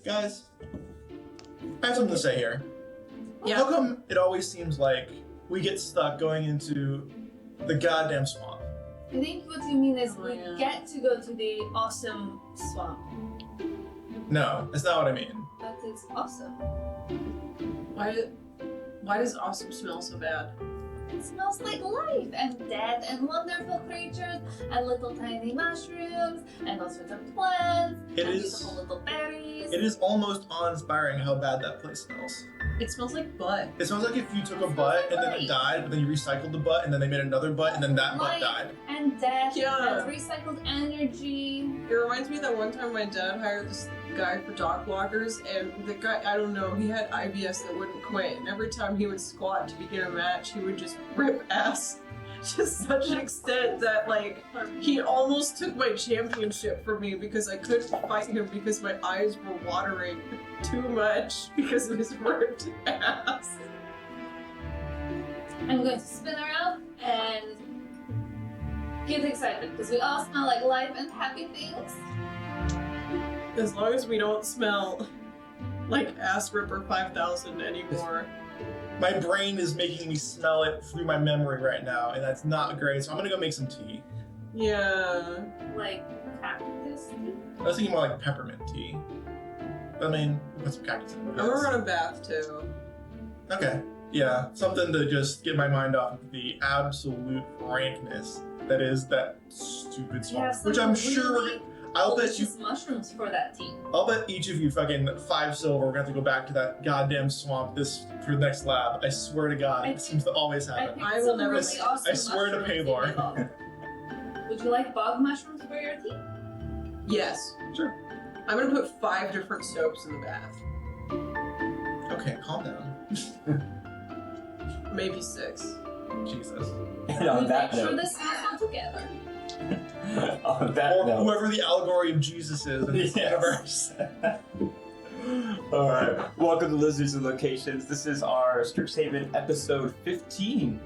Guys, I have something to say here. Yeah. How come it always seems like we get stuck going into the goddamn swamp? I think what you mean is Oh, we yeah. get to go to the awesome swamp. No, that's not what I mean. But it's awesome. Why does awesome smell so bad? It smells like life and death and wonderful creatures and little tiny mushrooms and all sorts of plants It and is- beautiful little berries. It is almost awe-inspiring how bad that place smells. It smells like butt. It smells like if you took a butt and then it died, but then you recycled the butt and then they made another butt and then that butt Life died. and death Yeah. and recycled energy. It reminds me that one time my dad hired this guy for dog walkers, and the guy, I don't know, he had IBS that wouldn't quit, and every time he would squat to begin a match, he would just rip ass to such an extent that, like, he almost took my championship from me because I couldn't fight him because my eyes were watering too much because of his ripped ass. I'm going to spin around and get excited because we all smell like life and happy things. As long as we don't smell like Ass Ripper 5000 anymore. My brain is making me smell it through my memory right now, and that's not great, so I'm gonna go make some tea. Yeah. Like cactus tea. I was thinking more like peppermint tea. I mean, put some cactus in it. I'm gonna run a bath too. Okay, yeah, something to just get my mind off of the absolute rankness that is that stupid swamp. Which I'm sure we're gonna... I'll bet you... delicious mushrooms for that tea. I'll bet each of you fucking 5 silver we're gonna have to go back to that goddamn swamp for the next lab. I swear to God, it seems to always happen. I will never- Really awesome I swear to mushrooms Paylor. in my bowl. Would you like bog mushrooms for your tea? Yes. Sure. I'm gonna put 5 different soaps in the bath. Okay, calm down. Maybe 6. Jesus. And on We that make sure note, this smells together. on that Or note, whoever the allegory of Jesus is in this Yes. universe. all right. Welcome to Lizards and Locations. This is our Strixhaven episode 15.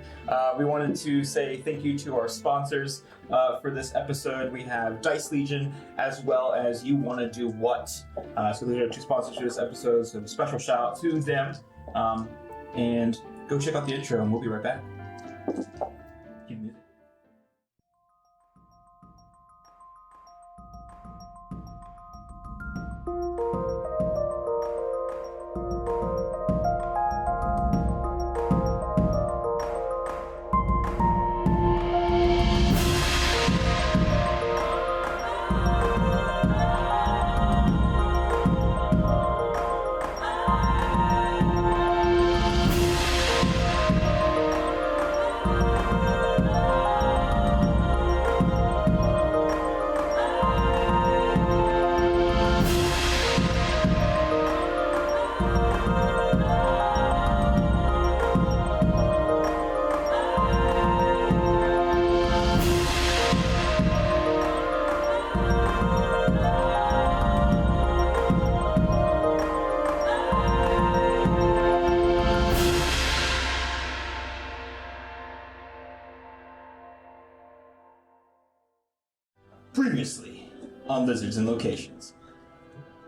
We wanted to say thank you to our sponsors for this episode. We have Dice Legion as well as You Wanna Do What. So these are 2 sponsors for this episode. So a special shout out to them. And go check out the intro, and we'll be right back. Cue music. Previously on Lizards and Locations,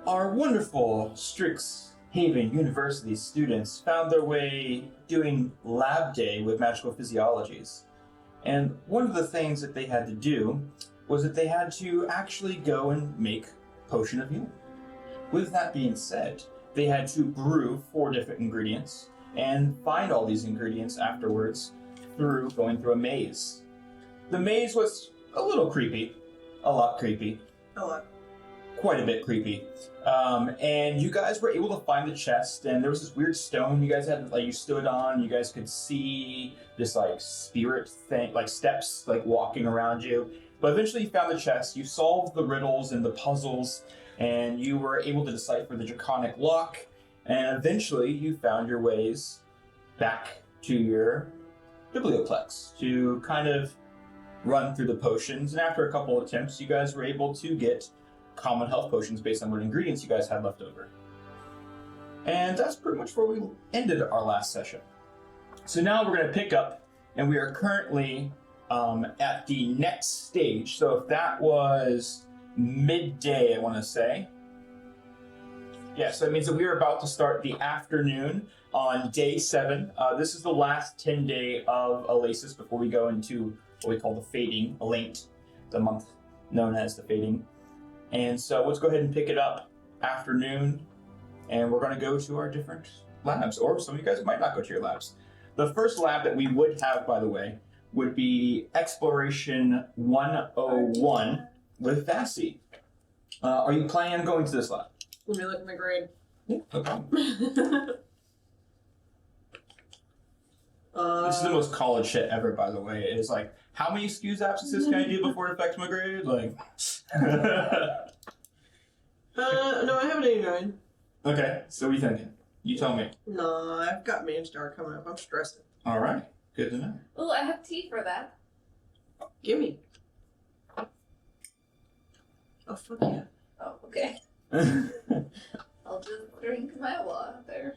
our wonderful Strixhaven University students found their way doing lab day with magical physiologies. And one of the things that they had to do was that they had to actually go and make potion of healing. With that being said, they had to brew 4 different ingredients and find all these ingredients afterwards through going through a maze. The maze was a little creepy. A lot creepy. A lot. Quite a bit creepy. And you guys were able to find the chest, and there was this weird stone you guys had, like, you stood on. You guys could see this, like, spirit thing, like, steps, like, walking around you. But eventually you found the chest, you solved the riddles and the puzzles, and you were able to decipher the draconic lock, and eventually you found your ways back to your biblioplex to kind of run through the potions, and after a couple of attempts, you guys were able to get common health potions based on what ingredients you guys had left over. And that's pretty much where we ended our last session. So now we're going to pick up, and we are currently at the next stage. So if that was midday, I want to say. Yeah, so it means that we are about to start the afternoon on day 7. This is the last 10-day of Elasis before we go into what we call the fading, Elate, the month known as the fading. And so let's go ahead and pick it up afternoon, and we're going to go to our different labs, or some of you guys might not go to your labs. The first lab that we would have, by the way, would be Exploration 101 with Vassie. Are you planning on going to this lab? Let me look at my grade. Yeah, no problem. This is the most college shit ever, by the way. It's like, how many SKUs absences can I do before it affects my grade? Like, no, I have an 89. okay, so what are you thinking? You tell me. No, I've got Mage Tower coming up. I'm stressing. All right, good to know. Oh, I have tea for that. Gimme. Oh, fuck yeah. Oh, okay. I'll just drink my water.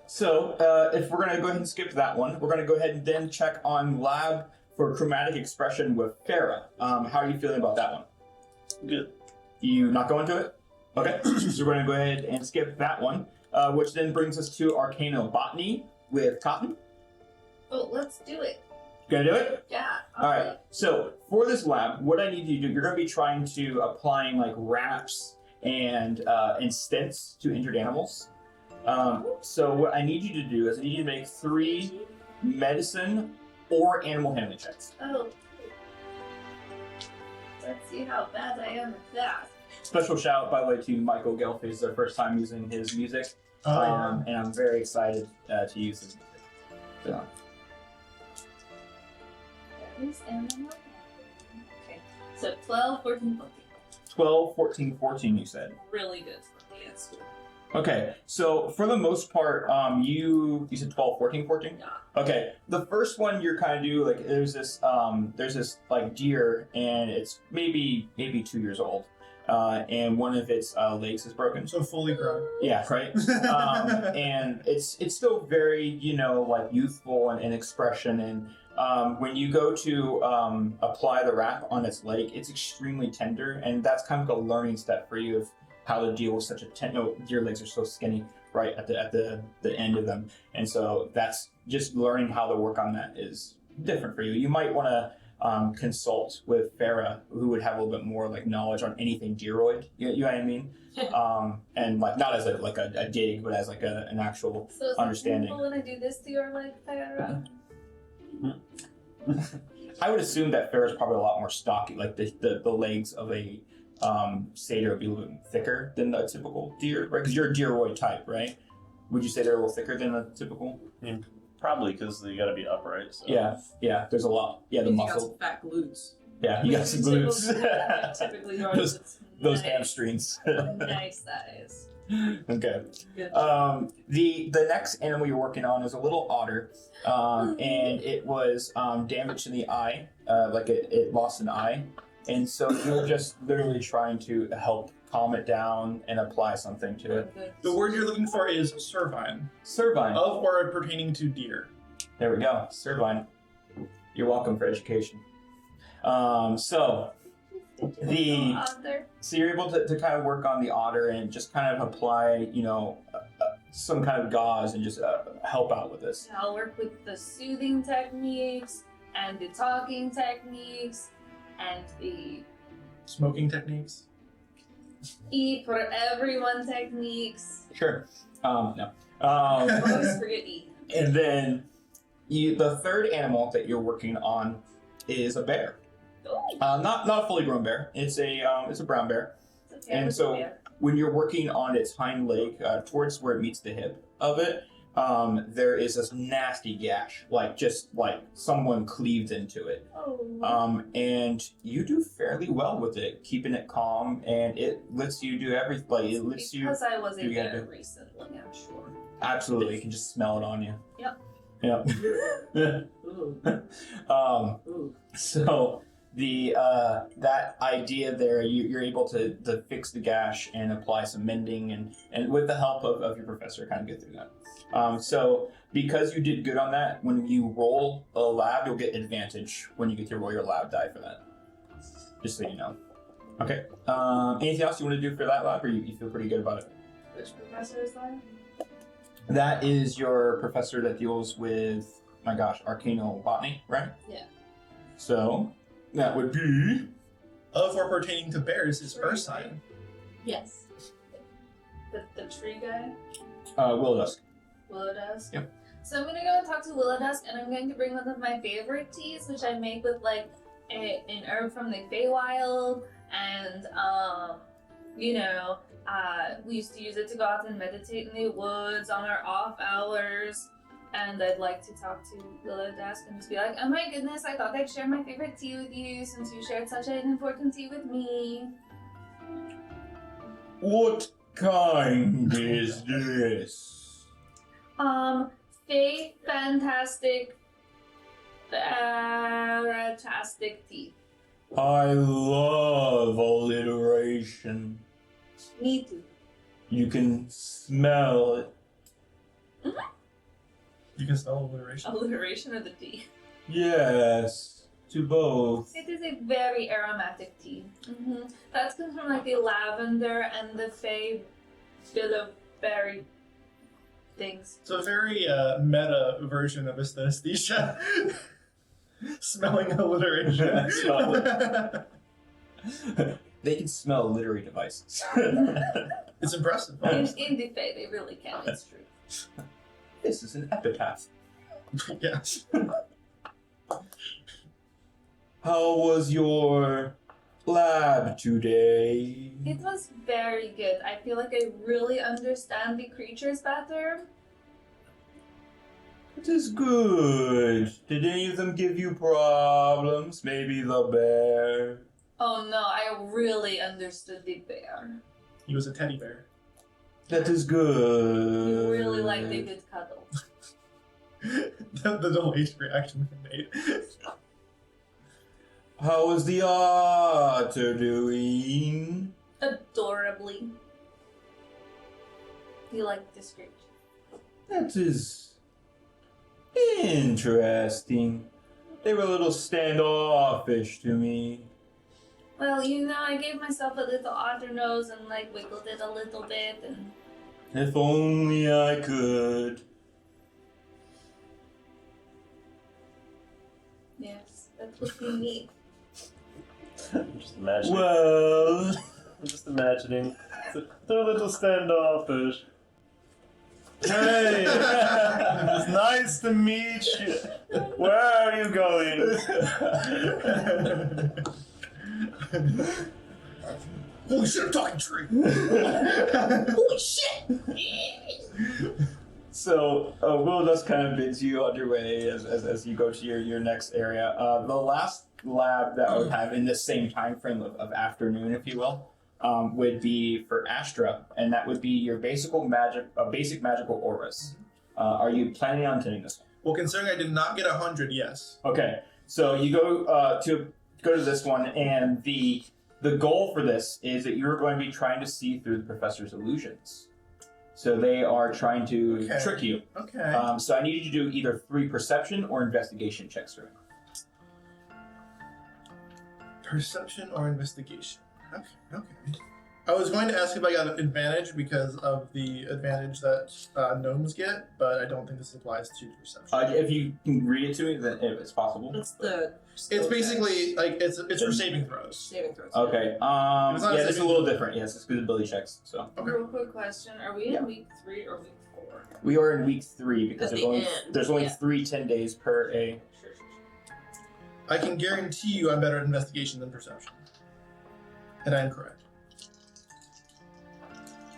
So, if we're going to go ahead and skip that one, we're going to go ahead and then check on lab for chromatic expression with Faerun. How are you feeling about that one? Good. You not going to it? Okay, so we're going to go ahead and skip that one, which then brings us to Arcanobotany with Cotton. Oh, let's do it. Gonna do it? Yeah. All right. So for this lab, what I need you to do, you're going to be trying to applying like wraps and stints to injured animals. So what I need you to do is I need you to make 3 medicine or animal handling checks. Oh. Let's see how bad I am at that. Special shout out, by the way, to Michael Ghelfi. It's their first time using his music, Oh, yeah. and I'm very excited to use his music. So, There's animal. Okay. So 12, 14, 14. 12, 14, 14, you said. Really good for me. It's Okay, so for the most part, you said 12, 14, 14? Yeah. Okay, the first one you're kind of do, like, there's this like deer, and it's maybe 2 years old, and one of its legs is broken. So fully grown. Yeah, right. And it's still very, like youthful and in expression. And when you go to apply the wrap on its leg, it's extremely tender, and that's kind of a learning step for you of how to deal with such a deer legs are so skinny right at the end of them, and so that's just learning how to work on that is different for you. You might want to consult with Farah, who would have a little bit more like knowledge on anything deeroid. You know what I mean? And like not as a dig, but as like an actual So is understanding. it painful when I do this to your leg, Faerun? I would assume that Farah's probably a lot more stocky. Like the legs of a satyr would be a little bit thicker than the typical deer, right? Because you're a deeroid type, right? Would you say they're a little thicker than a typical? Probably because they got to be upright. So. Yeah. There's a lot. Yeah, the You got muscle. some fat glutes. Yeah, you got some glutes. Typically, those hamstrings. Nice size. Okay. Good. The next animal you're working on is a little otter, and it was damaged in the eye, like it lost an eye, and so you're just literally trying to help calm it down and apply something to it. Good. The word you're looking for is cervine, Cervine. of or pertaining to deer. There we go. Cervine. You're welcome for education. So you're able to kind of work on the otter and just kind of apply, some kind of gauze and just help out with this. I'll work with the soothing techniques and the talking techniques and the Smoking techniques. eat for everyone techniques. Sure. No. Always forget eat. And then the third animal that you're working on is a bear. Oh, Not a fully grown bear. It's a brown bear. it's okay, And it's so okay. when you're working on its hind leg, towards where it meets the hip of it, there is this nasty gash, just like someone cleaved into it. Oh. And you do fairly well with it, keeping it calm, and it lets you do everything. Like it lets you. Because I was a you gotta bear do- recently, I'm sure. Absolutely, you can just smell it on you. Yep. Yep. Ooh. Ooh. So the that idea there, you're able to fix the gash and apply some mending, and with the help of your professor, kind of get through that. So because you did good on that, when you roll a lab, you'll get advantage when you get to roll your lab die for that. Just so you know. Okay. Anything else you want to do for that lab, or you feel pretty good about it? Which professor is that? That is your professor that deals with, my gosh, arcanal botany, right? Yeah. So that would be. For pertaining to bears is earth sign. Yes. The tree guy? Willow Dusk. Willow Dusk? Yep. So I'm gonna go and talk to Willow Dusk, and I'm going to bring one of my favorite teas, which I make with like an herb from the Feywild, and we used to use it to go out and meditate in the woods on our off hours. And I'd like to talk to Willow Dusk and just be like, oh my goodness, I thought I'd share my favorite tea with you since you shared such an important tea with me. What kind is this? Fantastic tea. I love alliteration. Me too. You can smell it. You can spell alliteration. Alliteration or the tea? Yes, to both. It is a very aromatic tea. That comes from like the lavender and the fey bilberry things. It's a very meta version of aesthesia. Smelling alliteration. Smell They can smell literary devices. It's impressive. In the fey, they really can. It's true. This is an epitaph. Yeah. How was your lab today? It was very good. I feel like I really understand the creatures better. It is good. Did any of them give you problems? Maybe the bear? Oh no, I really understood the bear. He was a teddy bear. That is good. You really liked a good cuddle. The delayed reaction we made. How is the otter doing? Adorably. You like the screech. That is interesting. They were a little standoffish to me. Well, I gave myself a little otter nose and like wiggled it a little bit and... If only I could. Yes, that would be neat. I'm just imagining. Well, I'm just imagining. They're a little standoffish. Hey, it's nice to meet you. Where are you going? Holy shit, I'm talking tree! Holy shit! so Will just kind of bids you on your way as you go to your next area. The last lab that I would have in this same time frame of afternoon, if you will, would be for Astra, and that would be your basic magical auras. Are you planning on attending this one? Well, considering I did not get 100, yes. Okay, so you go to this one, and the goal for this is that you're going to be trying to see through the professor's illusions. So they are trying to trick you. Okay. So I need you to do either 3 perception or investigation checks for me. Perception or investigation? Okay. I was going to ask if I got an advantage because of the advantage that gnomes get, but I don't think this applies to perception. If you can read it to me, then it's possible. It's the. It's basically like it's for saving throws. Saving throws. Okay. Yeah, it's a little different. Yes, it's ability checks. So. Okay. Real quick question. Are we in week 3 or week 4? We are in week 3 because At there's the only end. 3 10 days per a. Sure. I can guarantee you I'm better at investigation than perception. And I'm correct.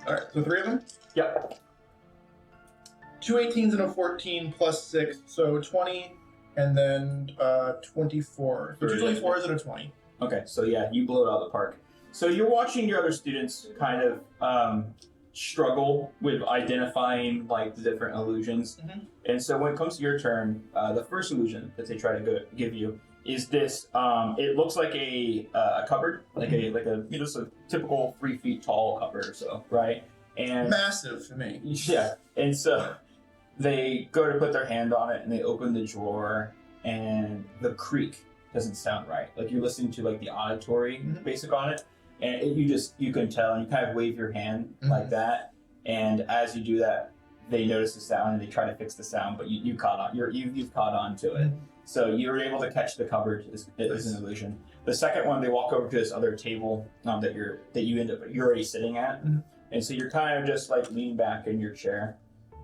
Alright, so 3 of them? Yep. 2 18s and a 14 plus 6, so 20, and then 24. So 2 24s and a 20. Okay, so yeah, you blow it out of the park. So you're watching your other students kind of struggle with identifying like the different illusions, and so when it comes to your turn, the first illusion that they try to give you is this. It looks like a cupboard, like a just a typical 3 feet tall cupboard or so, right? And Massive for me. yeah, and so they go to put their hand on it and they open the drawer and the creak doesn't sound right. Like you're listening to like the auditory basic on it, and you can tell, and you kind of wave your hand like that, and as you do that, they notice the sound and they try to fix the sound, but you caught on. You've caught on to it, so you were able to catch the coverage as an illusion. The second one, they walk over to this other table you're already sitting at, and so you're kind of just like leaning back in your chair,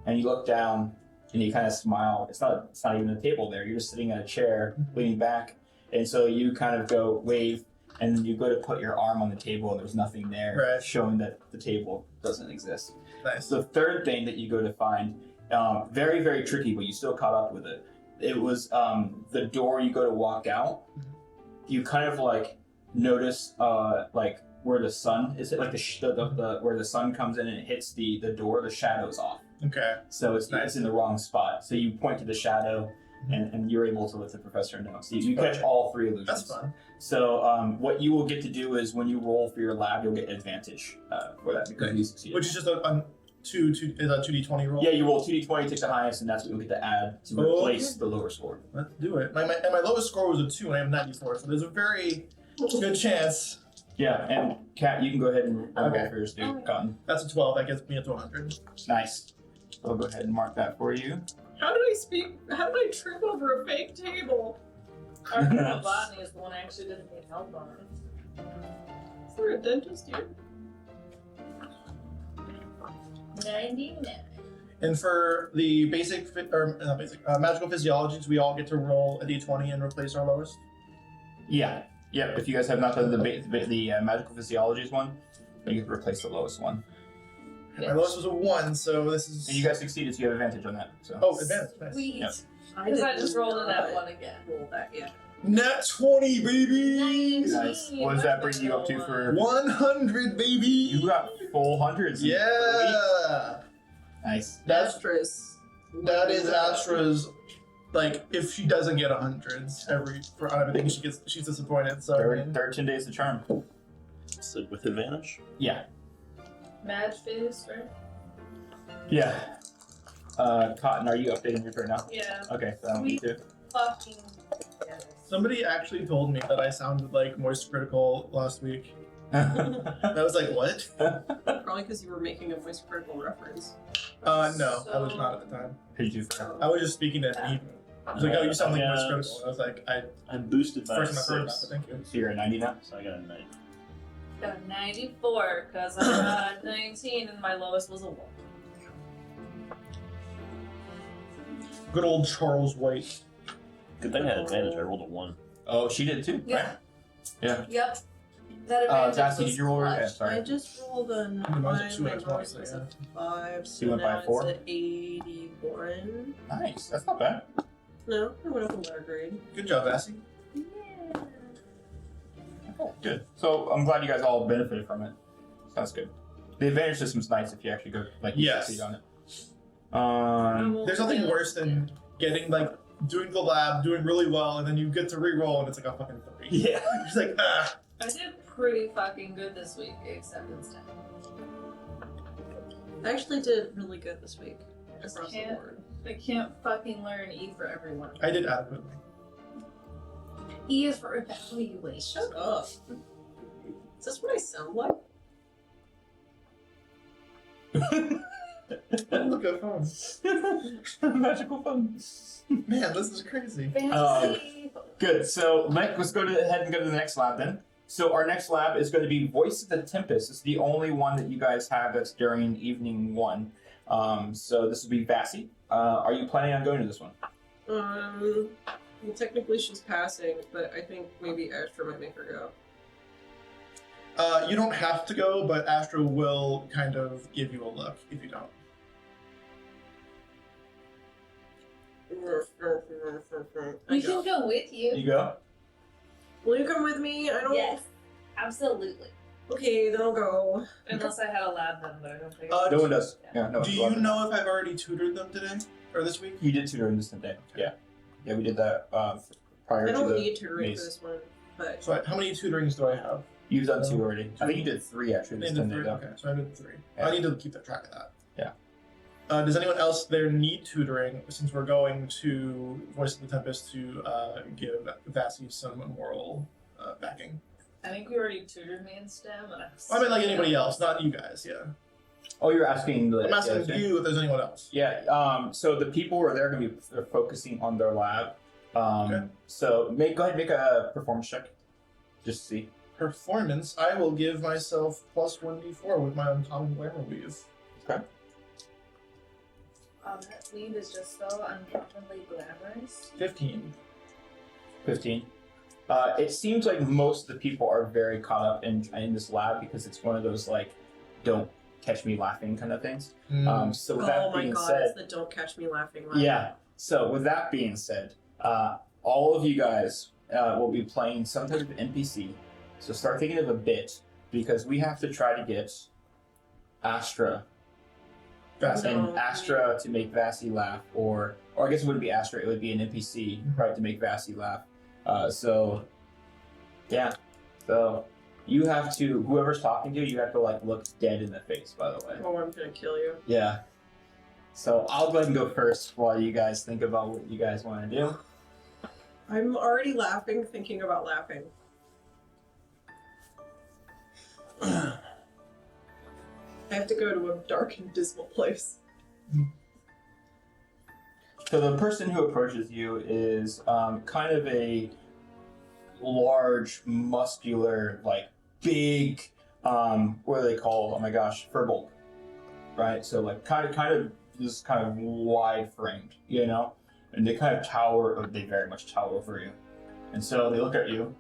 and you look down and you kind of smile. It's not even a table there. You're just sitting in a chair, leaning back, and so you kind of go wave. And then you go to put your arm on the table, and there's nothing there, showing that the table doesn't exist. Nice. The third thing that you go to find, very, very tricky, but you still caught up with it. It was the door you go to walk out. You kind of like notice like where the sun is, like the where the sun comes in and it hits the door. The shadow's off. Okay. So it's in the wrong spot. So you point to the shadow. And you're able to let the professor know. So you catch all 3 illusions. That's fun. So what you will get to do is when you roll for your lab, you'll get advantage for that because you succeeded. Which is just a 2d20 roll? Yeah, you roll 2d20, take the highest, and that's what you'll get to add to replace the lower score. Let's do it. My lowest score was a 2, and I have 94, so there's a very good chance. Yeah, and Kat, you can go ahead and roll for your student. Cotton. That's a 12. That gets me up to 100. Nice. I'll go ahead and mark that for you. How did I trip over a fake table? Our botany is the one I actually didn't need help on. Is there a dentist here? 99. And for the magical physiologies, we all get to roll a d20 and replace our lowest? Yeah. Yep. If you guys have not done the magical physiologies one, then you can replace the lowest one. My lowest was a 1, so this is... And you guys succeeded, so you have advantage on that. So. Oh, advantage. Nice. Sweet. Yep. Because I just rolled that one again. Roll that, yeah. Nat 20, baby! Nice. What does that bring you up to for... 100, baby! You got full hundreds. Yeah! Nice. Astra's. That is Astra's, like, if she doesn't get 100s on everything, she's disappointed, so... 13 days to charm. So with advantage? Yeah. Mad Fizz, right? Yeah. Cotton, are you updating your turn now? Yeah. Okay, so I don't need to. Fucking. Yes. Somebody actually told me that I sounded like Moist Critical last week. And I was like, what? Probably because you were making a Moist Critical reference. No, I was not at the time. Who'd you? I was just speaking to him. He was like, oh, you sound like Moist Critical. And I was like, I'm boosted by first time I've heard that, 6. but thank you. So you're at 90 now? So I got a 9. Got a 94 because I got 19 and my lowest was a 1. Good old Charles White. Good thing I had advantage. I rolled a 1. Oh, she did too? Yeah. Yeah. Yep. That advantage Jassy, was did you roll her? Yeah, clutch. sorry. I just rolled a 9, Mine's a 2 my and a 20, lowest so was yeah. a 5, so You went by now 4? it's at 81. Nice. That's not bad. No, I went up a letter grade. Good job, Vassy. Yeah. Okay, good. So I'm glad you guys all benefited from it. Sounds good. The advantage system's nice if you actually go succeed on it. There's nothing worse than getting, doing the lab, doing really well, and then you get to re-roll and it's like a fucking 3. Yeah. It's like, ah. I did pretty fucking good this week, acceptance time. I actually did really good this week. Just Across the can't- board. I can't fucking learn E for everyone. I did adequately. E is for evaluation. Shut up. Is this what I sound like? Look at phone. Magical phone. Man, this is crazy. Fantasy. Good. So let's go ahead and go to the next lab then. So our next lab is going to be Voice of the Tempest. It's the only one that you guys have that's during evening 1. So this will be Vassy. Are you planning on going to this one? Well, technically she's passing, but I think maybe Astra might make her go. You don't have to go, but Astra will kind of give you a look if you don't. We can go with you. You go? Will you come with me? I don't. Yes, absolutely. Okay, then I'll go. Unless I had a lab then, but I don't think. No one does. Yeah, no. Do you know if I've already tutored them today? Or this week? You did tutor in this day. Yeah. Yeah, we did that prior I to don't the need tutoring maze. for this one, but So how many tutorings do I have? You've done 2 already. I think you did 3 actually. I This did 10 3. days. Okay, so I did 3. Yeah. I need to keep track of that. Yeah. Does anyone else there need tutoring since we're going to Voice of the Tempest to give Vassy some moral backing? I think you already tutored me in STEM. And I mean, like anybody else, not you guys. Yeah. Oh, you're asking. I'm asking you if there's anyone else. Yeah. So the people who are there are going to be focusing on their lab. Okay. So go ahead and make a performance check, just to see. Performance. I will give myself plus 1d4 with my uncommon glamour weave. Okay. That weave is just so uncommonly glamorous. 15. 15. It seems like most of the people are very caught up in this lab because it's one of those like, don't catch me laughing kind of things. So with that being said, it's the don't catch me laughing line. yeah. So with that being said, all of you guys will be playing some type of NPC. So start thinking of a bit because we have to try to get Astra and Astra to make Vassy laugh, or I guess it wouldn't be Astra, it would be an NPC right to make Vassy laugh. So you have to, whoever's talking to you, you have to like look dead in the face, by the way. Oh, I'm gonna kill you. Yeah. So I'll go ahead and go first while you guys think about what you guys want to do. I'm already laughing, thinking about laughing. I have to go to a dark and dismal place. So the person who approaches you is kind of a large, muscular, like big, what are they called? Oh my gosh, furbolg, right? So like kind of just kind of wide framed, you know, and they kind of tower. They very much tower over you, and so they look at you.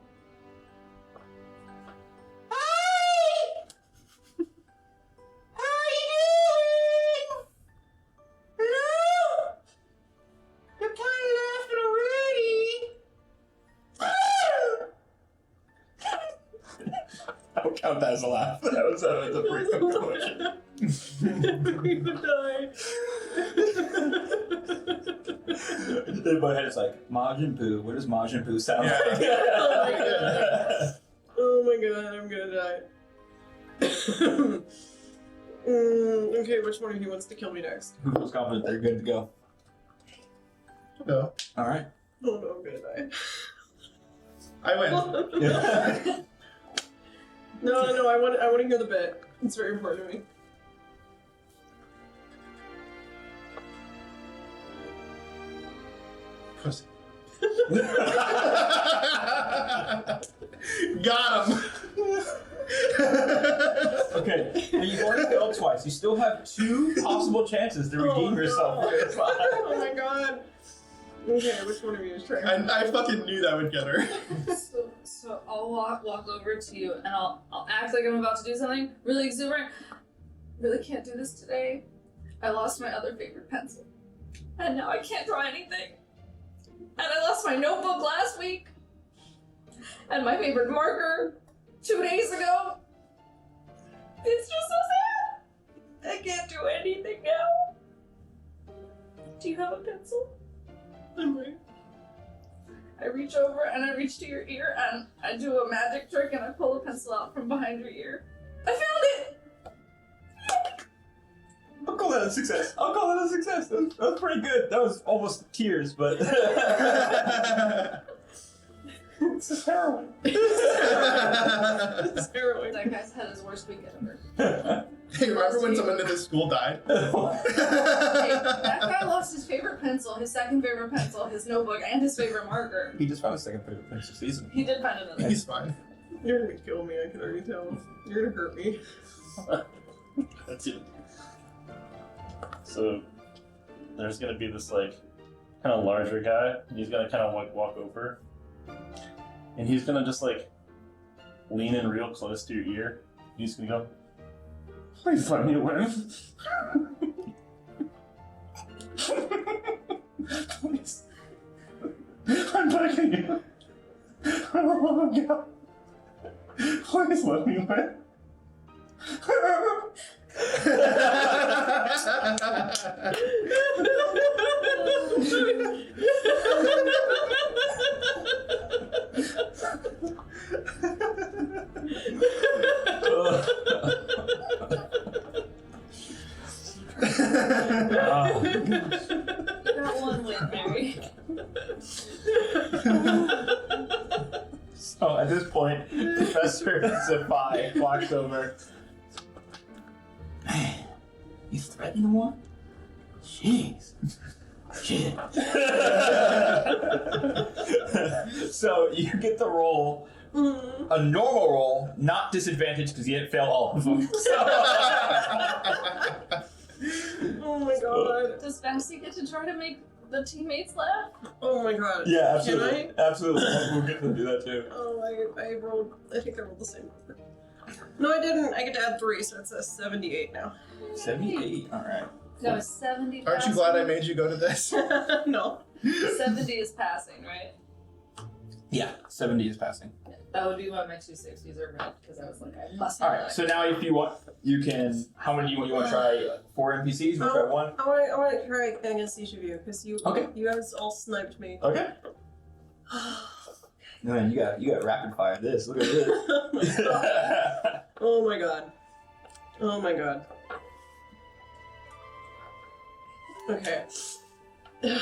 I'll count that as a laugh. That was a brief conclusion. In my head, it's like Majin Buu. What does Majin Buu sound like? Oh my god, I'm gonna die. Okay, which one of you wants to kill me next? Who feels confident they're good to go? No. All right. Oh no, I'm gonna die. I win. No, I want to hear the bit. It's very important to me. Pussy. Got him. Okay, now you've already failed twice. You still have 2 possible chances to redeem yourself. Oh my god. Okay, which one of you is trying? I fucking knew that would get her. So I'll walk over to you and I'll act like I'm about to do something really exuberant. Really can't do this today. I lost my other favorite pencil. And now I can't draw anything. And I lost my notebook last week. And my favorite marker 2 days ago. It's just so sad. I can't do anything now. Do you have a pencil? I reach over and I reach to your ear and I do a magic trick and I pull a pencil out from behind your ear. I found it! I'll call that a success. That was pretty good. That was almost tears, but... This is heroin. It's heroin. That guy's had his worst weekend ever. Hey, remember when someone in this school died? Hey, that guy lost his favorite pencil, his second favorite pencil, his notebook, and his favorite marker. He just found a second favorite pencil season. He did find another. He's fine. You're gonna kill me, I can already tell. You're gonna hurt me. That's it. So there's gonna be this like kind of larger guy, and he's gonna kind of like walk over, and he's gonna just like lean in real close to your ear. He's gonna go, "Please let me win." Please. I'm begging you. I don't want to go. Please let me win. That one win, Mary. So at this point, point, Professor Zephi walks over. Man, you threatened one? Jeez. Shit. So you get the roll, a normal roll, not disadvantaged because you didn't fail all of them. Oh my god. Does Fancy get to try to make the teammates laugh? Oh my god. Yeah, absolutely. Can I? Absolutely. We'll get to do that too. Oh, I rolled. I think I rolled the same number. No, I didn't. I get to add 3, so it's a 78 now. 78. All right. No, 70. Aren't you glad I made you go to this? No. 70 is passing, right? Yeah, 70 is passing. That would be why my 260s are red, because I was like, I must. All right. So now, if you want, you can. How many you want to try? 4 NPCs. You want to try 1? I want to try against each of you, because you guys all sniped me. Okay. Man, you got rapid fire this. Look at this. Oh my god. Oh my god. Okay. I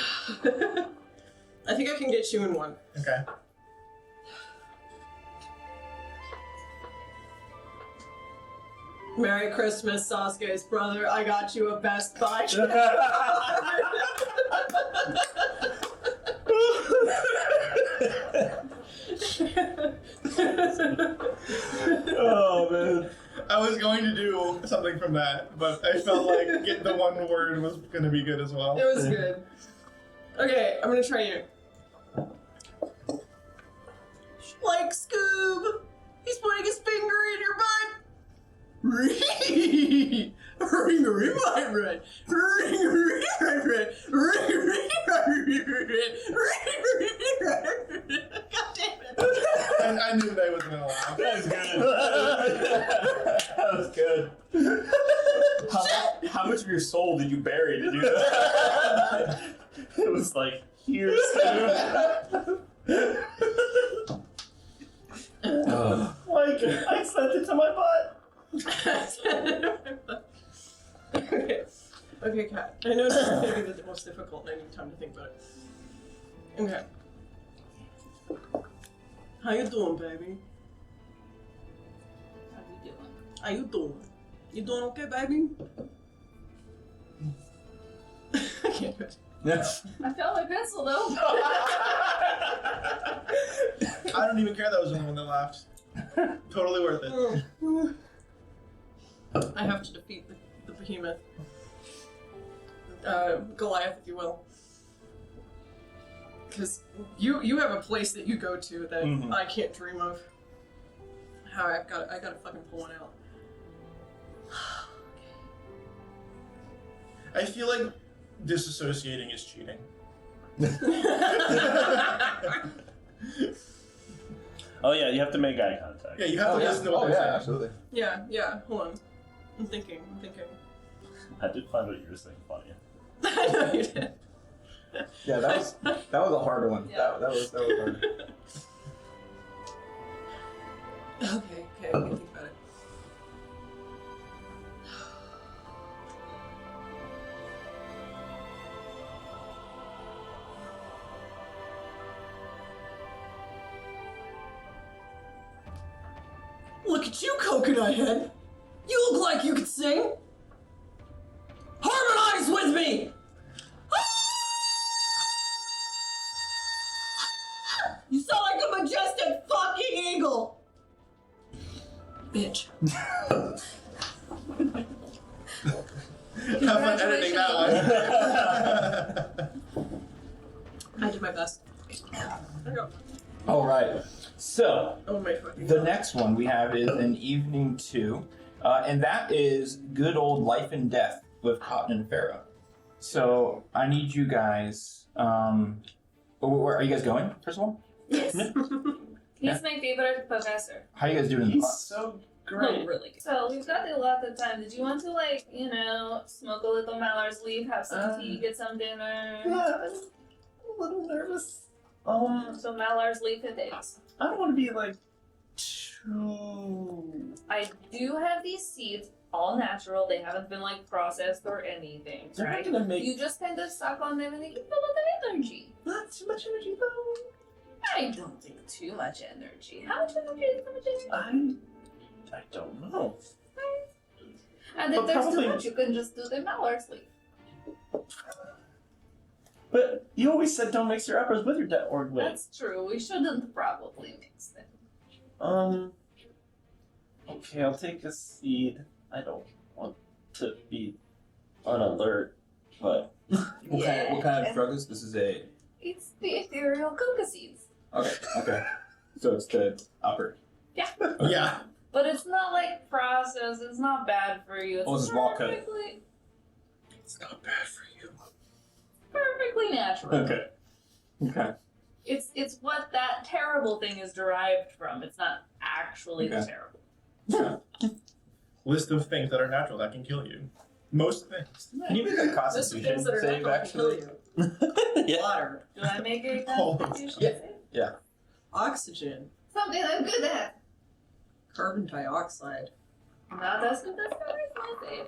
think I can get you in 1. Okay. Merry Christmas, Sasuke's brother. I got you a Best Buy. Oh man. I was going to do something from that, but I felt like get the one word was going to be good as well. It was good. Okay, I'm gonna try you. Like Scoob, he's putting his finger in your butt. Ring my red. God damn it. And I knew that I wasn't going to laugh. That was good. That was good. How much of your soul did you bury to do that? It was like, here's like, I sent it to my butt. Okay, Kat. I know this is going to be the most difficult and I need time to think about it. Okay. How you doing, baby? How you doing? How you doing? You doing okay, baby? I can't do it. I felt my pencil though. I don't even care that was the one that laughed. Totally worth it. I have to defeat the behemoth. Goliath, if you will. Because you have a place that you go to that I can't dream of. How I gotta fucking pull one out. I feel like disassociating is cheating. Oh yeah, you have to make eye contact. Yeah, you have to listen to what they're saying. absolutely. Yeah, hold on. I'm thinking. I did find what you were saying funny. I know you did. Yeah, that was a harder one. Yeah. That was hard. Okay, I can think about it. Look at you, Coconut Head! You look like you could sing! Harmonize with me! You sound like a majestic fucking eagle! Bitch. Have fun editing that one. I did my best. There you go. All right. So Oh my fucking the God. next one we have is an evening 2, and that is good old life and death with Cotton and Faerun. So I need you guys. Where are you guys going? First of all, Yes. Yeah. He's my favorite professor. how are you guys doing in the He's class? so Oh, great. really good. So we've got a lot of time. Did you want to smoke a little Mallard's leaf, have some tea, get some dinner? Yeah, I'm a little nervous. So Mallard's leaf it is. I don't want to be like too. I do have these seeds, all natural. They haven't been processed or anything, They're right? not gonna make You just kind of suck on them and they give you a lot of energy. not too much energy though. I don't take too much energy. How much energy is too much energy? I don't know. And if But there's probably- too much, you can just do them now or sleep. But you always said don't mix your uppers with your wait. That's true. We shouldn't probably mix them. Okay, I'll take a seed. I don't want to be on alert, but What kind of drug is this? Is a It's the ethereal coca seeds. okay. So it's the upper. Yeah. But it's not like processed. It's not bad for you. It's Oh, it's raw cut. perfectly, It's not bad for you. perfectly natural. Okay. It's what that terrible thing is derived from. It's not actually the Okay. terrible. List of things that are natural that can kill you. Most things. Can you make a Those are constitution things that are save not going to kill actually? you. yeah. Water, Do I make a Oh, constitution yeah. save? oxygen, Something I'm good at. carbon dioxide, Not as good as charisma save.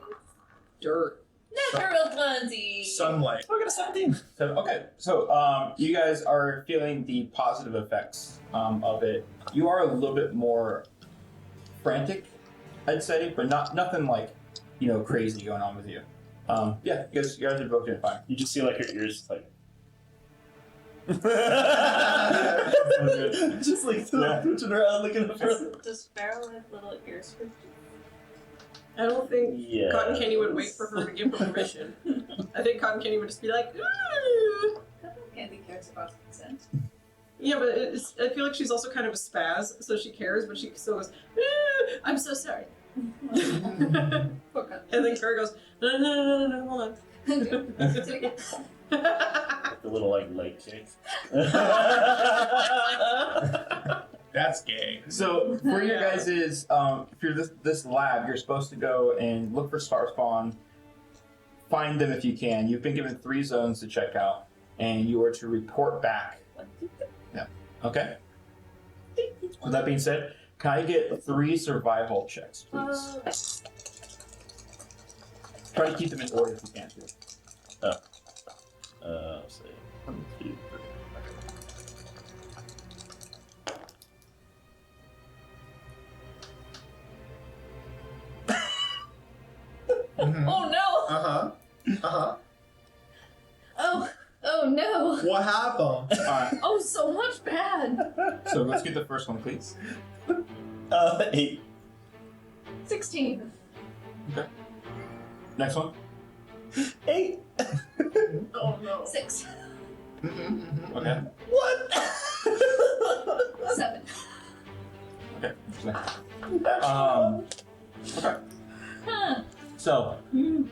dirt. Natural 20. Sunlight. I got a 17. So you guys are feeling the positive effects of it. You are a little bit more frantic, I'd say, but nothing like crazy going on with you. Yeah, you guys are both doing fine. You just see like your ears just like. just like twitching around looking up. Does Faerun have little ears for I don't think Yeah. Cotton Candy would wait for her to give her permission. I think Cotton Candy would just be like, ooh. Candy cares about consent. Yeah, but I feel like she's also kind of a spaz, so she cares, but she still goes, ooh, I'm so sorry. And Poor Cotton. then Kara goes, no, hold on. The little like leg kick. That's gay. So for your guys' if you're this lab, you're supposed to go and look for star spawn, find them if you can. You've been given 3 zones to check out, and you are to report back. Yeah. Okay. With that being said, can I get 3 survival checks, please? Try to keep them in order if you can. Let's see. 1, 2, 3. Mhm. Oh no! Uh-huh. Oh no! What happened? Alright, Oh, so much bad! so let's get the first one, please. 8. 16. Next one. 8. Oh no. 6. Okay. What? 7. Okay. Interesting. Okay. Huh. So you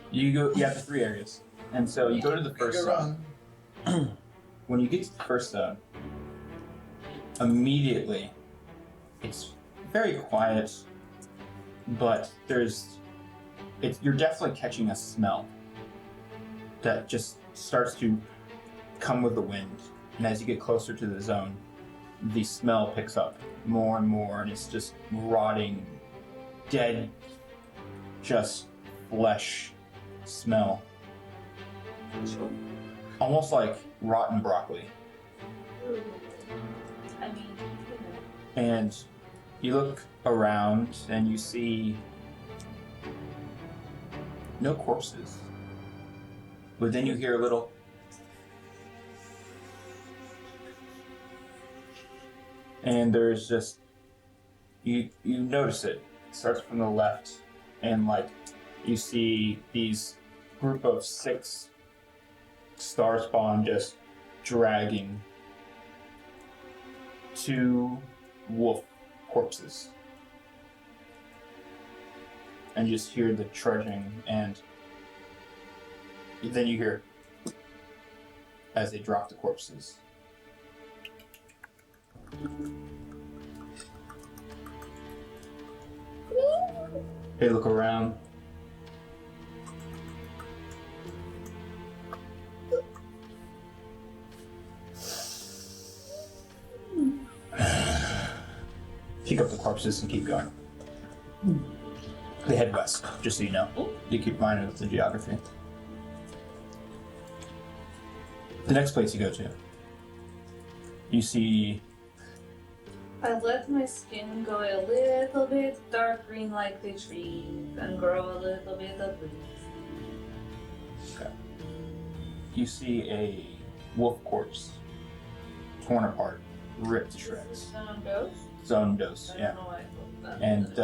have the 3 areas, and so you go to the first Good zone. run. When you get to the first zone, immediately it's very quiet, but you're definitely catching a smell that just starts to come with the wind, and as you get closer to the zone, the smell picks up more and more, and it's just rotting, dead, just flesh smell. Almost like rotten broccoli. I mean, And you look around and you see no corpses. But then you hear a little and there's just you notice it. It starts from the left, and like you see these group of 6 star spawn just dragging 2 wolf corpses, and you just hear the trudging, and then you hear as they drop the corpses. They look around. Pick up the corpses and keep going. They head west, just so you know. You keep in mind of the geography. The next place you go to, you see I let my skin go a little bit dark green like the trees and grow a little bit of leaves. Okay. You see a wolf corpse, torn apart, ripped to shreds. Zone dose? Zone dose, I yeah. don't know why I thought that. And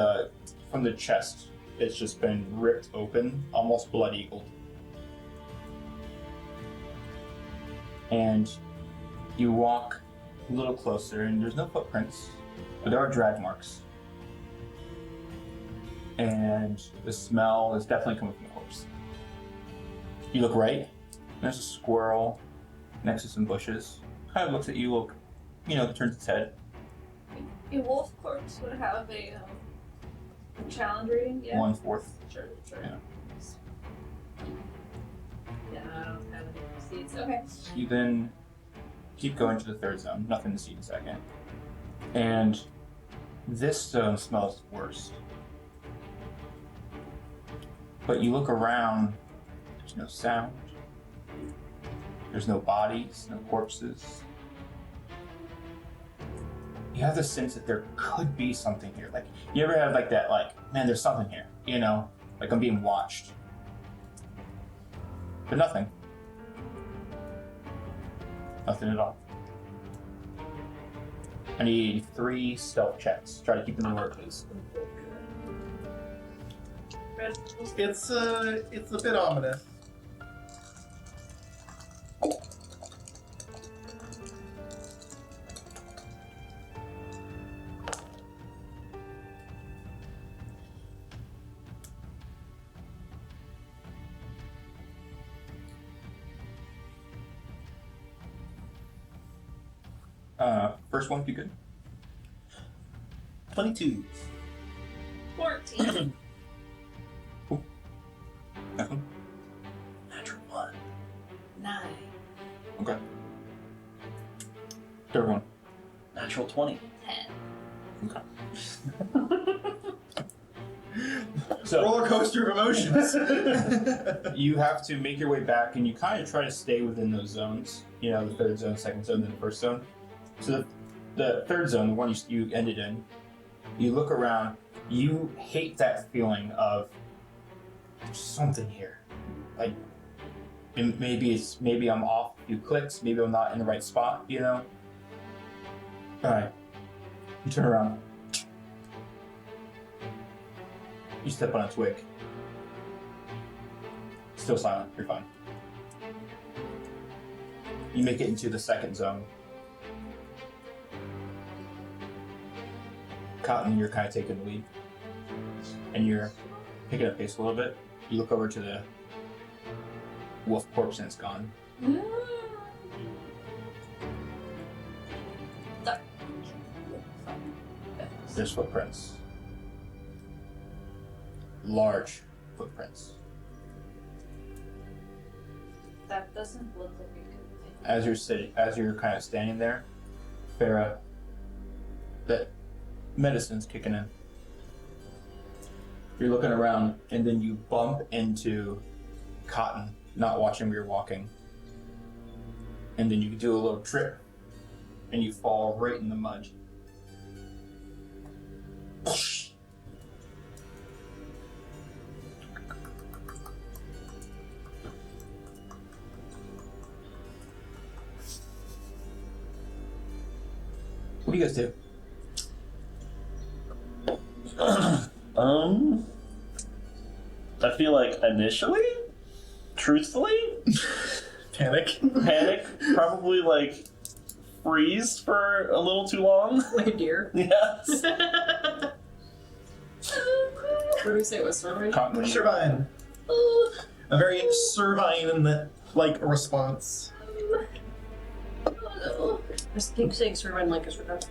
from the chest, it's just been ripped open, almost blood-eagled. And you walk a little closer, and there's no footprints, but there are drag marks. And the smell is definitely coming from the corpse. You look right, and there's a squirrel next to some bushes. Kind of looks at you, turns its head. A wolf corpse would have a challenge rating, yeah? 1/4. Sure. Yeah. Yeah, I don't have any receipts. Okay. You then keep going to the third zone, nothing to see in a second. And this zone smells worse. But you look around, there's no sound. There's no bodies, no corpses. You have the sense that there could be something here. Like, you ever have that, man, there's something here, like I'm being watched. But nothing. Nothing at all. I need 3 stealth checks. Try to keep them lower, please. It's a bit ominous. First one, if you could. 22. 14. Nothing. Natural 1. 9. Okay. Third one. Natural 20. 10. Okay. So Roller coaster of emotions. you have to make your way back, and you kind of try to stay within those zones. The third zone, second zone, then the first zone. So the third zone, the one you ended in, you look around. You hate that feeling of there's something here. Like, and maybe I'm off a few clicks. Maybe I'm not in the right spot. All right. You turn around. You step on a twig. Still silent. You're fine. You make it into the second zone. Cotton, you're kind of taking the lead. And you're picking up pace a little bit. You look over to the wolf corpse and it's gone. There's footprints. Large footprints. That doesn't look like a good thing. As you're kind of standing there, Farah, that medicine's kicking in. You're looking around, and then you bump into Cotton, not watching where you're walking. And then you do a little trip, and you fall right in the mud. What do you guys do? I feel like initially, truthfully, Panic. probably freeze for a little too long. Like a deer. Yes. What did we say it was serving? Cotton, Servine. A very servine response. Just keep saying serving like it's regard.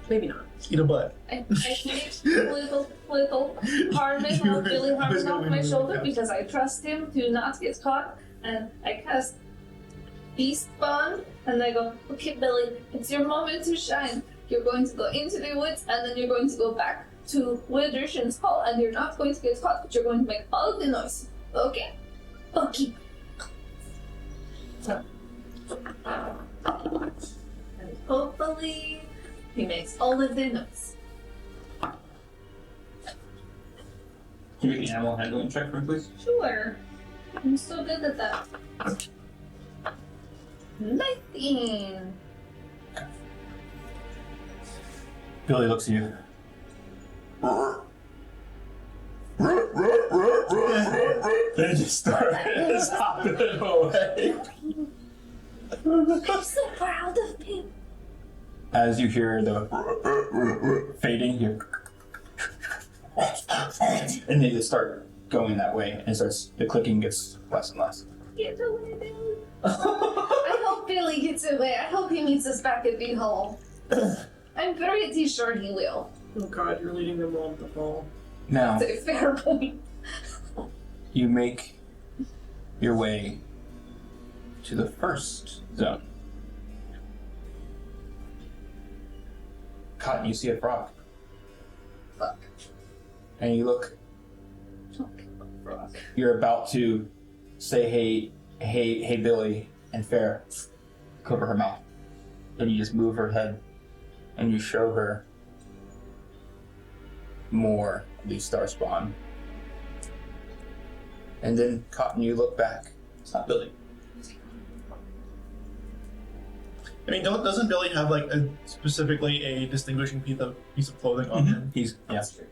Maybe not. Eat a butt. I take little Harvey really hard off my shoulder because I trust him to not get caught, and I cast Beast Bond, and I go, okay, Billy, it's your moment to shine. You're going to go into the woods, and then you're going to go back to Widdershins Hall, and you're not going to get caught, but you're going to make all the noise. Okay? Okay. And hopefully, he makes all of their notes. Can you make an animal handling check for me, please? Sure. I'm so good at that. 19. Billy looks at you. They just start hopping away. I'm so proud of him. As you hear the fading, you and they just start going that way, and the clicking gets less and less. Get away, Billy. I hope Billy gets away. I hope he meets us back at Big Hall. I'm pretty sure he will. Oh god, you're leading them all to the ball. Now, That's a fair point. you make your way to the first zone. Cotton, you see a frog. Fuck. And you look. Frog. You're about to say, hey, Billy, and Fair, cover her mouth. And you just move her head, and you show her more of these star spawn. And then, Cotton, you look back. It's not Billy. I mean, doesn't Billy have like specifically a distinguishing piece of clothing on him? He's, yeah, That's true.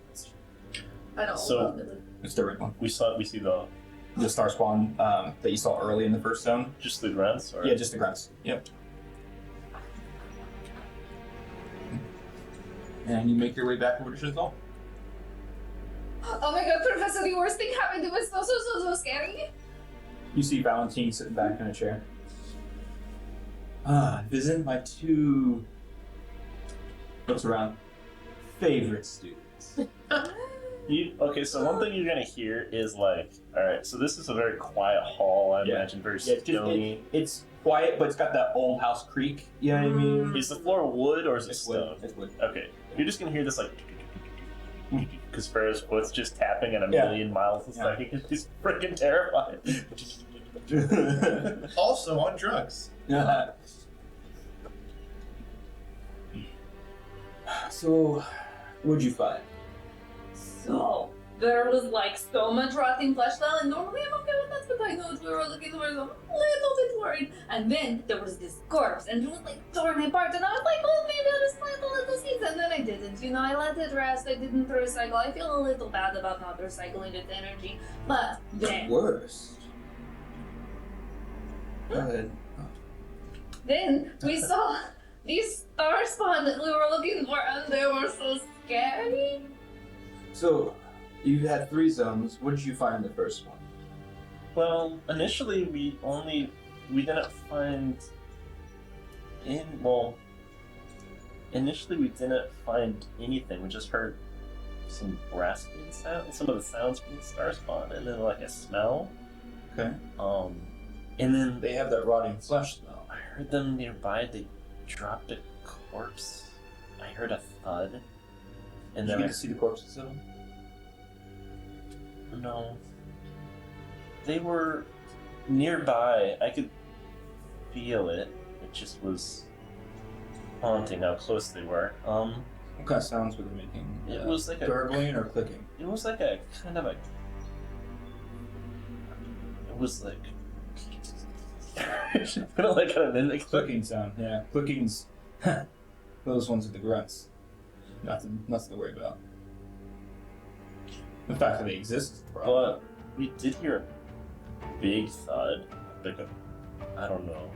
I don't So- love Billy. it's the red one. We see The star spawn that you saw early in the first zone. just the grunts, or Yeah, just the grunts. Yep. And you make your way back over to Shizal. Oh my god, Professor, the worst thing happened. It was so scary. You see Valentine sitting back in a chair. Visit my two, looks around, favorite students. Okay, so one thing you're gonna hear is like, all right, so this is a very quiet hall. I imagine very stony. It's quiet, but it's got that old house creak. You know what I mean? Is the floor wood or is it It's stone? wood. It's wood. Okay, you're just gonna hear this like, because Farrah's foot's just tapping at a Yeah. million miles a second. It's just freaking terrifying. Also on drugs. So, what'd you find? So, there was like so much rotting flesh now, and normally I'm okay with that, but I know we were looking for some little bit worried. And then there was this corpse, and it was like torn apart, and I was like, oh, maybe I'll just plant a little seeds, and then I didn't. You know, I let it rest, I didn't recycle. I feel a little bad about not recycling its energy, but then, Worst. Go ahead. then we saw these star spawn that we were looking for, and they were so scary. So, you had 3 zones. What did you find in the first one? Well, initially we didn't find initially we didn't find anything. We just heard some rasping sound, some of the sounds from the star spawn, and then like a smell. Okay. And then They have that rotting flesh smell. I heard them nearby. They dropped a corpse. I heard a thud. And Did you then get to see the corpses of them? no, they were nearby. I could feel it. It just was haunting how close they were. What kind of sounds were they making? It was like a gurgling or clicking? It was like a kind of a. It was like. Kind of like a mimic Clicking sound, yeah. Clicking's those ones are the grunts. Nothing to worry about. The fact that they exist is the problem. But we did hear a big thud. Like a. I don't know.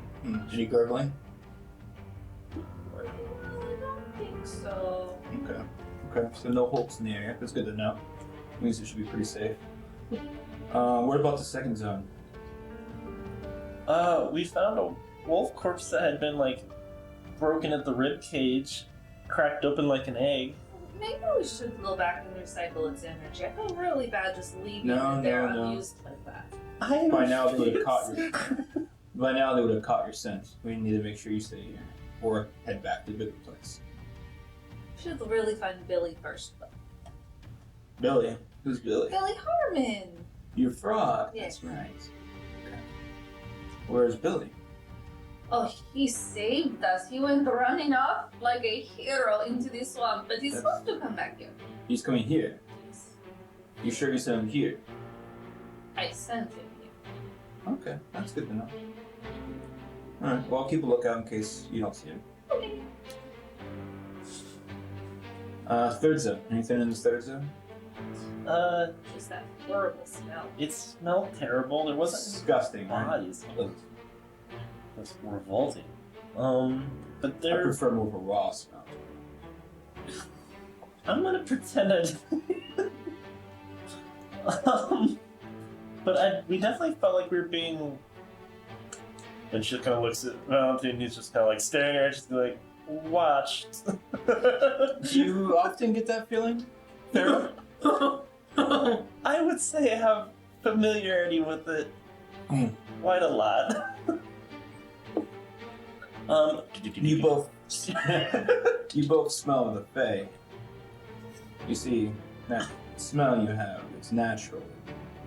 Any gurgling? I don't think so. Okay. So no hulks in the area. That's good to know. Means it should be pretty safe. What about the second zone? We found a wolf corpse that had been like broken at the rib cage, cracked open like an egg. Maybe we should go back and recycle its energy. I feel really bad just leaving No, it there no. unused like that. By now they would have caught your. By now they would have caught your scent. We need to make sure you stay here, or head back to the bigger place. We should really find Billy first, though. Billy, who's Billy? Billy Harmon! Your frog. Yeah. That's right. Okay. Where's Billy? Oh, he saved us. He went running off like a hero into the swamp, but he's supposed to come back here. He's coming here. You sure you sent him here? I sent him here. Okay, that's good to know. Alright, well, I'll keep a lookout in case you don't see him. Okay. Third zone. Anything in this third zone? Just that horrible smell. It smelled terrible. There wasn't Disgusting, right? bodies. It was revolting. But I there. prefer more of a raw smell. I'm gonna pretend I didn't. We definitely felt like we were being. And she kind of looks at Valentine, and he's just kind of like staring at her, just like, watched. Do you often get that feeling, Faerun? I would say I have familiarity with it quite a lot. You both smell the Fae. You see, that smell you have, it's natural.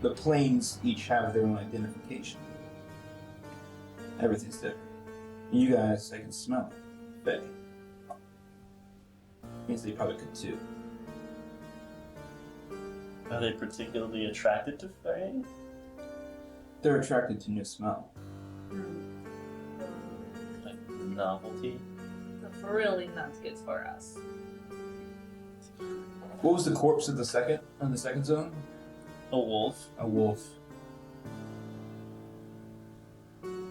The planes each have their own identification. Everything's different. You guys, I can smell it. Fae. Means they probably could too. Are they particularly attracted to Fae? They're attracted to new smell. Like novelty? That's really not good for us. What was the corpse of the second zone? A wolf. A wolf.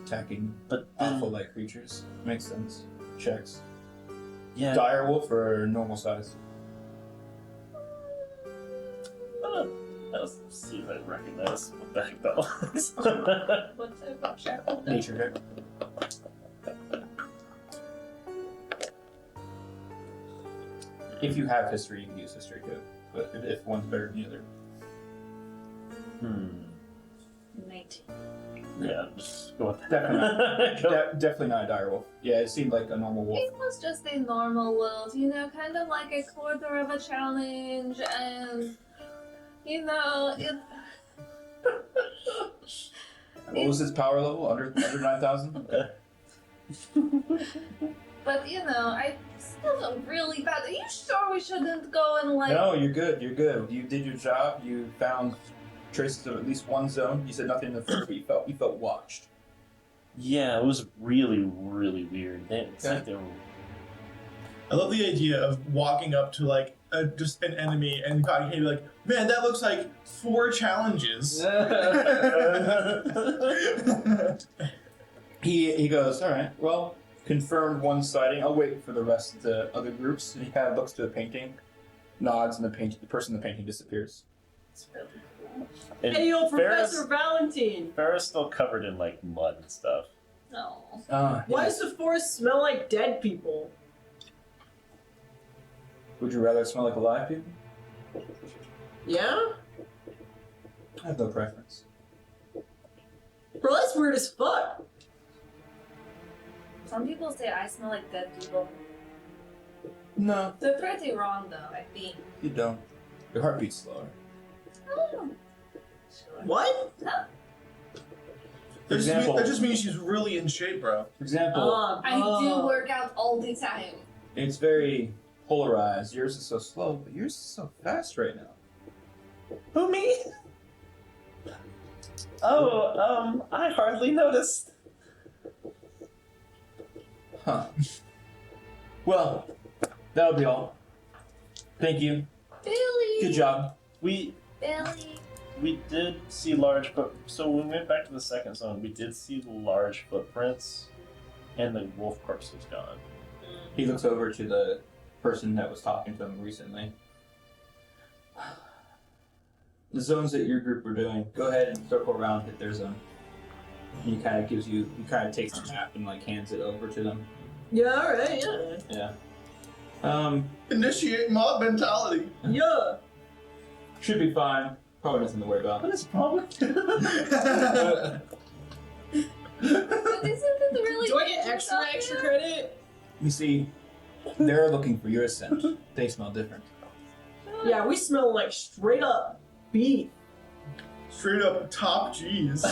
Attacking But alpha-like creatures. Makes sense. Checks. yeah. Dire wolf or normal size? Let's see if I recognize what the heck that was. What type of check? Nature check. If you have history, you can use history too. But if one's better than the other. 19. Yeah, just go with that. Definitely not a dire wolf. Yeah, it seemed like a normal wolf. It was just a normal wolf, you know, kind of like a quarter of a challenge, and you know, it. What was its power level? Under 9,000? But you know, I still feel really bad. Are you sure we shouldn't go and like? No, you're good. You're good. You did your job. You found traces of at least one zone. You said nothing in the first, but you felt watched. Yeah, it was really, really weird. It's like they were... I love the idea of walking up to like just an enemy and God can be like, man, that looks like 4 challenges. He goes, all right, well, confirmed one sighting. I'll wait for the rest of the other groups. And he kind of looks to the painting, nods, and the person in the painting disappears. It's really cool. And Hey, yo, Ferris- Professor Valentine! Ferris still covered in like mud and stuff. No. Why does the forest smell like dead people? Would you rather smell like alive people? Yeah? I have no preference. Bro, that's weird as fuck. Some people say I smell like dead people. No, They're pretty wrong though, I think. you don't. Your heart beats slower. Oh. Sure. What? No. For example, That just means she's really in shape, bro. for example, I do work out all the time. it's very polarized. Yours is so slow, but yours is so fast right now. Who, me? Oh, I hardly noticed. Huh. Well, that'll be all. Thank you. Billy! Good job. We Billy! did see large so when we went back to the second zone, we did see large footprints, and the wolf corpse was gone. He looks over to the person that was talking to him recently. The zones that your group were doing, go ahead and circle around, hit their zone. And he kind of takes the map and like hands it over to them. Yeah, alright, yeah. Yeah. Initiate mob mentality. Yeah. Should be fine. Probably nothing to worry about. What is wrong with you? But isn't it really Do I get dangerous extra out extra here? credit? You see, they're looking for your scent. They smell different. Yeah, we smell like straight up beef. Straight up top G's.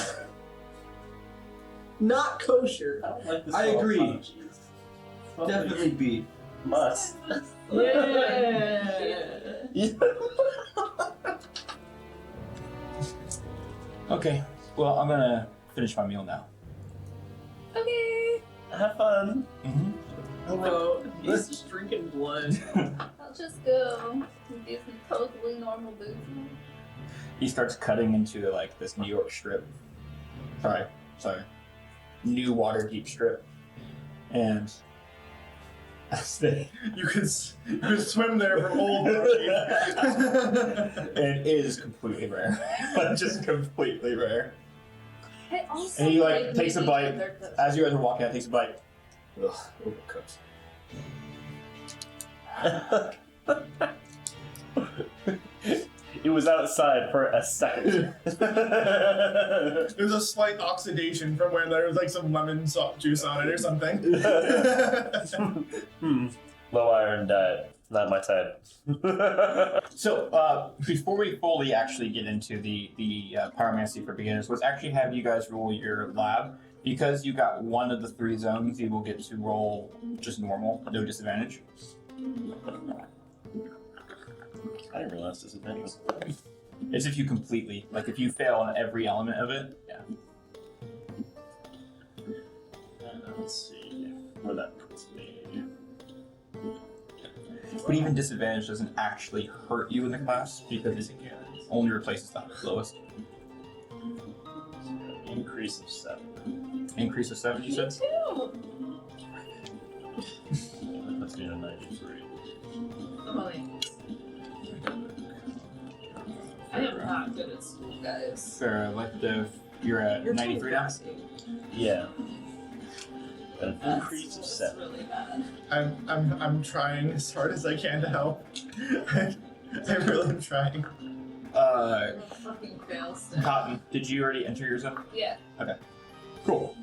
Not kosher. I don't like this. I salt agree. on cheese. Smells like Definitely B. must. Yeah. Okay. Well, I'm gonna finish my meal now. Okay. Have fun. Mm-hmm. Oh, he's just drinking blood. I'll just go do some totally normal booze. He starts cutting into like this New York strip. Sorry. New Waterdeep strip, and You could swim there from old. and it is completely rare, just completely rare. I also And he like takes a maybe bite other cooks. as you guys are walking out. Takes a bite. Ugh, overcooked. It was outside for a second. There's a slight oxidation from where there was like some lemon juice on it or something. Low iron diet. Not my type. So, before we fully actually get into the pyromancy for beginners, let's actually have you guys roll your lab. Because you got one of the 3 zones, you will get to roll just normal, no disadvantage. I didn't realize this advantage. It's if you completely, like if you fail on every element of it, yeah. Let's see where that puts me. But even disadvantage doesn't actually hurt you in the class because it only replaces the lowest. Increase of 7. Increase of 7, you Me said? too. That puts me at 93. Oh, yeah. I am not good at school, guys. Fair elective, you're at You're 93 now? Yeah. An That's increase of 7. really bad. I'm trying as hard as I can to help. I really am trying. I'm a fucking fail still. Cotton, did you already enter your zone? Yeah. Cool.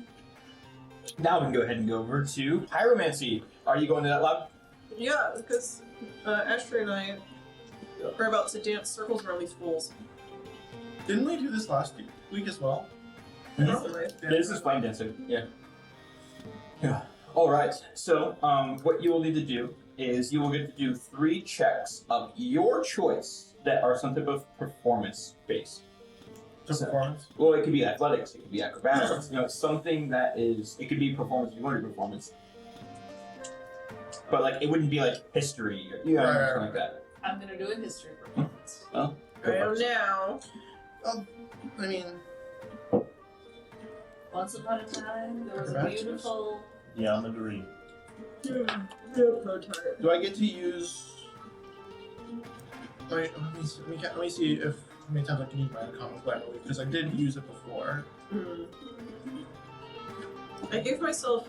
Now we can go ahead and go over to pyromancy. Are you going to that lab? Yeah, because Ashtray and I are about to dance circles around these fools. Didn't we do this last week as well? Probably. This is flame dancing. Yeah. All right. So, what you will need to do is you will get to do 3 checks of your choice that are some type of performance based. Performance. Well, it could be athletics, it could be acrobatics, something that is. It could be performance if you want to do performance, but like it wouldn't be like history or something like that. I'm gonna do a history performance. Well, I am now. I mean, Once upon a time, there was a beautiful. Yeah, I'm a green. Pro-tart. do I get to use? Let me see if how many times I can use my uncommon collateral because I did use it before. I gave myself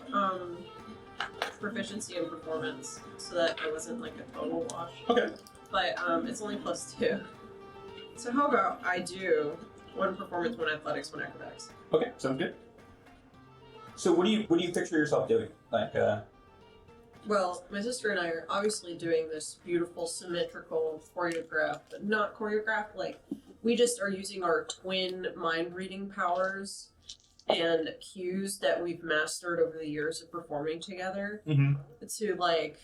proficiency in performance so that it wasn't like a total wash. Okay. But it's only +2. So how about I do 1 performance, 1 athletics, 1 acrobatics? okay, sounds good. So, what do you picture yourself doing? Like, Well, my sister and I are obviously doing this beautiful symmetrical choreograph, but not choreographed. Like, we just are using our twin mind reading powers and cues that we've mastered over the years of performing together to like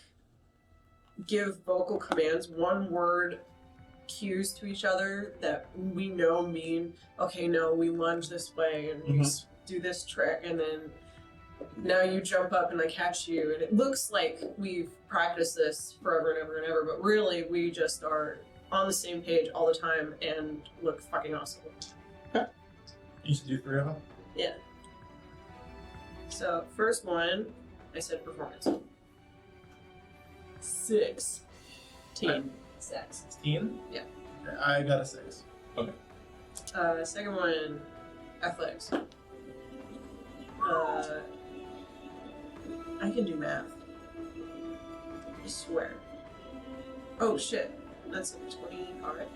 give vocal commands, 1 word cues to each other that we know mean, okay, no, we lunge this way and we do this trick, and then now you jump up and I catch you, and it looks like we've practiced this forever and ever and ever, but really we just are on the same page all the time and look fucking awesome. You should do 3 of them. Yeah. So first one, I said performance. 16. 16? Yeah. I got a 6. Second one, athletics. I can do math. I swear. Oh shit. That's 20. Alright.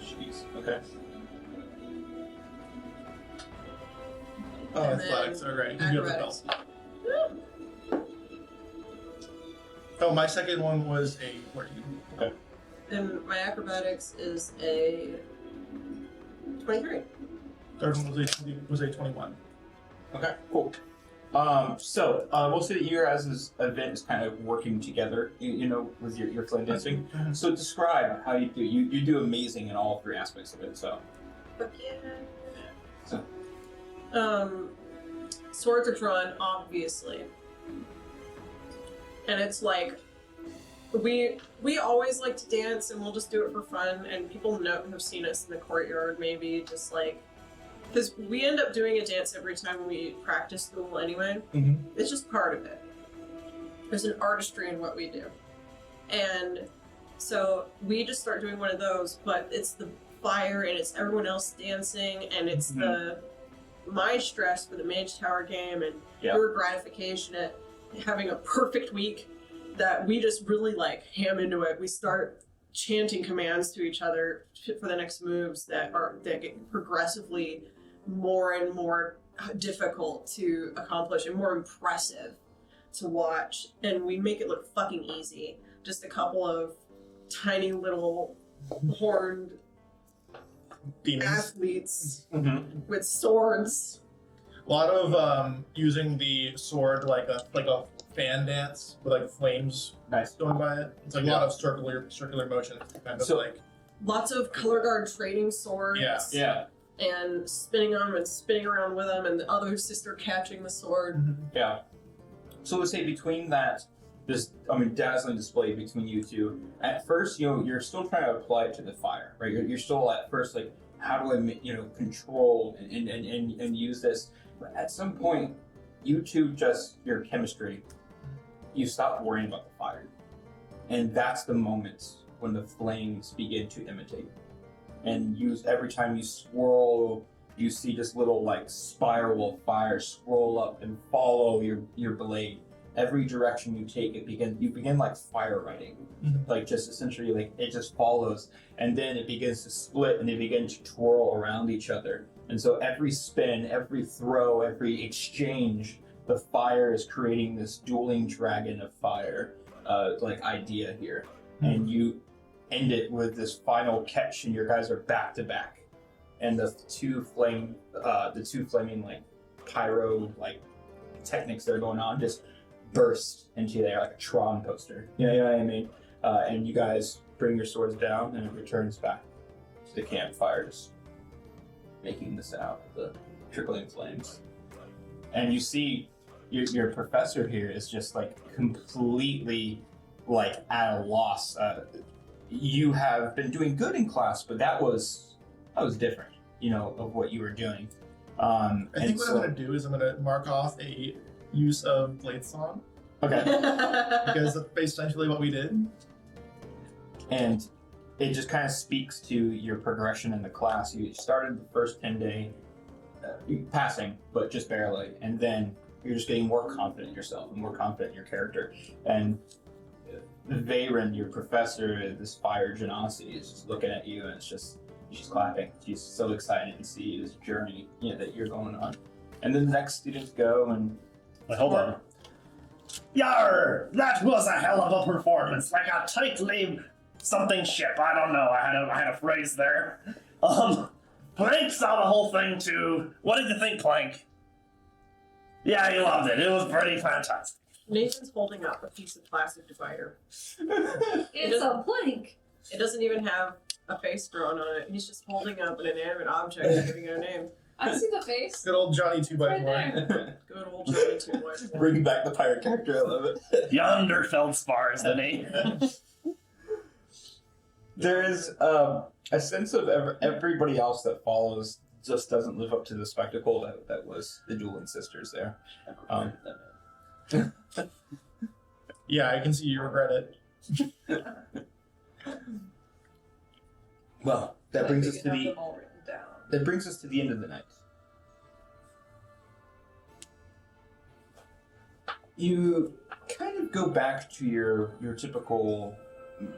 jeez. Okay. Oh, And athletics. then Alright, you have the acrobatics. belt. Oh, my second one was a 14. And my acrobatics is a 23. Third one was a 21. Okay, cool. So we'll say that your guys' event is kind of working together, you know, with your flame dancing. So describe how you do. You do amazing in all 3 aspects of it. So. Fuck yeah. So. Swords are drawn, obviously, and it's like we always like to dance, and we'll just do it for fun. And people have seen us in the courtyard, maybe just like. Because we end up doing a dance every time we practice duel anyway. Mm-hmm. It's just part of it. There's an artistry in what we do. And so we just start doing one of those, but it's the fire and it's everyone else dancing and it's my stress for the Mage Tower game and your gratification at having a perfect week that we just really like ham into it. We start chanting commands to each other for the next moves that get progressively more and more difficult to accomplish and more impressive to watch, and we make it look fucking easy. Just a couple of tiny little horned demons, athletes with swords. A lot of using the sword like a fan dance with like flames going by it. It's like a lot of circular motion, kind of like lots of color guard trading swords. Yeah. And spinning them and spinning around with them, and the other sister catching the sword. Yeah. So let's say between that, dazzling display between you two. At first, you're still trying to apply it to the fire, right? You're still at first like, how do I, control and use this? But at some point, you two your chemistry, you stop worrying about the fire, and that's the moment when the flames begin to imitate. And every time you swirl, you see this little like spiral of fire swirl up and follow your blade. Every direction you take, you begin like fire writing, like just essentially like it just follows, and then it begins to split and they begin to twirl around each other. And so every spin, every throw, every exchange, the fire is creating this dueling dragon of fire, like idea here, and you end it with this final catch, and your guys are back to back, and the two flaming like pyro like techniques that are going on just burst into there like a Tron poster. And you guys bring your swords down, and it returns back to the campfire, just making the sound of the trickling flames. And you see your professor here is just like completely like at a loss. You have been doing good in class, but that was different, of what you were doing. I think what I'm going to do is I'm going to mark off a use of Blade Song. Okay. Because that's essentially what we did. And it just kind of speaks to your progression in the class. You started the first 10-day passing, but just barely. And then you're just getting more confident in yourself and more confident in your character. And Faerun, your professor, this fire genasi, is just looking at you, and she's clapping. She's so excited to see this journey that you're going on. And then the next students go and... Wait, hold on. Yar! That was a hell of a performance, like a tightly something ship. I don't know. I had a phrase there. Plank saw the whole thing too. What did you think, Plank? Yeah, he loved it. It was pretty fantastic. Nathan's holding up a piece of plastic divider. It's a plank. It doesn't even have a face drawn on it. He's just holding up an inanimate object and giving it a name. I see the face. Good old Johnny 2x4. Right there. Good old Johnny 2x4. Bringing back the pirate character, I love it. Yonder feldspar is the name. There is a sense of everybody else that follows just doesn't live up to the spectacle that was the dueling sisters there. Yeah, I can see you regret it. Well, that brings us to Have the them all written down. that brings us to the end of the night. You kind of go back to your typical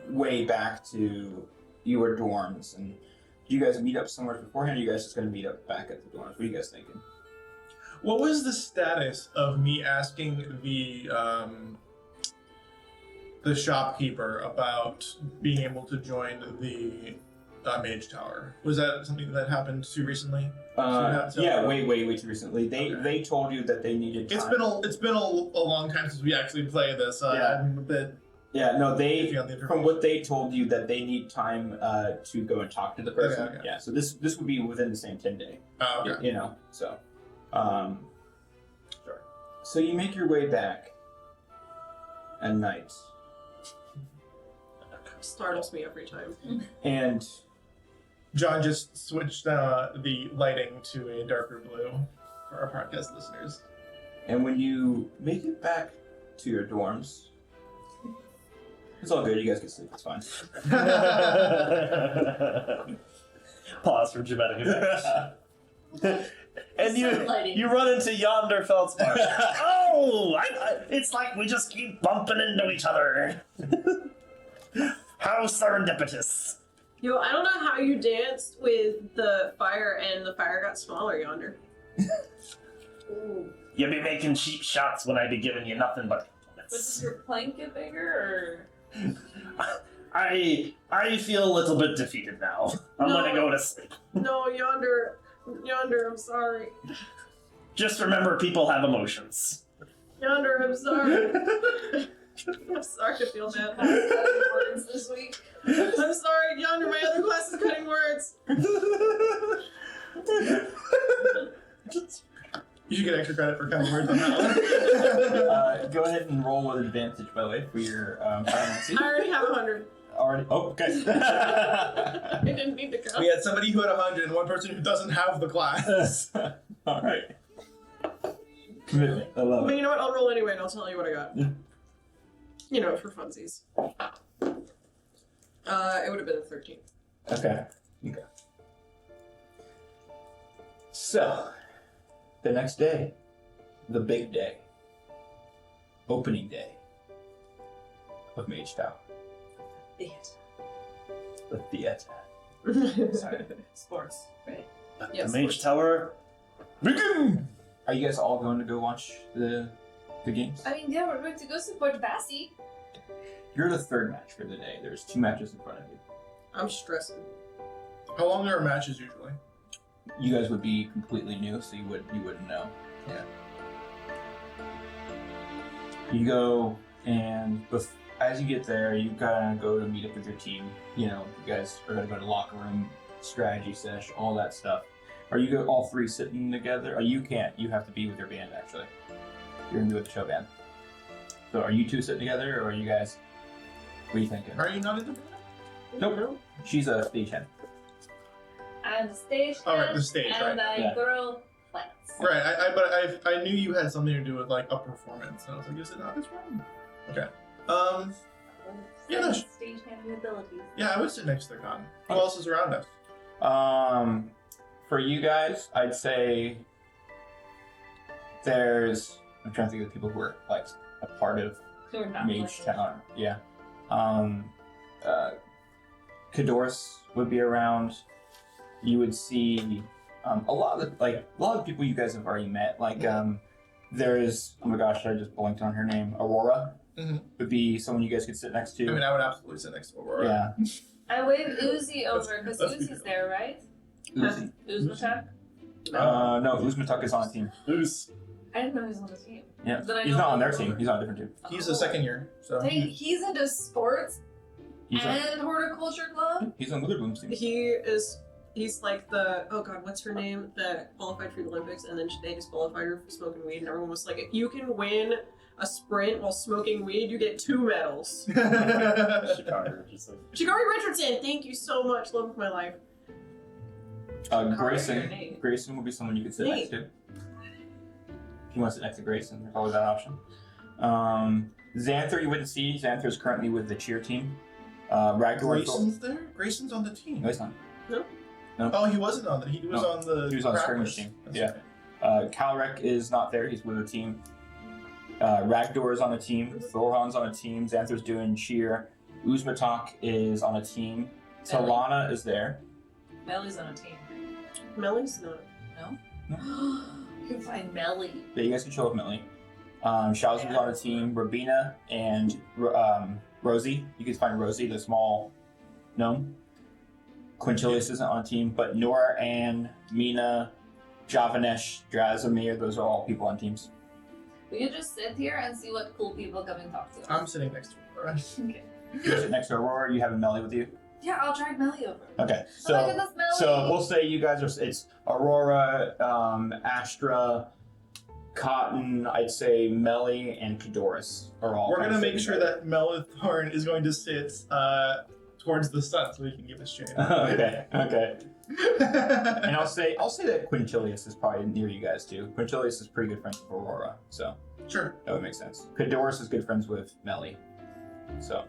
way back to your dorms, and do you guys meet up somewhere beforehand, or are you guys just going to meet up back at the dorms? What are you guys thinking? What was the status of me asking the shopkeeper about being able to join the Mage Tower? Was that something that happened too recently? Way too recently. They told you that they needed time. It's been a long time since we actually played this. I'm a bit. Yeah, no, iffy on the from what they told you that they need time to go and talk to the person. Okay. Yeah, so this would be within the same 10 day. Oh, okay. You know, so. Sure. So you make your way back at night. Startles me every time. And John just switched the lighting to a darker blue for our podcast listeners. And when you make it back to your dorms, it's all good. You guys can sleep. It's fine. Pause for dramatic effect. And you run into yonder feldspar. Oh, it's like we just keep bumping into each other. How serendipitous. Yo, I don't know how you danced with the fire and the fire got smaller yonder. Ooh. You be making cheap shots when I be giving you nothing but But does your plank get bigger, or...? I feel a little bit defeated now. I'm gonna go to sleep. No, yonder, I'm sorry. Just remember, people have emotions. Yonder, I'm sorry. I'm sorry to feel bad. Cutting words this week. I'm sorry, yonder, my other class is cutting words. You should get extra credit for cutting words on that one. Go ahead and roll with advantage, by the way, for your Pyromancy. I already have 100. Already? Oh, okay. I didn't need to count. We had somebody who had 100 and one person who doesn't have the class. All right. Commitment. I love But it. you know what? I'll roll anyway and I'll tell you what I got. Yeah. You know, for funsies. It would have been a 13. Okay. So, the next day, the big day, opening day of Mage Tower. The theater. Sorry. Sports, right? Yes, The Mage Tower. Begin! Are you guys all going to go watch the games? I mean, yeah, we're going to go support Bassie. You're the third match for the day. There's 2 matches in front of you. I'm stressing. How long are matches usually? You guys would be completely new, so you wouldn't know. Yeah. You go, and as you get there, you gotta go to meet up with your team. You know, you guys are gonna go to locker room, strategy sesh, all that stuff. Are you all 3 sitting together? Or you can't. You have to be with your band, actually. You're gonna be with the show band. So are you 2 sitting together, or are you guys... What are you thinking? Are you not in the band? Nope. She's a stagehand. I'm the stage Oh, right, hand, the stage, and right. I Yeah. grow plants. Right, but I knew you had something to do with like a performance, and I was like, is it not this one? Okay. Yeah, no, Stage hand abilities. Yeah, I would sit next to the con. Who else is around us? For you guys, I'd say there's... I'm trying to think of the people who are like a part of Who are not Mage like Tower. Yeah. Cadorus would be around. You would see a lot of the people you guys have already met. Like there's, oh my gosh, I just blanked on her name. Aurora would be someone you guys could sit next to. I mean, I would absolutely sit next to Aurora. Yeah. I wave Uzi over because that's Uzi's there, right? Uzi. Uzmatak? No, Uzmatuk is on the team. Who's? I didn't know he was on the team. Yeah. Then I He's know not on their Uzi team. over. He's on a different team. He's a second year, so Dang, he's into sports He's on, and horticulture club? he's on Witherbloom's team. He's like the, oh god, what's her name? That qualified for the Olympics and then they disqualified her for smoking weed and everyone was like, if you can win a sprint while smoking weed, you get 2 medals. Chicago, just like. Shikari Richardson, thank you so much. Love of my life. Grayson. Nate. Grayson would be someone you could sit next to. If you want to sit next to Grayson, there's always that option. Xanther you wouldn't see. Xanther is currently with the cheer team. Grayson's there? Grayson's on the team. No, he's not. Oh, he wasn't on the. He was No, on the. he was on the practice. skirmish team. That's Yeah. okay. Calrek is not there. He's with the team. Ragdor is on a team. Thorhan's on a team. Xanther's doing cheer. Uzmatok is on a team. Talana is there. Melly's on a team. Melly's not. No? You can find Melly. Yeah, you guys can show up Millie. Shaw's on a team. Rabina and Rosie. You can find Rosie, the small gnome. Quintilius isn't on a team, but Nora, Anne, Mina, Javanesh, Drazimir, those are all people on teams. We can just sit here and see what cool people come and talk to us. I'm sitting next to Aurora. Okay. You sit next to Aurora, you have a melee with you? Yeah, I'll drag Melly over. Okay, Oh my goodness, Melly! so we'll say you guys are, it's Aurora, Astra, Cotton, I'd say Melly, and Kadoris are all. We're kind gonna of make sitting sure there. that Melithorn is going to sit towards the sun so he can give us shade. Okay. And I'll say that Quintilius is probably near you guys too. Quintilius is pretty good friends with Aurora, so Sure. that would make sense. Kadoris is good friends with Melly, so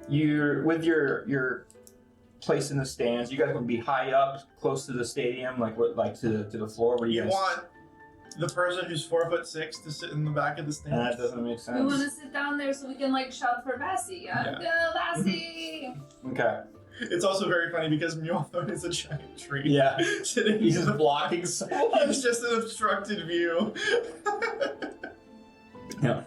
you're with your place in the stands. You guys want to be high up, close to the stadium, like to the floor. Where you guys? want the person who's 4'6" to sit in the back of the stand. That doesn't make We want to sense. sit down there so we can like shout for Bassie. Yeah. Go Bassie! Okay. It's also very funny because Mjolnir is a giant tree. Yeah. Sitting He's just blocking so much. It's just an obstructed view. Yeah.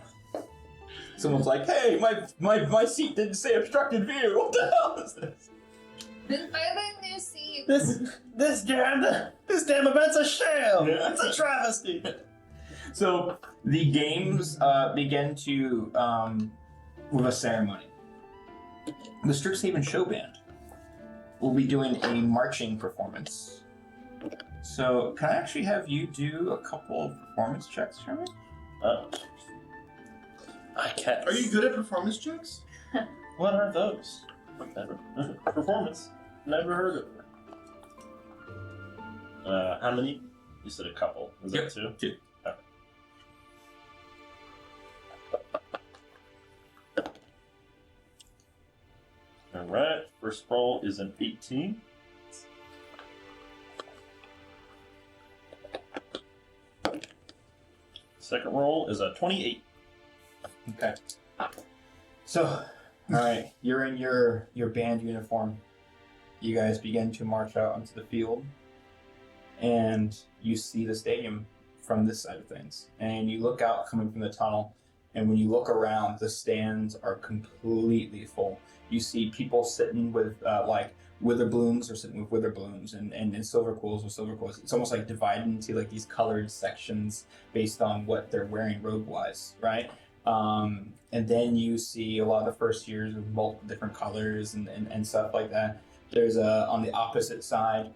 Someone's like, "Hey, my seat didn't say obstructed view. What the hell is this?" Then find a new seat. This damn event's a sham. Yeah. It's a travesty. So the games begin to with a ceremony. The Strixhaven show band will be doing a marching performance. So can I actually have you do a couple of performance checks for me? I can't. Are you good at performance checks? What are those? Never. Performance. Never heard of it. How many? You said a couple. Is Yep, that two? two. Okay. Alright, first roll is an 18. Second roll is a 28. Okay. So, all right, you're in your band uniform. You guys begin to march out onto the field, and you see the stadium from this side of things. And you look out coming from the tunnel, and when you look around, the stands are completely full. You see people sitting with like wither blooms or sitting with wither blooms, and silver quills with silver quills. It's almost like divided into like these colored sections based on what they're wearing robe-wise, right? And then you see a lot of the first years with multiple different colors and stuff like that. There's on the opposite side,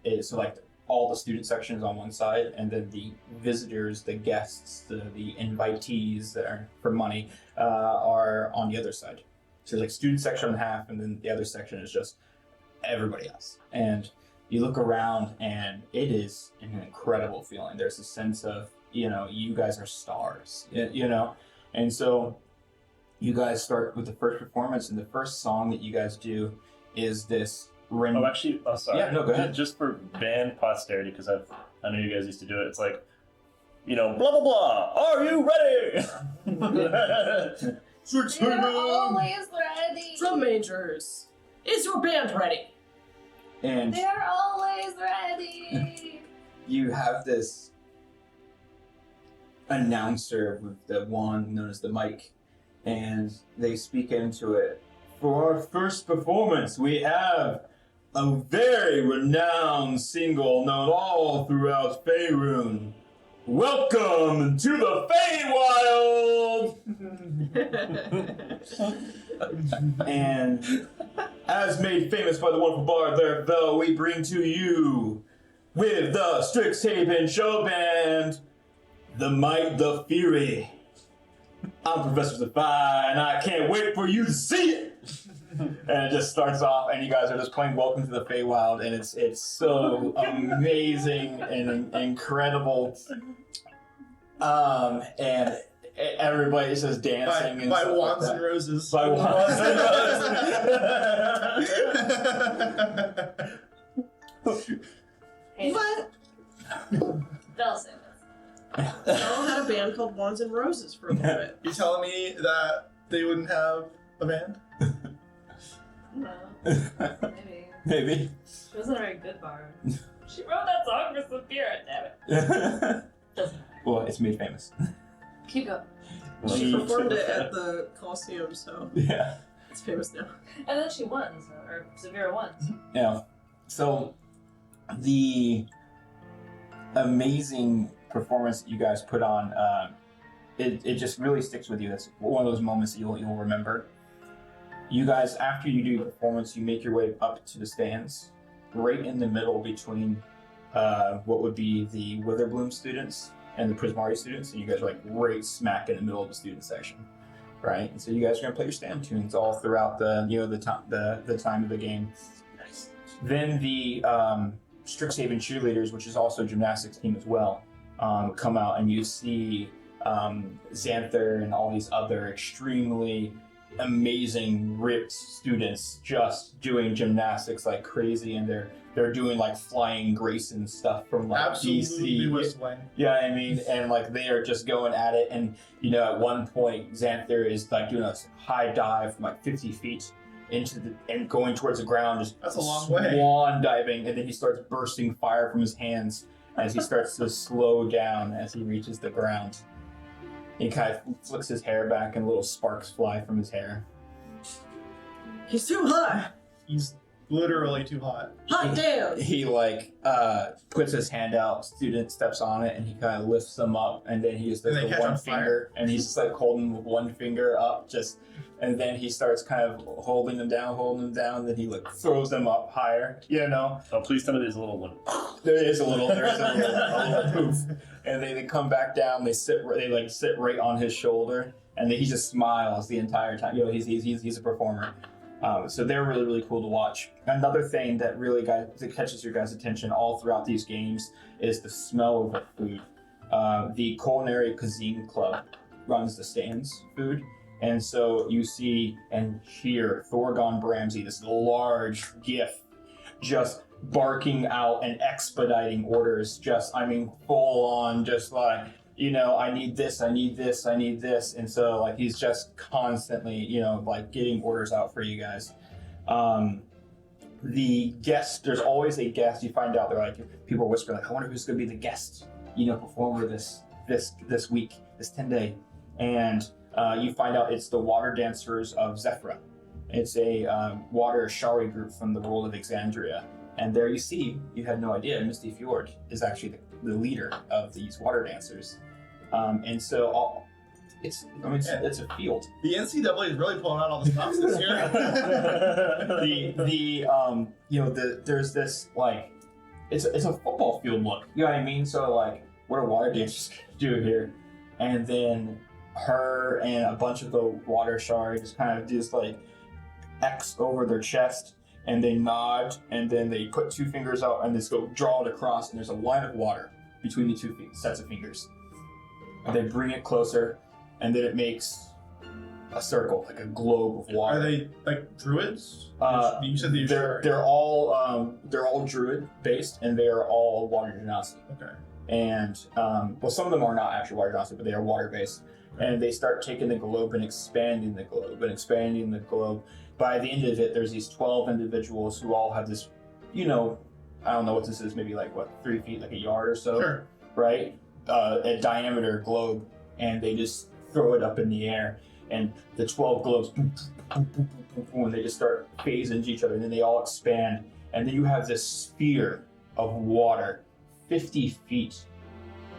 it's like all the student sections on one side, and then the visitors, the guests, the invitees that are for money are on the other side. So there's like student section on half, and then the other section is just everybody else. And you look around, and it is an incredible feeling. There's a sense of, you guys are stars, And so you guys start with the first performance, and the first song that you guys do is this Oh, actually, sorry. Yeah, no, go ahead. Just for band posterity, because I know you guys used to do it. It's like, blah, blah, blah. Are you ready? They're always ready. Drum majors, is your band ready? And They're always ready. you have this announcer with the wand known as the mic, and they speak into it. For our first performance, we have a very renowned single known all throughout Faerun. Welcome to the Feywild! And as made famous by the wonderful bard Lervel, we bring to you, with the Strixhaven show band, the Might, the Fury. I'm Professor Zephyr, and I can't wait for you to see it! And it just starts off, and you guys are just playing Welcome to the Feywild, and it's so amazing and incredible. And everybody's just dancing and by stuff wands like and that. roses. By wands and roses. Hey, What? they'll say this. Belle had a band called Wands and Roses for a little bit. You telling me that they wouldn't have a band? No, maybe. Maybe. She wasn't a very good bard. She wrote that song for Sophia, damn it. Doesn't matter. Well, it's made famous. Keep going. She performed it at the Coliseum, so. Yeah. It's famous now. And then she won, or Severa won. Yeah. So the amazing performance that you guys put on, it just really sticks with you. That's one of those moments that you'll remember. You guys, after you do your performance, you make your way up to the stands, right in the middle between what would be the Witherbloom students and the Prismari students, and you guys are like right smack in the middle of the student section, right? And so you guys are gonna play your stand tunes all throughout the time of the game. Then the Strixhaven cheerleaders, which is also a gymnastics team as well, come out, and you see Xanther and all these other extremely amazing ripped students just doing gymnastics like crazy, and they're doing like flying Grayson stuff from like Absolutely DC. whistling. Yeah, I mean, and like they are just going at it, and you know, at one point Xanther is like doing a high dive from like 50 feet and going towards the ground, just That's a long way. swan diving, and then he starts bursting fire from his hands as he starts to slow down as he reaches the ground. He kind of flicks his hair back, and little sparks fly from his hair. He's too hot. He's literally too hot. Hot damn. He like puts his hand out, student steps on it, and he kind of lifts them up, and then he just does And they the catch one on finger, fire. and he's just like holding with one finger up, and then he starts kind of holding them down, then he like throws them up higher, you know? Oh, please tell me there's a little one. There is a little poof. And they come back down, they sit right on his shoulder, and then he just smiles the entire time. You know, he's a performer. So they're really, really cool to watch. Another thing that really that catches your guys' attention all throughout these games is the smell of the food. The Culinary Cuisine Club runs the stands food. And so you see and hear Thorgon Bramsey, this large gif, just barking out and expediting orders, full on, just like, you know, I need this. And so like he's just constantly, you know, like getting orders out for you guys. The guest, there's always a guest. You find out, they're like, people are whispering like, I wonder who's gonna be the guest, you know, performer this week, this 10-day. And you find out it's the Water Dancers of Zephyra. It's a water shari group from the world of Exandria. And there you see, you had no idea, Misty Fjord is actually the leader of these water dancers. And so it's a field. The NCAA is really pulling out all the stops this year. There's this like, it's a football field look. You know what I mean? So like, what are water dancers gonna do here? And then her and a bunch of the water shari just kind of just like X over their chest, and they nod, and then they put two fingers out and just go draw it across, and there's a line of water between the two sets of fingers. And they bring it closer, and then it makes a circle, like a globe of water. Are they like druids? You said they're all druid based, and they are all water genasi. Okay. And some of them are not actually water genasi, but they are water based. And they start taking the globe and expanding the globe. By the end of it, there's these 12 individuals who all have this, you know, I don't know what this is, maybe like 3 feet, like a yard or so, Sure. right? A diameter globe, and they just throw it up in the air, and the 12 globes, boom, boom, boom, boom, boom, and they just start phasing into each other, and then they all expand, and then you have this sphere of water, 50 feet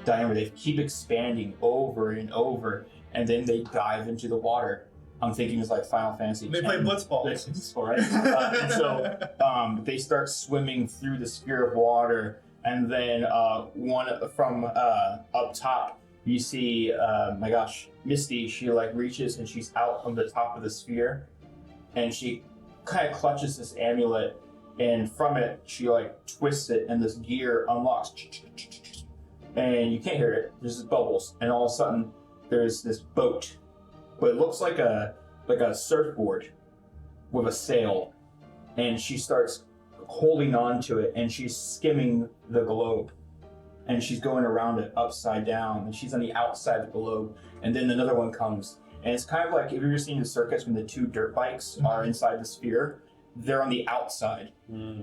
diameter. They keep expanding over and over, and then they dive into the water. I'm thinking it's like Final Fantasy. They play blitzball. Right? And so they start swimming through the sphere of water, and then one from up top, you see, Misty. She like reaches and she's out on the top of the sphere, and she kind of clutches this amulet, and from it she like twists it, and this gear unlocks, and you can't hear it. There's just bubbles, and all of a sudden there's this boat. But it looks like a surfboard with a sail, and she starts holding on to it, and she's skimming the globe, and she's going around it upside down, and she's on the outside of the globe, and then another one comes, and it's kind of like, have you ever seen the circus when the two dirt bikes are inside the sphere? They're on the outside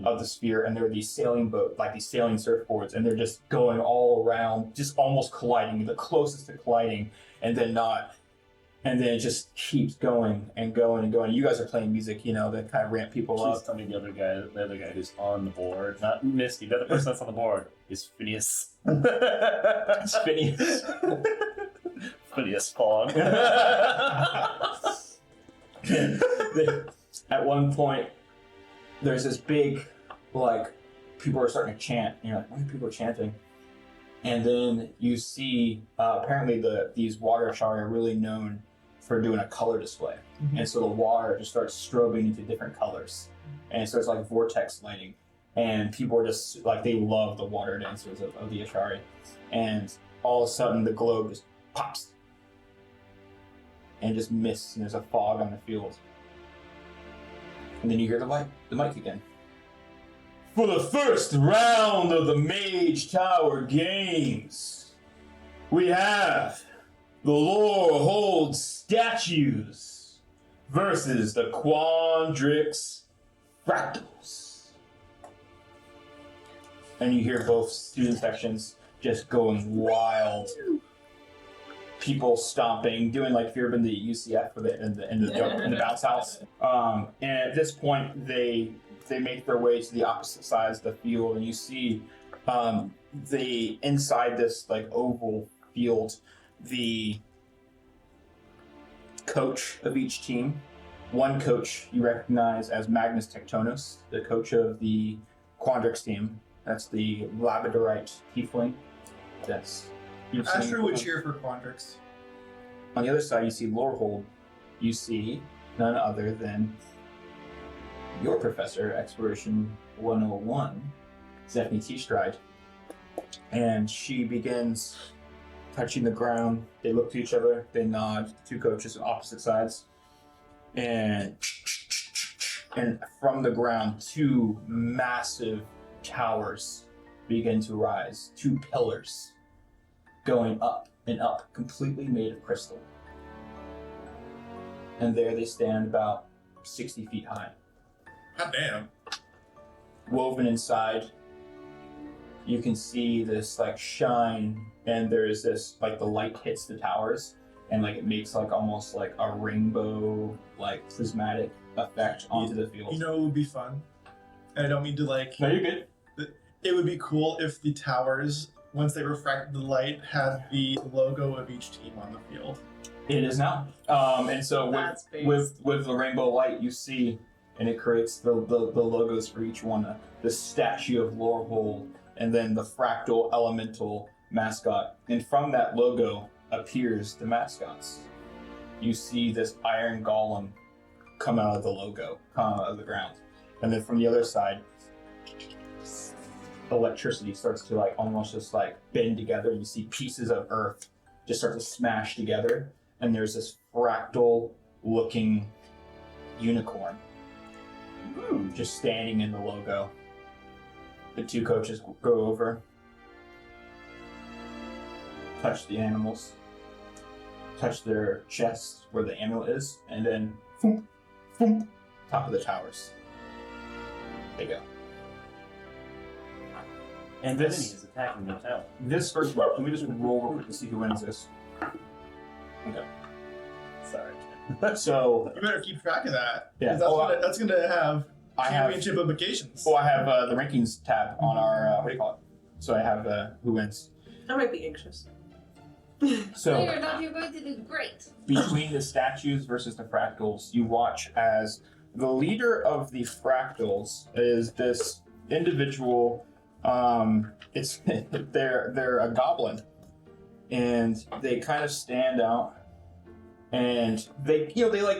of the sphere, and they're these sailing surfboards, and they're just going all around, just almost colliding, the closest to colliding, and then not. And then it just keeps going and going and going. You guys are playing music, that kind of ramp people Please up. tell me the other guy who's on the board, not Misty, the other person that's on the board is Phineas. It's Phineas. Phineas Fogg. At one point, there's this big, people are starting to chant. And you're like, why are people chanting? And then you see, apparently these water Ashari are really known for doing a color display. Mhm. And so the water just starts strobing into different colors. And it starts like vortex lighting. And people are just, they love the water dancers of the Ashari. And all of a sudden, the globe just pops. And just mists, and there's a fog on the field. And then you hear the mic again. For the first round of the Mage Tower Games, we have the Lore Hold Statues versus the Quandrix Fractals. And you hear both student sections just going wild. People stomping, doing like Fear in the UCF in the bounce house. And at this point, they make their way to the opposite sides of the field, and you see inside this oval field, the coach of each team. One coach you recognize as Magnus Tectonus, the coach of the Quandrix team. That's the Labradorite Tiefling. Astro would cheer for Quandrix. On the other side, you see Lorehold. You see none other than your professor, Exploration 101, Zephany T-Stride. And she begins touching the ground. They look to each other. They nod. Two coaches on opposite sides. And from the ground, two massive towers begin to rise. Two pillars going up and up, completely made of crystal. And there they stand about 60 feet high. Hot damn. Woven inside, you can see this shine, and there's this the light hits the towers, and it makes almost a rainbow prismatic effect onto the field. You know, it would be fun. And I don't mean to No, you're good. It would be cool if the towers, once they refracted the light, had the logo of each team on the field. It is now. And so That's with the rainbow light, you see, and it creates the logos for each one. The statue of Lorehold, and then the fractal elemental mascot. And from that logo appears the mascots. You see this iron golem come out of the logo, come out of the ground. And then from the other side, electricity starts to almost just bend together, and you see pieces of earth just start to smash together, and there's this fractal looking unicorn just standing in the logo. The two coaches go over, touch the animals, touch their chest where the amulet is, and then foom, foom, top of the towers. They go. And Enemy this is attacking the tower. first round, can we just roll real quick to see who wins this? Okay. Sorry. So You better keep track of that. Yeah. 'Cause that's gonna have I have championship implications. I have the rankings tab on our what do you call it? So I have who wins. I might be anxious. So You're going to do great. between the statues versus the fractals, you watch as the leader of the fractals is this individual. It's they're a goblin, and they kind of stand out. And they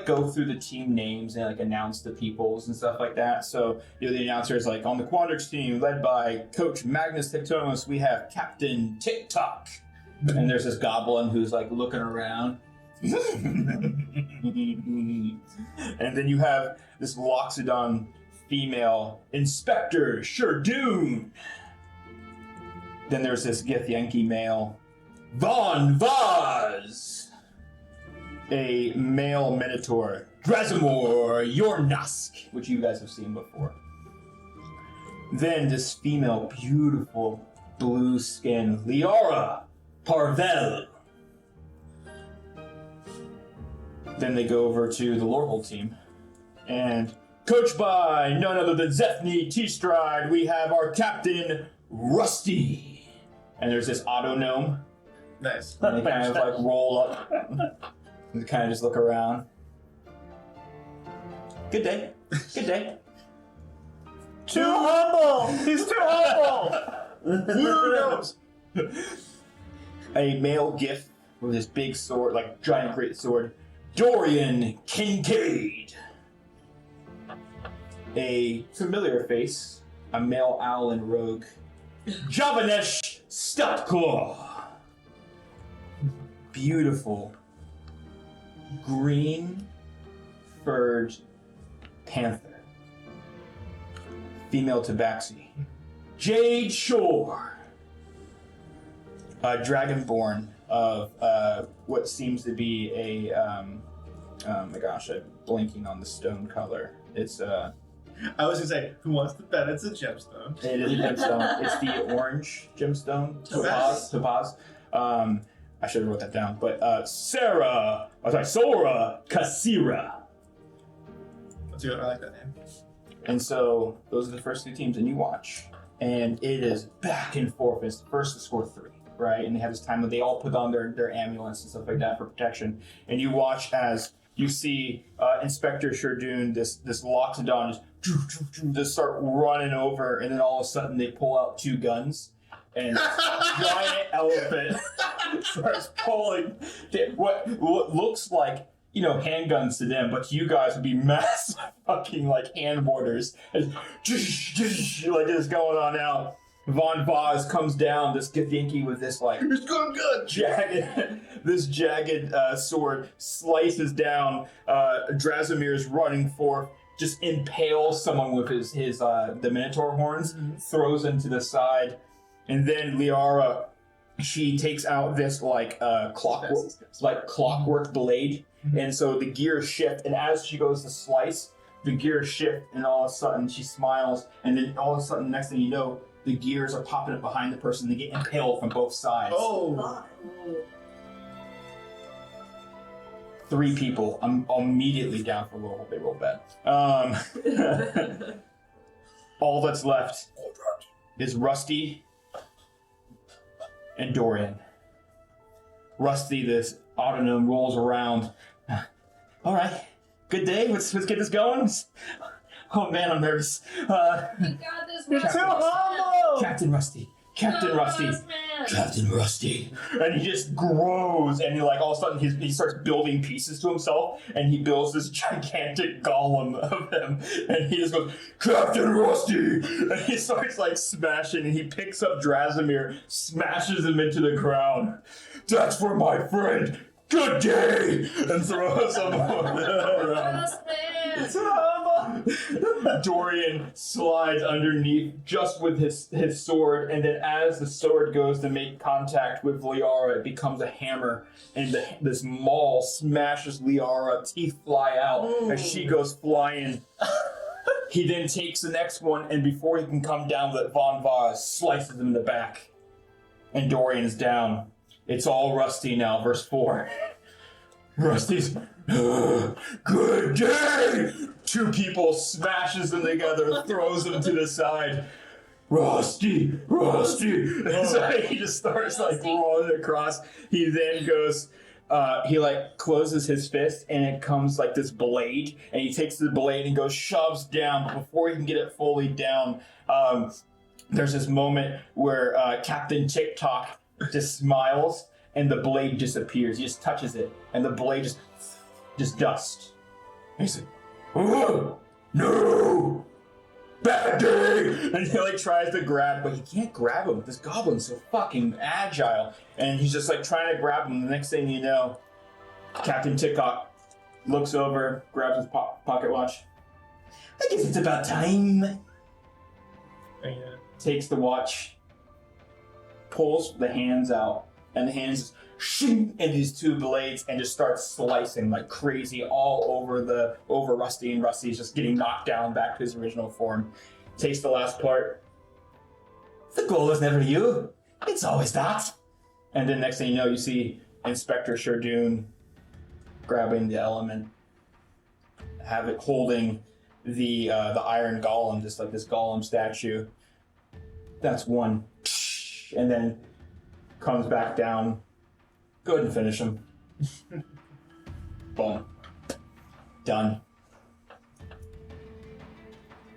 go through the team names and announce the peoples and stuff like that. So the announcer is on the Quandrix team, led by Coach Magnus Tectonus, we have Captain TikTok. And there's this goblin who's looking around. And then you have this Loxodon female, Inspector Sherdoon. Then there's this Githyanki male, Von Vaz. A male Minotaur, Drazimor Yornask, which you guys have seen before. Then this female, beautiful, blue skin, Liara Parvel. Then they go over to the Lorhold team. And coached by none other than Zephny T-Stride, we have our captain, Rusty. And there's this auto gnome. Nice. And they kind of like roll up and kind of just look around. Good day. Good day. Too humble! He's too humble! Who knows? A male gif with his big sword, like giant great sword. Dorian Kincaid. A familiar face, a male owl and rogue. Javanesh Stutclaw. Beautiful green furred panther. Female tabaxi. Jade Shore. A dragonborn of what seems to be a oh my gosh, I'm blanking on the stone color. It's I was gonna say, who wants to bet it's a gemstone? it is a gemstone. It's the orange gemstone. Topaz. Topaz. I should have wrote that down. But Sora Kasira. That's good. I like that name. And so those are the first 2 teams, and you watch, and it is back and forth. It's the first to score 3, right? And they have this time that they all put on their amulets and stuff like that for protection. And you watch as you see Inspector Shardun, this Loxodon, just start running over, and then all of a sudden they pull out 2 guns, and giant elephant starts pulling what looks like, you know, handguns to them, but to you guys would be massive fucking like hand mortars. And like this going on out. Von Vaz comes down, this Ghethinki with this like It's going good. jagged sword, slices down. Drazimir's running forth, just impales someone with his the Minotaur horns, throws him to the side, and then Liara, she takes out this clockwork blade. And so the gears shift, and as she goes to slice, the gears shift, and all of a sudden she smiles, and then all of a sudden, next thing you know, the gears are popping up behind the person. They get impaled from both sides. Oh. 3 people. I'm immediately down for a little. They roll bad. All that's left is Rusty and Dorian. Rusty, this autonome, rolls around. All right, good day. Let's get this going. Oh man, I'm nervous. We got this. You're Rusty. too humble! Captain Rusty. Yes, man. Captain Rusty. And he just grows, and all of a sudden he starts building pieces to himself, and he builds this gigantic golem of him, and he just goes, Captain Rusty! And he starts smashing, and he picks up Drazimir, smashes him into the ground. That's for my friend, Good Day! And throws him around. Yes, man. Dorian slides underneath just with his sword, and then as the sword goes to make contact with Liara, it becomes a hammer, and this maul smashes Liara, teeth fly out as she goes flying. He then takes the next one, and before he can come down with it, Von Vaz slices him in the back, and Dorian is down. It's all Rusty now, verse 4. Rusty's, good day! 2 people, smashes them together, throws them to the side. Rusty! And so he just starts rolling across. He then goes, he closes his fist, and it comes this blade, and he takes the blade and shoves down, but before he can get it fully down, there's this moment where Captain TikTok just smiles, and the blade disappears. He just touches it, and the blade just dust. And he's like, oh, no, bad day! And he tries to grab, but he can't grab him. This goblin's so fucking agile, and he's just trying to grab him. The next thing you know, Captain TikTok looks over, grabs his pocket watch. I guess it's about time. Takes the watch, pulls the hands out, and the hands just shoot into these 2 blades and just starts slicing like crazy all over Rusty, and Rusty's just getting knocked down back to his original form. Takes the last part. The goal is never you. It's always that. And then next thing you know, you see Inspector Shardun grabbing the element, have it holding the iron golem, just like this golem statue. That's one. And then comes back down. Go ahead and finish him. Boom. Done.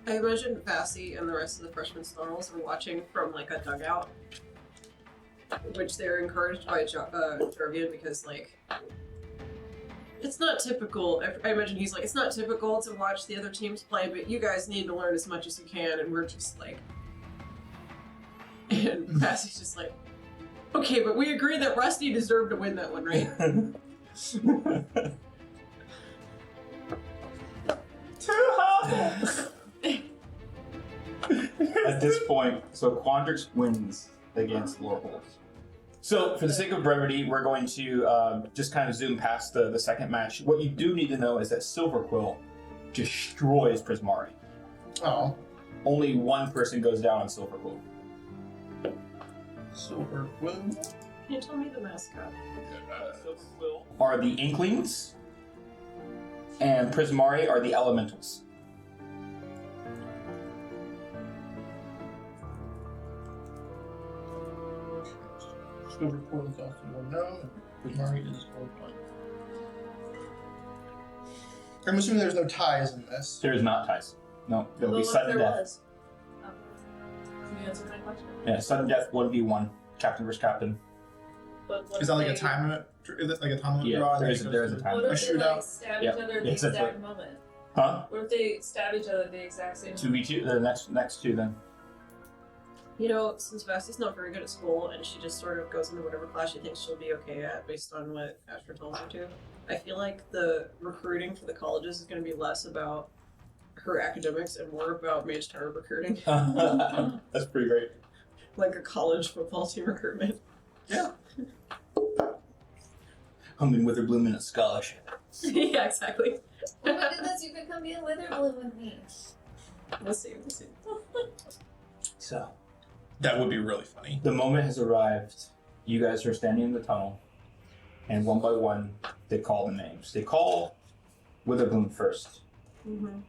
I imagine Vassy and the rest of the freshman snarls are watching from like a dugout, which they're encouraged by Jarvian because like it's not typical. I imagine he's like, it's not typical to watch the other teams play, but you guys need to learn as much as you can, and we're just like, and Vassy's just like, okay, but we agree that Rusty deserved to win that one, right? At this point, so Quandrix wins against Lorehold. So, for the sake of brevity, we're going to just kind of zoom past the second match. What you do need to know is that Silverquill destroys Prismari. Oh. Only one person goes down on Silverquill. Silverquill? Can you tell me the mascot? Silverquill are the Inklings, and Prismari are the Elementals. Silverquill is also one known, and Prismari is one. I'm assuming there's no ties in this. There is not ties. No, there will be Well, sudden there death. was. Can you answer my question? Yeah, sudden death 1v1, captain versus captain. But what Is that if like a they- time limit? Is it like a time limit Yeah, draw? there is a time. What A if they like shootout? stab Yeah. each other at Yeah, the that's exact right. moment? Huh? What if they stab each other at the exact same moment? 2v2, the next two then. You know, since Vassy's not very good at school and she just sort of goes into whatever class she thinks she'll be okay at based on what Asher tells her to, I feel like the recruiting for the colleges is going to be less about her academics and more about Mage Tower recruiting. That's pretty great. Like a college football team recruitment. Yeah. Humming Witherbloom in a scholarship. Yeah, exactly. Oh my goodness, you could come be a Witherbloom with me. We'll see, we'll see. So, That would be really funny. the moment has arrived. You guys are standing in the tunnel, and one by one, they call the names. They call Witherbloom first. Mm-hmm.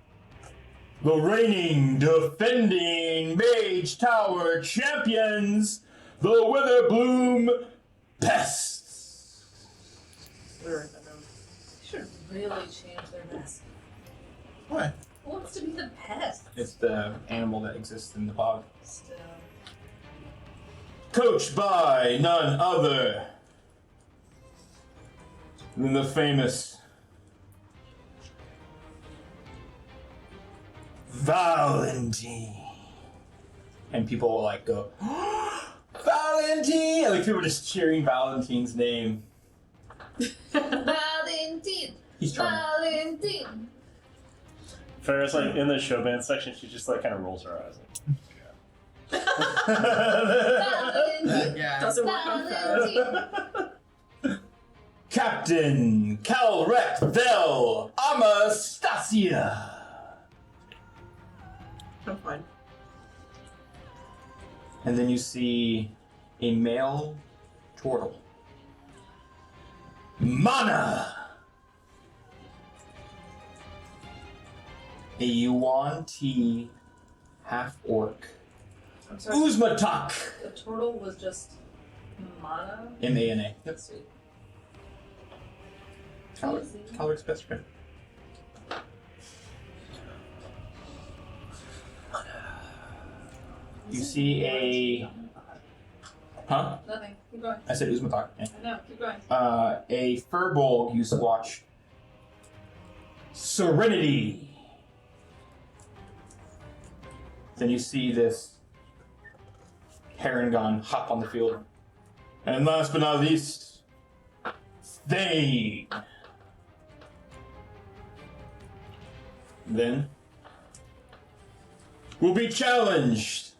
The reigning, defending Mage Tower champions, the Witherbloom Pests. I'm gonna write that down. They should really change their mascot. Why? Who wants to be the pest? It's the animal that exists in the bog. Still. Coached by none other than the famous Valentine. And people will like go, Valentine! And like people are just cheering Valentine's name. Valentine! He's charming. Valentine! Farrah's like in the show band section, she just like kind of rolls her eyes. Like, Valentine! Yeah. Doesn't work on that. Valentine! Captain Calrec Vel Amastasia. I'm fine. And then you see a male turtle. Mana! A Yuan T half-orc. I'm sorry. Uzmatak! The turtle was just mana? M-A-N-A. Yep. Sweet. Calrec's best friend. You see a... Huh? Nothing. Keep going. I said Uzmatak. Yeah. I know. Keep going. A Furbolg you watch Serenity. Then you see this Harengon hop on the field. And last but not least, Thane. Then will be challenged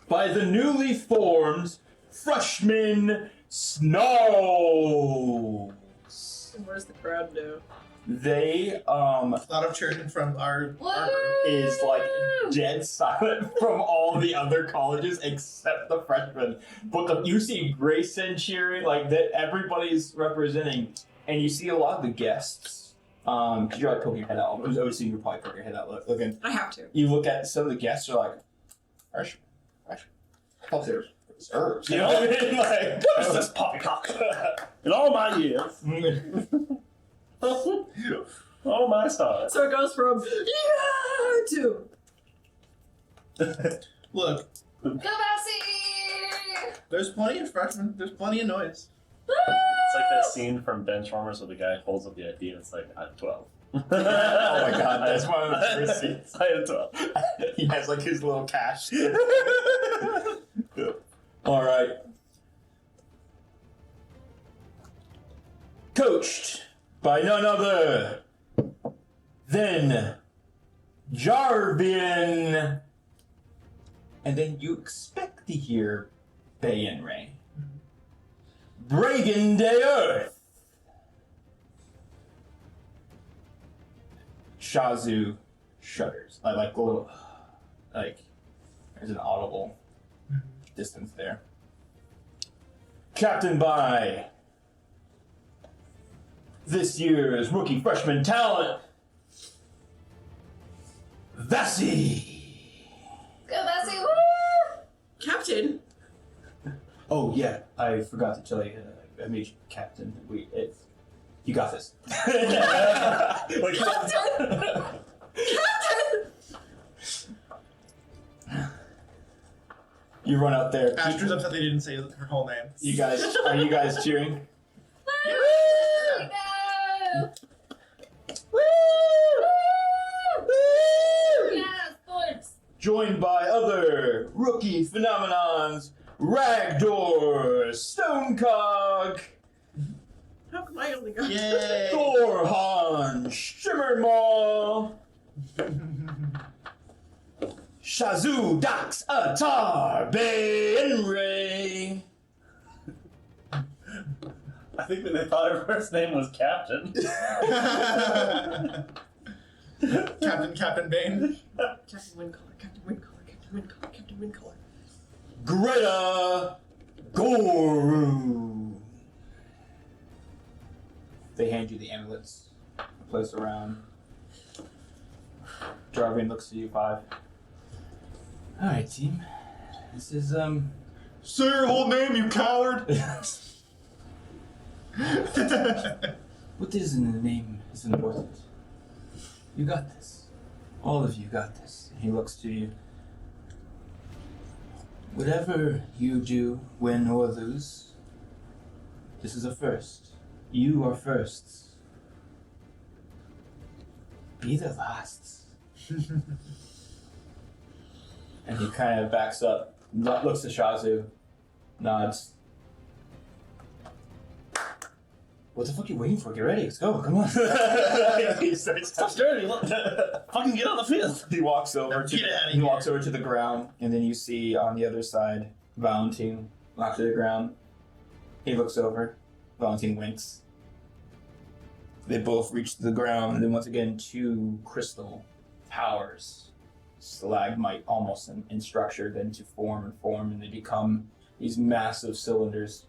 by the newly formed Freshman Snarls. And what does the crowd do? They A lot of cheering from our group. is like dead silent from all the other colleges except the freshmen. But you see Grayson cheering, like that everybody's representing, And you see a lot of the guests. Because you're like poking your head out. I was assuming you're probably poking your head out looking. I have to. You look at some of the guests, you're like, Fresh. Oh, there's herbs. You know what I mean? Like, what is this poppycock? In all my years. Oh my stars. So it goes from to Look, Go Bessie! there's plenty of freshmen. There's plenty of noise. It's like that scene from Benchwarmers where the guy holds up the ID and it's like, I'm 12. Oh my god, that's one of the first scenes. I am 12. He has like his little cash. Alright. Coached by none other than Jarvian. And then you expect to hear Bay and Ray. Bragan de Earth. Shazu shudders. Like a little, like there's an audible distance there. Captained by this year's rookie freshman talent, Vassie. Go Bessie! Woo! Captain. Oh yeah, I forgot to tell you. I made you captain. You got this. Like, Captain! you run out there. Astra's upset they didn't say her whole name. Are you guys cheering? Woo! Woo! Yeah, sports! Joined by other rookie phenomenons, Ragdoor, Stonecog, How come I only got Yay! Thorhan, Shimmermaw, Shazoo, Dax, Atar, Bay, and Ray. I think that they thought her first name was Captain. Captain Bane. Captain Windcaller, Captain Windcaller, Captain Windcaller, Captain Windcaller. Greta Goru. They hand you the amulets, place around. Jarvian looks at you, 5. Alright, team. This is, Say your whole name, you coward! what is in the name is important. You got this. All of you got this. He looks to you. Whatever you do, win or lose, this is a first. You are firsts. Be the lasts. And he kind of backs up, looks at Shazu, nods. What the fuck are you waiting for? Get ready, let's go, come on. He starts Stop staring. Fucking get on the field. He walks over to Get outta he here. walks over to the ground, and then you see on the other side Valentine walk to the ground. He looks over. Valentine winks. They both reach the ground, and then once again 2 crystal towers, stalagmite almost in structure, then to form, and they become these massive cylinders.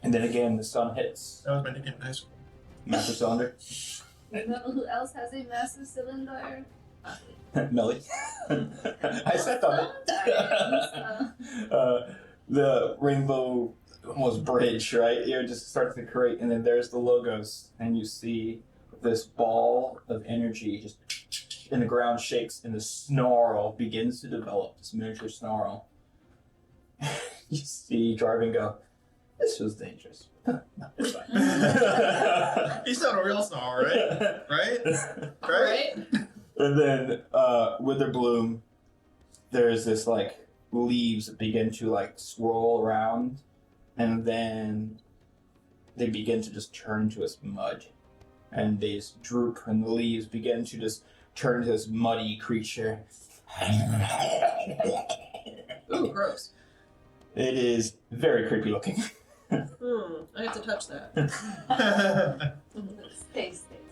And then again the sun hits. That was my nickname in high school. Massive cylinder. You know who else has a massive cylinder? Melly. I said that. Sometimes. The rainbow almost bridge, right? It just starts to create, and then there's the logos, and you see this ball of energy just, and the ground shakes, and the snarl begins to develop, this miniature snarl. You see Jarvin go, this was dangerous. No, it's fine. He's not a real snarl, right? Right? Right? And then Witherbloom, there's this like leaves that begin to like swirl around, and then they begin to just turn into this mud, and they just droop, and the leaves begin to just turn into this muddy creature. Ooh, gross. It is very creepy looking. I have to touch that. Let's taste it.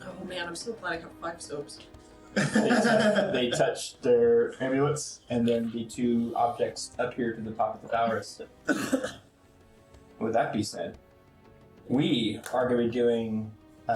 Oh man, I'm so glad I got 5 soaps. They touch their amulets, and then the 2 objects appear to the top of the towers. With that be said, we are going to be doing.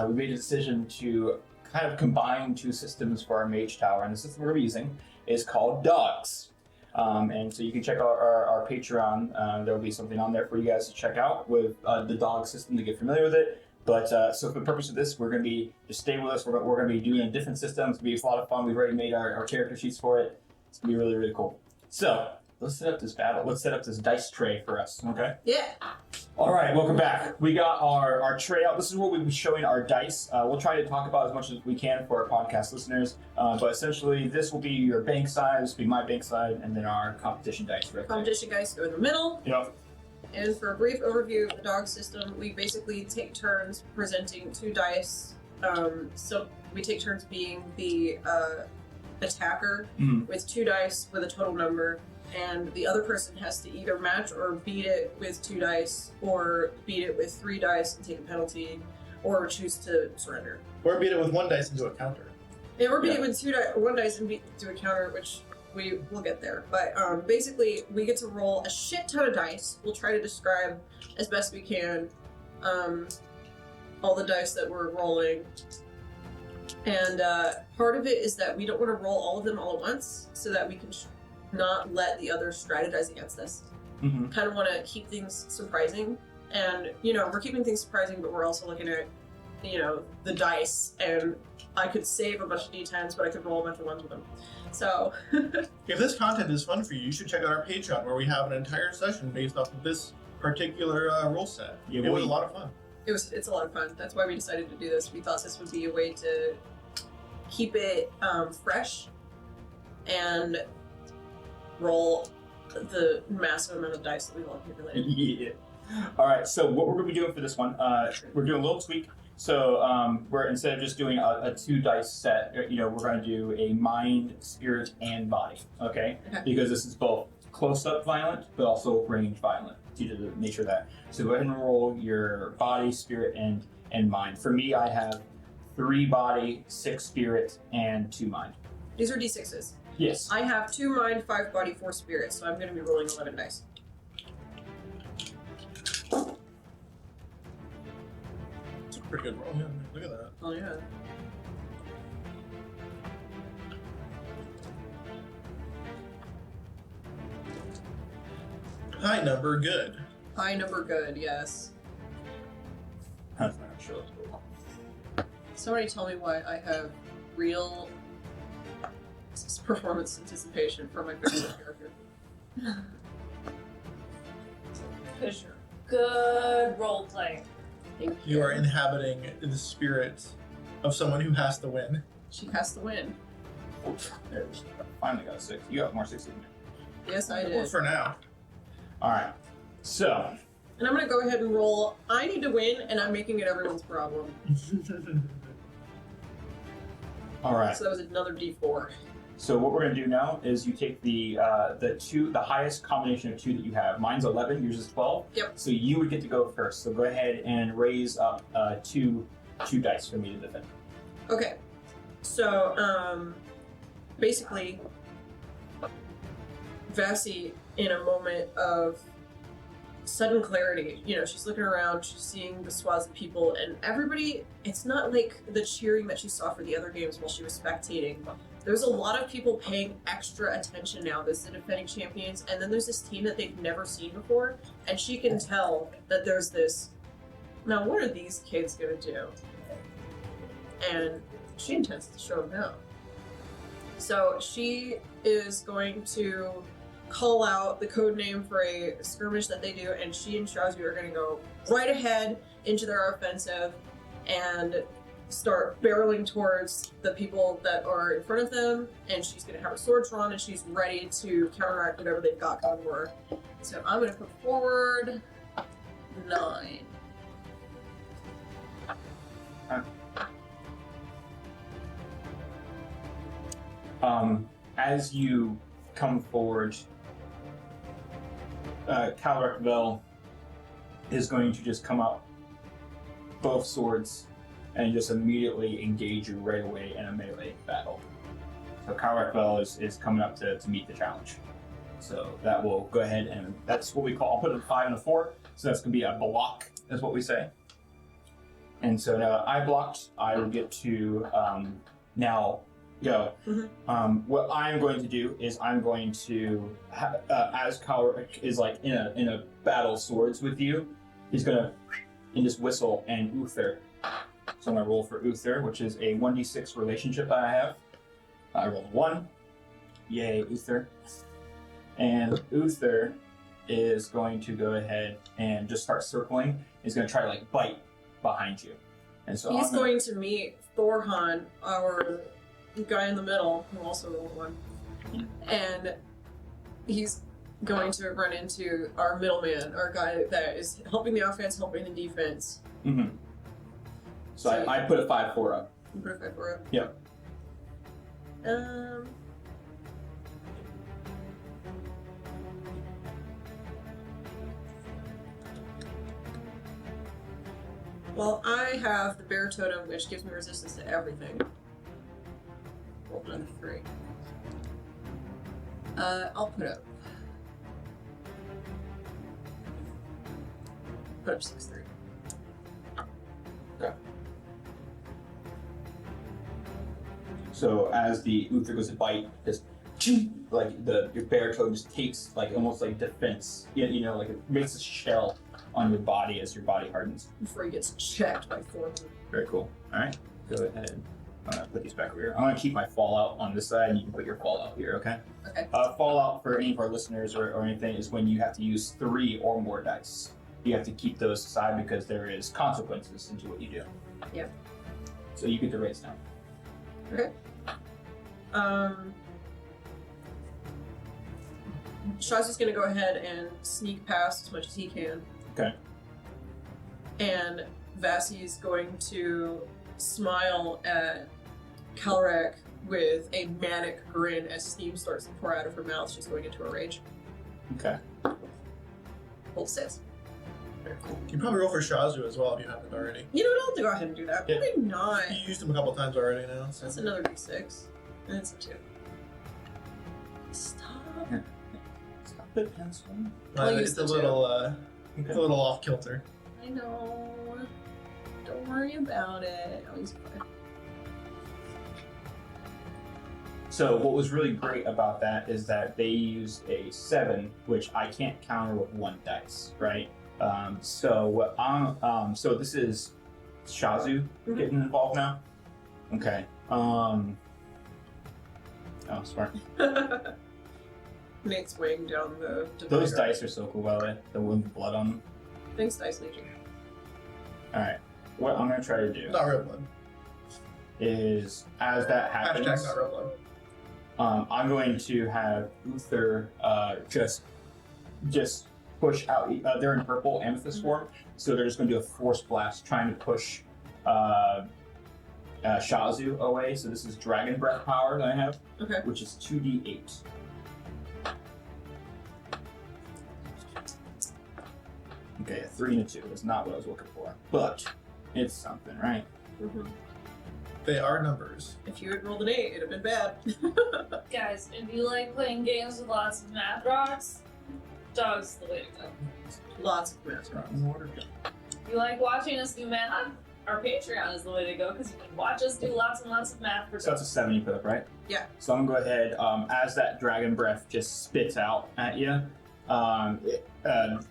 We made a decision to kind of combine two systems for our Mage Tower, and the system we're going to be using is called Dogs. And so you can check out our Patreon. There will be something on there for you guys to check out with the dog system to get familiar with it. But so for the purpose of this, we're going to be, just stay with us, we're going to be doing a different system. It's going to be a lot of fun. We've already made our character sheets for it. It's going to be really, really cool. So let's set up this battle. Let's set up this dice tray for us, okay? Yeah. All right, welcome back. We got our tray out. This is where we'll be showing our dice. We'll try to talk about as much as we can for our podcast listeners. But essentially, this will be your bank side, this will be my bank side, and then our competition dice. Right. Competition dice go in the middle. Yep. And for a brief overview of the dog system, we basically take turns presenting 2 dice. So we take turns being the attacker with 2 dice with a total number, and the other person has to either match or beat it with 2 dice, or beat it with 3 dice and take a penalty, or choose to surrender. Or beat it with 1 dice into a counter. Yeah, or beat it with 1 dice and beat to a counter, which we will get there. But basically, we get to roll a shit ton of dice. We'll try to describe as best we can all the dice that we're rolling. And part of it is that we don't want to roll all of them all at once, so that we can not let the others strategize against us. Mm-hmm. Kind of want to keep things surprising. And, we're keeping things surprising, but we're also looking at, the dice. And I could save a bunch of D10s, but I could roll a bunch of ones with them. So, if this content is fun for you, you should check out our Patreon, where we have an entire session based off of this particular rule set. Yeah, it was a lot of fun. It's a lot of fun. That's why we decided to do this. We thought this would be a way to keep it fresh and roll the massive amount of dice that we will accumulate. Yeah. All right. So what we're going to be doing for this one, we're doing a little tweak. So we're, instead of just doing a 2 dice set, we're going to do a mind, spirit, and body. Okay. Because this is both close-up violent, but also range violent due to the nature of that. So go ahead and roll your body, spirit, and mind. For me, I have 3 body, 6 spirit, and 2 mind. These are D6s. Yes. I have 2 mind, 5 body, 4 spirit, so I'm going to be rolling 11 dice. It's a pretty good roll. Yeah, look at that. Oh, yeah. High number, good. High number good, yes. That's not sure. Somebody tell me why I have real performance anticipation for my favorite character. Because you're good role player. Thank You are inhabiting the spirit of someone who has to win. She has to win. There, finally got a 6. You got more 6 than me. Yes, I Well, did. for now. All right. So And I'm going to go ahead and roll. I need to win, and I'm making it everyone's problem. all right. So that was another D4. So what we're going to do now is you take the highest combination of 2 that you have. Mine's 11, yours is 12. Yep. So you would get to go first. So go ahead and raise up 2 dice for me to defend. Okay. So, basically, Vassie, in a moment of sudden clarity, she's looking around, she's seeing the swaths of people, and everybody, it's not like the cheering that she saw for the other games while she was spectating. There's a lot of people paying extra attention now. There's the defending champions, and then there's this team that they've never seen before, and she can tell that there's this, now what are these kids gonna do? And she intends to show them now. So she is going to call out the code name for a skirmish that they do, and she and Shazzy are going to go right ahead into their offensive and start barreling towards the people that are in front of them, and she's going to have her sword drawn, and she's ready to counteract whatever they've got coming for her. So I'm going to put forward 9. As you come forward, Clockwork is going to just come up both swords and just immediately engage you right away in a melee battle. So Clockwork is coming up to meet the challenge. So that will go ahead, and that's what we call, I'll put a 5 and a 4, so that's going to be a block, is what we say. And so now I blocked, I will get to now go. What I'm going to do is I'm going to, as Clockwork is like in a battle of swords with you, he's going to just whistle and Uther. So I'm going to roll for Uther, which is a 1d6 relationship that I have. I rolled 1. Yay, Uther. And Uther is going to go ahead and just start circling. He's going to try to like bite behind you. And so he's going to meet Thorhan, our guy in the middle, who also rolled 1. And he's going to run into our middleman, our guy that is helping the offense, helping the defense. So I put a 5-4 up. You put a 5-4 up? Yep. Well, I have the bear totem, which gives me resistance to everything. Roll another 3. I'll put up 6-3. Okay. So as the Uther goes to bite, just like your bear totem just takes like almost like defense. You know, like it makes a shell on your body as your body hardens. Before he gets checked by Thorhan. Very cool. All right, go ahead. I'm gonna put these back over here. I'm gonna keep my fallout on this side, and you can put your fallout here. Okay. Okay. Fallout for any of our listeners or anything is when you have to use 3 or more dice. You have to keep those aside because there is consequences into what you do. Yep. So you get to raise now. Okay. Shaz gonna go ahead and sneak past as much as he can. Okay. And Vassie's going to smile at Kalrak with a manic grin as steam starts to pour out of her mouth. She's going into a rage. Okay. Hold stance. Very cool. You can probably roll for Shazu as well if you haven't already. You know what? I'll go ahead and do that. Yeah. Probably not. You used him a couple times already now. So. That's another d6. And it's a 2. Stop. Stop it, pencil. I'll use It's the a 2. little, it's a little off kilter. I know. Don't worry about it. I'll use 5. So what was really great about that is that they used a 7, which I can't counter with 1 dice, right? So this is Shazu getting involved now. Okay. Oh, smart. Nate's weighing down the Those divider. dice are so cool, by the way. The one with blood on them. Thanks, Dice Legion. All right. What I'm gonna try to do Not real blood. is, as that happens, Hashtag not real blood. I'm going to have Uther just push out. They're in purple amethyst form, so they're just going to do a force blast, trying to push Shazu away. So this is dragon breath power that I have, Okay. which is 2d8. Okay, a 3 and a 2 is not what I was looking for, but it's something, right? They are numbers. If you had rolled an 8, it'd have been bad. Guys, if you like playing games with lots of math rocks, dog's the way to go. Lots of math. If you like watching us do math, our Patreon is the way to go because you can watch us do lots and lots of math for So that's a 7 you put up, right? Yeah. So I'm gonna go ahead, as that dragon breath just spits out at you,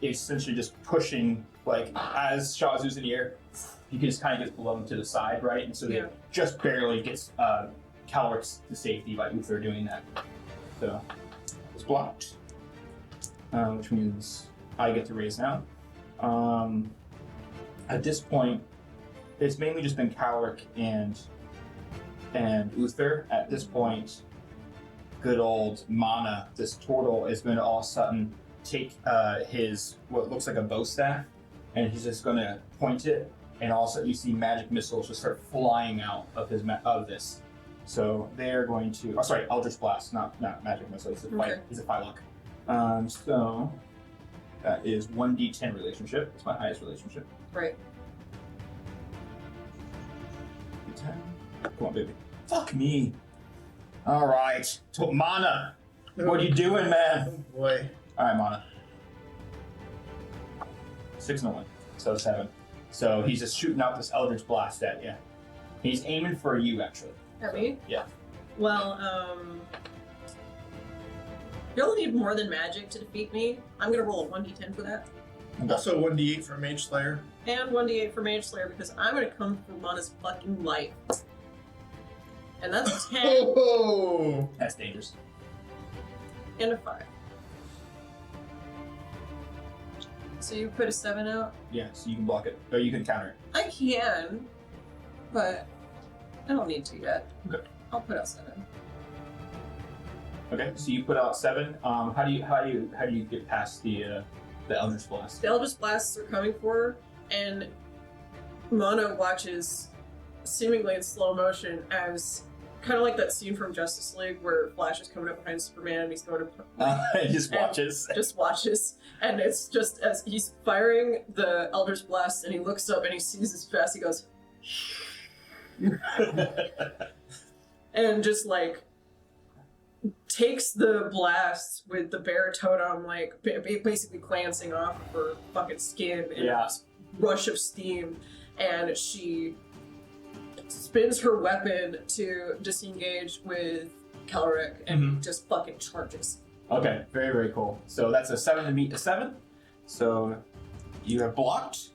it's essentially just pushing, like, as Shazu's in the air, he just kind of gets blown to the side, right? And so Yeah. they just barely gets Calrix to safety by Uther doing that. So it's blocked, which means I get to raise now. At this point, it's mainly just been Calric and Uther. At this point, good old Mana, this turtle, is going to all of a sudden take his, what looks like a bow staff, and he's just going to point it, and all of a sudden you see magic missiles just start flying out of his of this. So they're going to, oh sorry, Eldritch Blast, not magic missile, it's a Okay. Phylock. So that is 1d10 relationship. It's my highest relationship. Right. D10. Come on, baby. Fuck me. All right, Mana. What are you doing, man? Oh boy. All right, Mana. 6 and a 1, so 7. So he's just shooting out this Eldritch Blast at you. He's aiming for you, actually. At me? Yeah. Well, you'll need more than magic to defeat me. I'm gonna roll a 1d10 for that. Also 1d8 for Mage Slayer. And 1d8 for Mage Slayer because I'm gonna come for Mana's fucking life. And that's a 10 Oh! That's dangerous. and a 5. So you put a 7 out? Yeah, so you can block it. Or you can counter it. I can, but I don't need to yet. Okay. I'll put out 7. Okay, so you put out 7. How do you get past the Eldritch Blast? The Eldritch Blasts are coming for her, and Mana watches, seemingly in slow motion, as kind of like that scene from Justice League where Flash is coming up behind Superman and he's going to. He just watches. Just watches, and it's just as he's firing the Eldritch Blast, and he looks up and he sees his vest. He goes, and just like takes the blast with the bear totem, like basically glancing off of her fucking skin in a rush of steam, and she spins her weapon to disengage with Clockwork and just fucking charges. Okay, very, very cool. So that's a 7 to meet a 7. So you have blocked.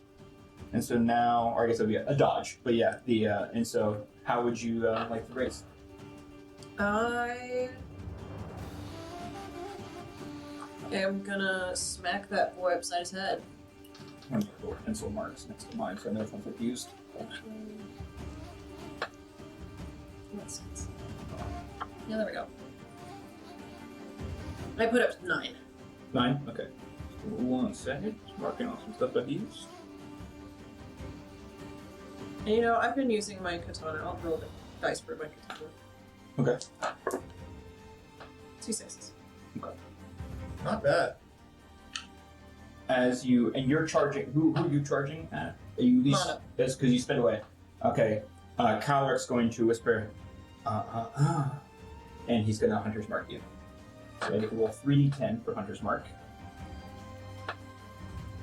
And so now, or I guess it would be a dodge. But yeah, and so how would you like to race? I am gonna smack that boy upside his head. I'm gonna put pencil marks next to mine so I know if I'm confused. Yeah, there we go. I put up 9. 9? Okay. 1 second. Just marking off some stuff I've used. And you know, I've been using my katana. I'll roll the dice for my katana. Okay. 2 6s. Okay. Not bad. And you're charging, who are you charging at? Are you Mana. That's because you spent away. Okay. Clockwork's going to whisper, and he's going to Hunter's Mark you. So you can roll 3d10 for Hunter's Mark.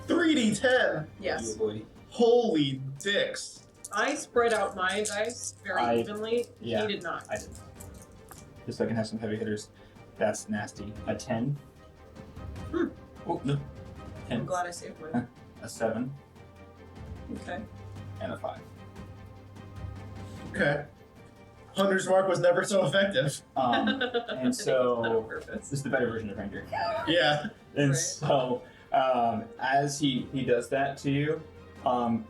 3d10! Yes. You boy. Holy dicks. I spread out my dice very evenly. Yeah. He did not. I didn't. Just so I can have some heavy hitters. That's nasty. A 10. Oh, no. 10. I'm glad I saved mine. A 7. Okay. And a 5. Okay. Hunter's Mark was never so effective. And I think so it's not on purpose. this is the better version of Ranger. Yeah. And Right. so as he does that to you,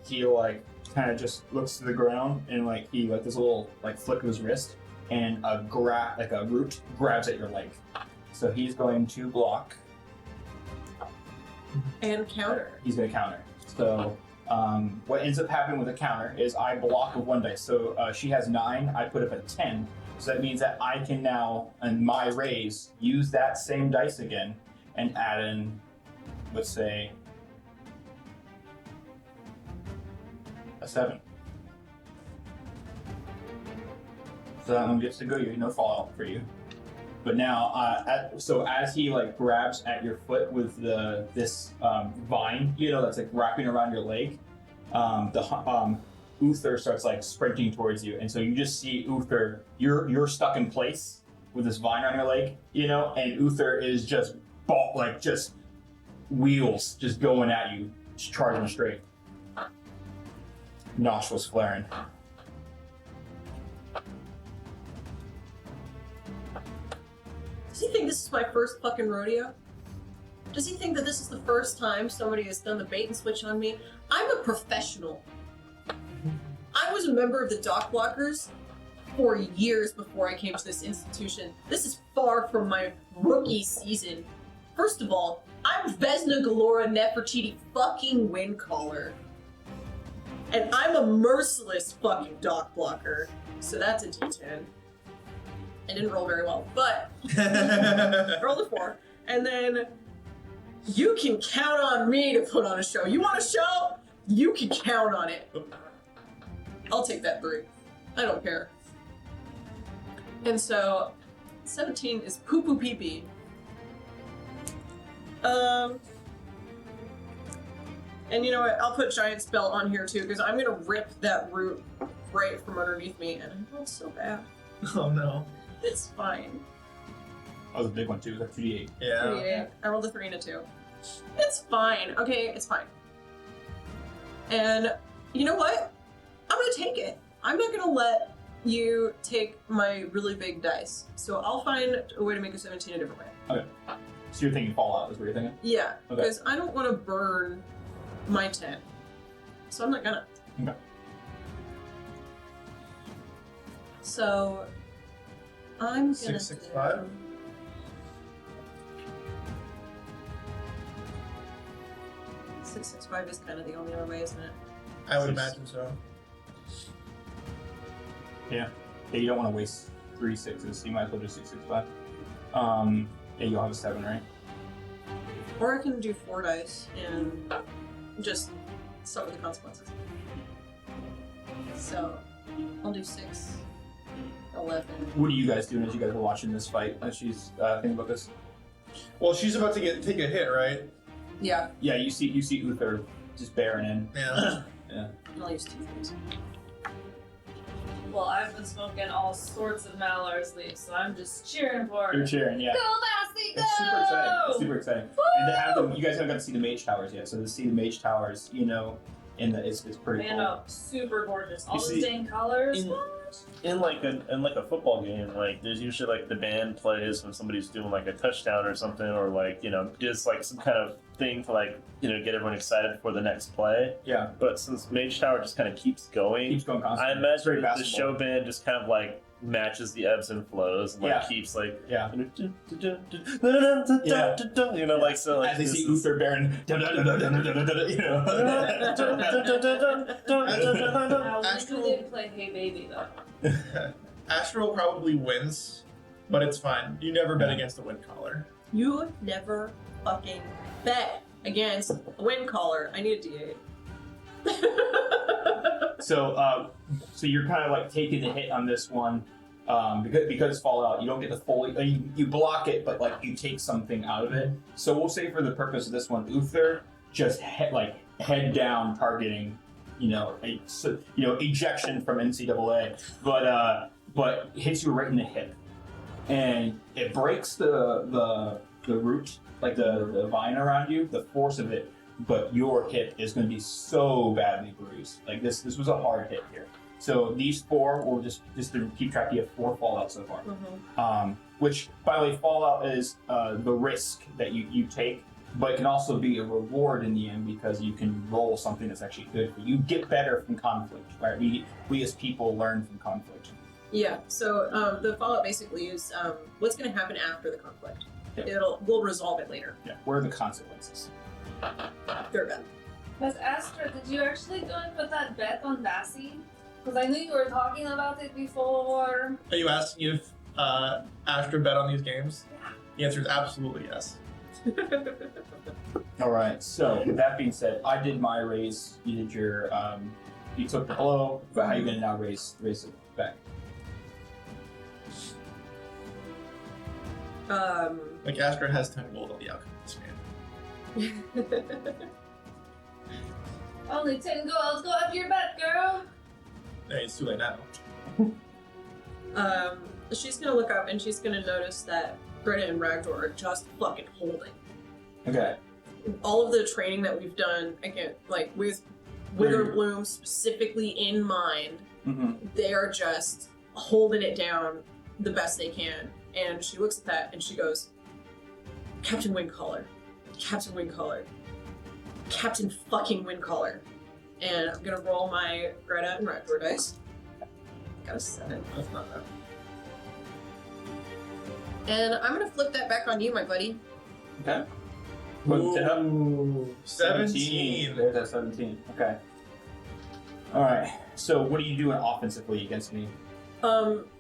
he like kind of just looks to the ground and like he like this little like flick of his wrist and a root grabs at your leg. So he's going to block. And counter. He's going to counter. So what ends up happening with a counter is I block with 1 dice. So she has 9, I put up a 10. So that means that I can now, in my raise, use that same dice again and add in, let's say, a 7. So that one gets to go. You no fallout for you. But now, so as he like grabs at your foot with this vine, that's like wrapping around your leg, Uther starts like sprinting towards you, and so you just see Uther. You're stuck in place with this vine on your leg, and Uther is just just wheels just going at you, just charging straight. Nostrils flaring. Does he think this is my first fucking rodeo? Does he think that this is the first time somebody has done the bait and switch on me? I'm a professional. I was a member of the Dockwalkers for years before I came to this institution. This is far from my rookie season. First of all, I'm Vesna Galora Nefertiti fucking Windcaller. And I'm a merciless fucking Dockwalker. So that's a D10. I didn't roll very well, but I rolled a 4. And then you can count on me to put on a show. You want a show? You can count on it. I'll take that 3. I don't care. And so 17 is poo poo pee pee. And you know what? I'll put Giant Spell on here too, because I'm gonna rip that root right from underneath me, and I rolled so bad. Oh no. It's fine. That was a big one too. It was like 2d8. Yeah. Yeah, I rolled a 3 and a 2. It's fine. Okay, it's fine. And you know what? I'm gonna take it. I'm not gonna let you take my really big dice. So I'll find a way to make a 17 a different way. Okay. So you're thinking Fallout is what you're thinking? Yeah, Okay. because I don't want to burn my 10. So I'm not gonna. Okay. So I'm gonna 665? do... 665 is kind of the only other way, isn't it? I would imagine so. Yeah, you don't want to waste 3 6s, so you might as well do 665. Yeah, you'll have a 7, right? Or I can do 4 dice and just suffer the consequences. So I'll do 6, 11. What are you guys doing as you guys are watching this fight? As she's thinking about this? Well, she's about to take a hit, right? Yeah, Yeah, you see Uther just bearing in. Yeah. Yeah. I'll use 2 things. Well, I've been smoking all sorts of Malar's leaves, so I'm just cheering for her. You're cheering, yeah. Go, Lassie, go! It's super exciting. It's super exciting. And to have Woo! them, you guys haven't got to see the Mage Towers yet, so to see the Mage Towers, you know, it's pretty Man, cool. no, super gorgeous. All You those see, dang colors. in- What? In like a football game, like there's usually like the band plays when somebody's doing like a touchdown or something, or like just like some kind of thing to like get everyone excited for the next play. Yeah. But since Mage Tower just kind of keeps going, Keeps going constantly. I It's very imagine the basketball. show band just kind of like matches the ebbs and flows and like Yeah. keeps like Yeah. like so like As they this see is- Uther bearing, you know. Now, when Astral- do they play Hey Baby, though? Astral probably wins, but it's fine. You never bet against the wind collar. You never fucking bet against a wind collar. I need a D8. So you're kind of like taking the hit on this one, because Fallout, you don't get the full. You block it, but like you take something out of it. So we'll say for the purpose of this one, Uther just head down targeting, ejection from NCAA, but hits you right in the hip, and it breaks the root, like the vine around you, the force of it. But your hip is going to be so badly bruised. Like this was a hard hit here. So these 4 will just to keep track. You have 4 Fallout so far. Mm-hmm. Which, by the way, Fallout is the risk that you take, but it can also be a reward in the end because you can roll something that's actually good for you. You get better from conflict, right? We as people learn from conflict. Yeah, so the Fallout basically is what's going to happen after the conflict. Yeah. We'll resolve it later. Yeah. What are the consequences? They're done. But Astra, did you actually go and put that bet on Bassie? Because I knew you were talking about it before. Are you asking if Astra bet on these games? The answer is absolutely yes. All right. So with that being said, I did my raise. You did your. You took the blow, but how are you going to now raise it back? Like Astra has 10 gold on the outcome of this game. Only 10 gold. Go up your bet, girl. Hey, it's too late now. She's gonna look up and she's gonna notice that Greta and Ragdor are just fucking holding. Okay. All of the training that we've done, again, like with Witherbloom specifically in mind, Mm-hmm. they are just holding it down the best they can. And she looks at that and she goes, Captain Windcaller. Captain Windcaller. Captain fucking Windcaller. And I'm gonna roll my Greta and Ragdor dice. Got a 7. That's not bad. And I'm gonna flip that back on you, my buddy. Okay. Put 10 up. Ooh, 17. There's that 17. Okay. All right. So what are you doing offensively against me?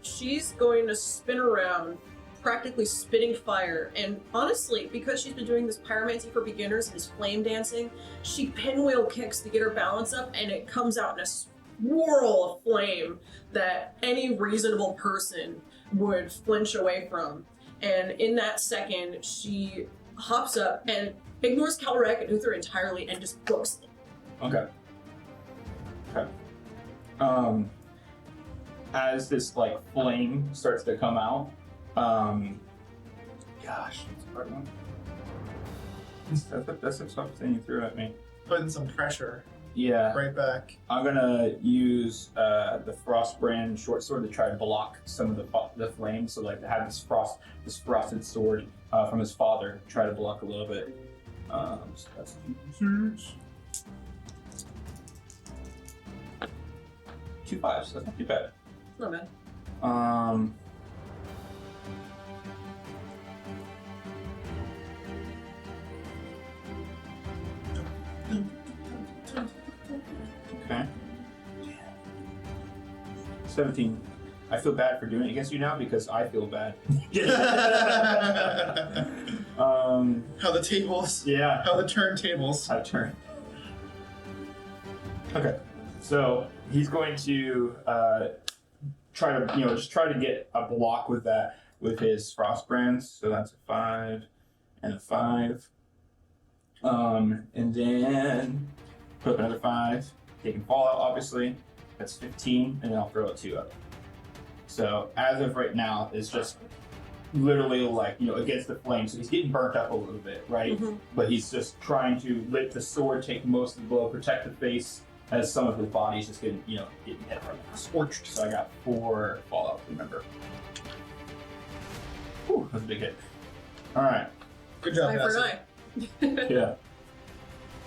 She's going to spin around, practically spitting fire. And honestly, because she's been doing this pyromancy for beginners and this flame dancing, she pinwheel kicks to get her balance up, and it comes out in a swirl of flame that any reasonable person would flinch away from. And in that second, she hops up and ignores Calrek and Uther entirely and just books Okay. As this like flame starts to come out, gosh, that's a hard one. That's some stuff that you threw at me. Putting some pressure. Yeah. Right back. I'm gonna use the Frostbrand short sword to try to block some of the flames. So like to have this frosted sword from his father, try to block a little bit. So that's 2 5s. That's not too bad. Not bad. Okay. 17. I feel bad for doing it against you now because I feel bad. How the tables. Yeah. How the turntables. I turn. Okay. So he's going to try to, just try to get a block with that, with his Frostbrands. So that's a 5 and a 5. And then put up another 5. Taking Fallout, obviously. That's 15, and then I'll throw a 2 up. So as of right now, it's just literally like, against the flame. So he's getting burnt up a little bit, right? Mm-hmm. But he's just trying to let the sword take most of the blow, protect the face, as some of his body's just getting, getting hit right now. Scorched. So I got 4 Fallout, remember. Whew, that's a big hit. All right. Good job, Eye for an guys. eye.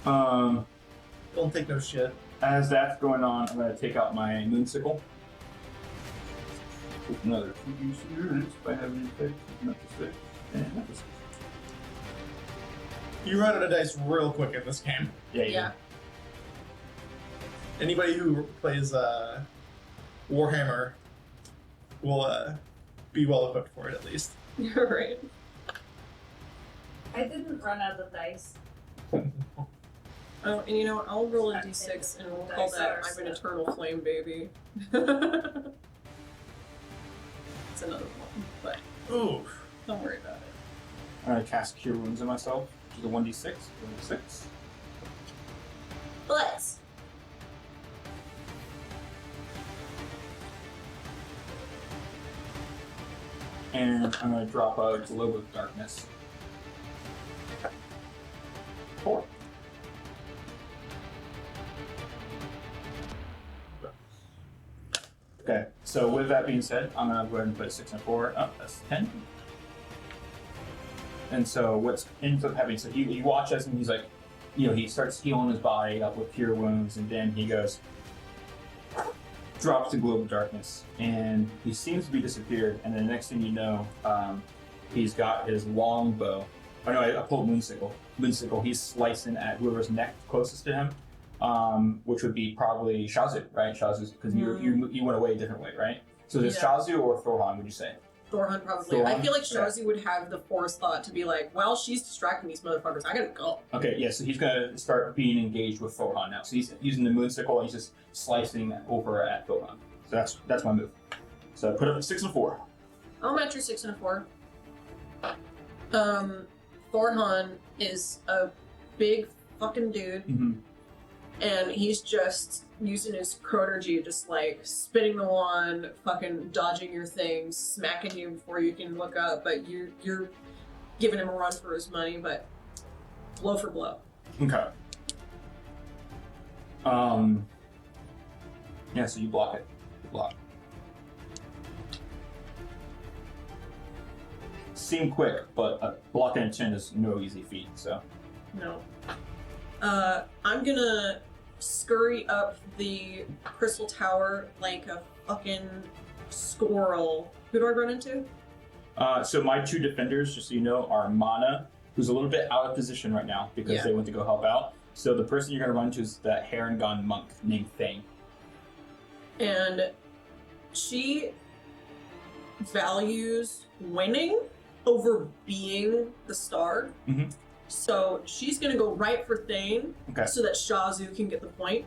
Yeah. Don't take no shit. As that's going on, I'm going to take out my Moonsicle. With another 2d6 by having 6, not the 6, and not the 6. You run out of dice real quick in this game. Yeah, you Yeah. Anybody who plays Warhammer will be well equipped for it at least. You're right. I didn't run out of dice. Oh, and you know what? I'll roll a d6 and we'll call that I'm an eternal flame baby. It's another one, but Ooh. don't worry about it. I'm going to cast Cure Wounds on myself, which is a 1d6. 1d6. Let's. And I'm going to drop a Globe of Darkness. 4. Okay, so with that being said, I'm going to go ahead and put 6 and 4 up. That's 10. And so what ends up happening, so you watch as he's like, he starts healing his body up with Cure Wounds, and then he goes, drops the Globe of Darkness, and he seems to be disappeared, and then the next thing you know, he's got his long bow. Oh no, I pulled Moonsicle. He's slicing at whoever's neck closest to him, which would be probably Shazu, right? Shazu's, because you went away a different way, right? So is it Shazu or Thorhan, would you say? Thorhan probably. Thorhan? I feel like Shazi would have the forethought to be like, well, she's distracting these motherfuckers. I gotta go. Okay, yeah, so he's going to start being engaged with Thorhan now. So he's using the Moonsicle, and he's just slicing over at Thorhan. So that's my move. So put up 6 and 4. I'll match your 6 and a 4. Thorhan is a big fucking dude, and he's just using his chronergy, just like spinning the wand, fucking dodging your things, smacking you before you can look up, but you're giving him a run for his money, but blow for blow. Okay. Yeah, so you block it. Block. Seem quick, but blocking a 10 is no easy feat, so. No. I'm gonna scurry up the crystal tower like a fucking squirrel. Who do I run into? So my 2 defenders, just so you know, are Mana, who's a little bit out of position right now because they went to go help out. So the person you're gonna run into is that Harengon monk named Thane. And she values winning over being the star. So she's gonna go right for Thane so that Shazu can get the point.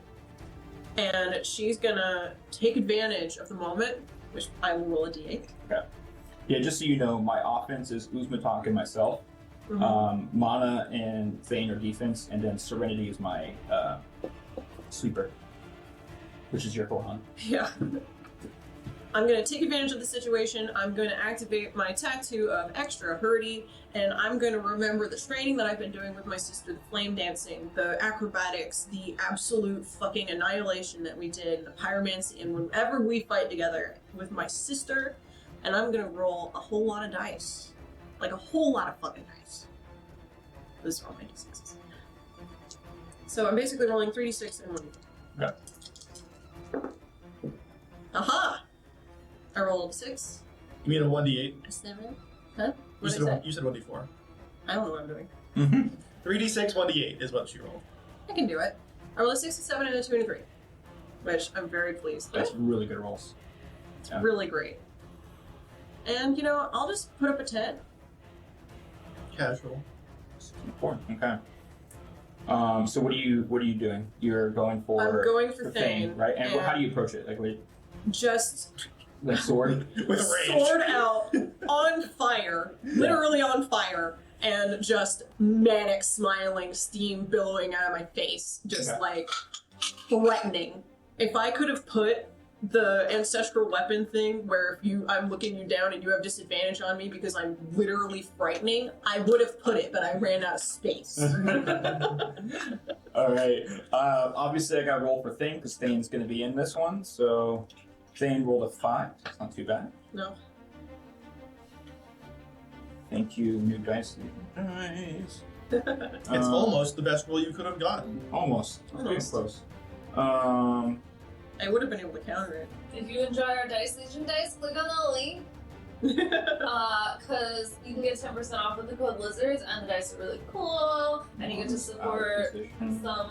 And she's gonna take advantage of the moment, which I will roll a d8. Okay. Yeah, just so you know, my offense is Uzmatok and myself. Mana and Thane are defense, and then Serenity is my sweeper, which is your Gohan. Yeah. I'm going to take advantage of the situation. I'm going to activate my tattoo of extra hurdy, and I'm going to remember the training that I've been doing with my sister, the flame dancing, the acrobatics, the absolute fucking annihilation that we did, the pyromancy, and whenever we fight together with my sister, and I'm going to roll a whole lot of dice. Like a whole lot of fucking dice. This is all my d6s. So I'm basically rolling 3d6 and 1. Okay. Aha! I rolled a 6. You mean a 1d8? A 7? Huh? You What did I say? said 1d4. I don't know what I'm doing. Mm-hmm. 3d6, 1d8 is what you rolled. I can do it. I rolled a 6, a 7, and a 2, and a 3. Which I'm very pleased with. That's really good rolls. It's really great. And, you know, I'll just put up a 10. Casual. 4. Okay. So what are you doing? You're going for I'm going for Thane, Thane, right? And and- how do you approach it? Like with Just sword? With rage. sword out, on fire, literally on fire, and just manic smiling, steam billowing out of my face, just Okay. like threatening. If I could have put the ancestral weapon thing where if I'm looking you down and you have disadvantage on me because I'm literally frightening, I would have put it, but I ran out of space. All right. Obviously, I got to roll for Thane because Thane's going to be in this one. So Thane rolled a 5. That's not too bad. No. Thank you, new dice. Nice. It's almost the best roll you could have gotten. Almost. It's getting Almost. close. I would have been able to counter it. If you enjoy our Dice Legion dice, click on the link. Because you can get 10% off with the code Lizards, and the dice are really cool, and you get to support some,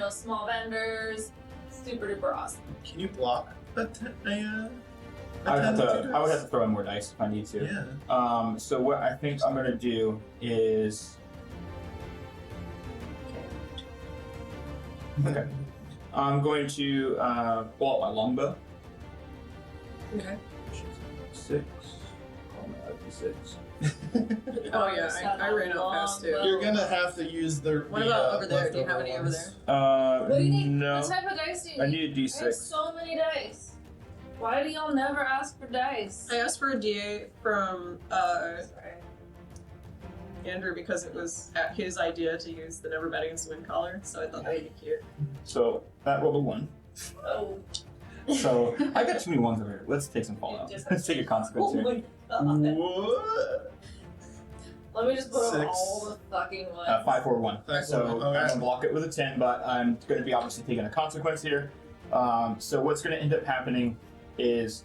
small vendors. Super duper awesome. Can you block I would have to throw in more dice if I need to. Yeah. So what I think I'm gonna do is okay. I'm going to pull out my longbow. Okay. 6. Oh my god, 6. Oh yeah, I ran out fast too. You're gonna have to use the. What about over there? Do you have any over there? What do you need? No. What type of dice do you need? I need a I have D6. so many dice. Why do y'all never ask for dice? I asked for a D8 from Sorry. Andrew because it was his idea to use the Never Bet Against the Wind collar, so I thought that would be cute. So that rolled a 1. Oh. So I got too many ones over here. Let's take some fallout. Let's take a consequence Oh here. my god. What? Let me just put on 6. all the fucking ones. 5, 4, 1. 5, So 4, 1. I'm Okay. gonna block it with a 10, but I'm going to be obviously taking a consequence here. So what's going to end up happening is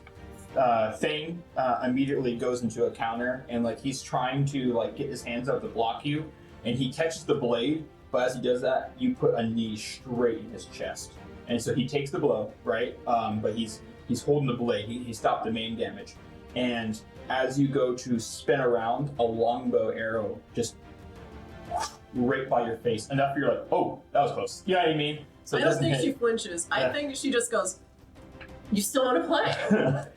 Thane immediately goes into a counter, and like he's trying to like get his hands up to block you, and he catches the blade. But as he does that, you put a knee straight in his chest, and so he takes the blow, right? But he's holding the blade. He stopped the main damage, and as you go to spin around, a longbow arrow just right by your face. Enough you're like, oh, that was close. You know what I mean? So I it don't doesn't think hit. she flinches. I Yeah. think she just goes, "You still want to play?"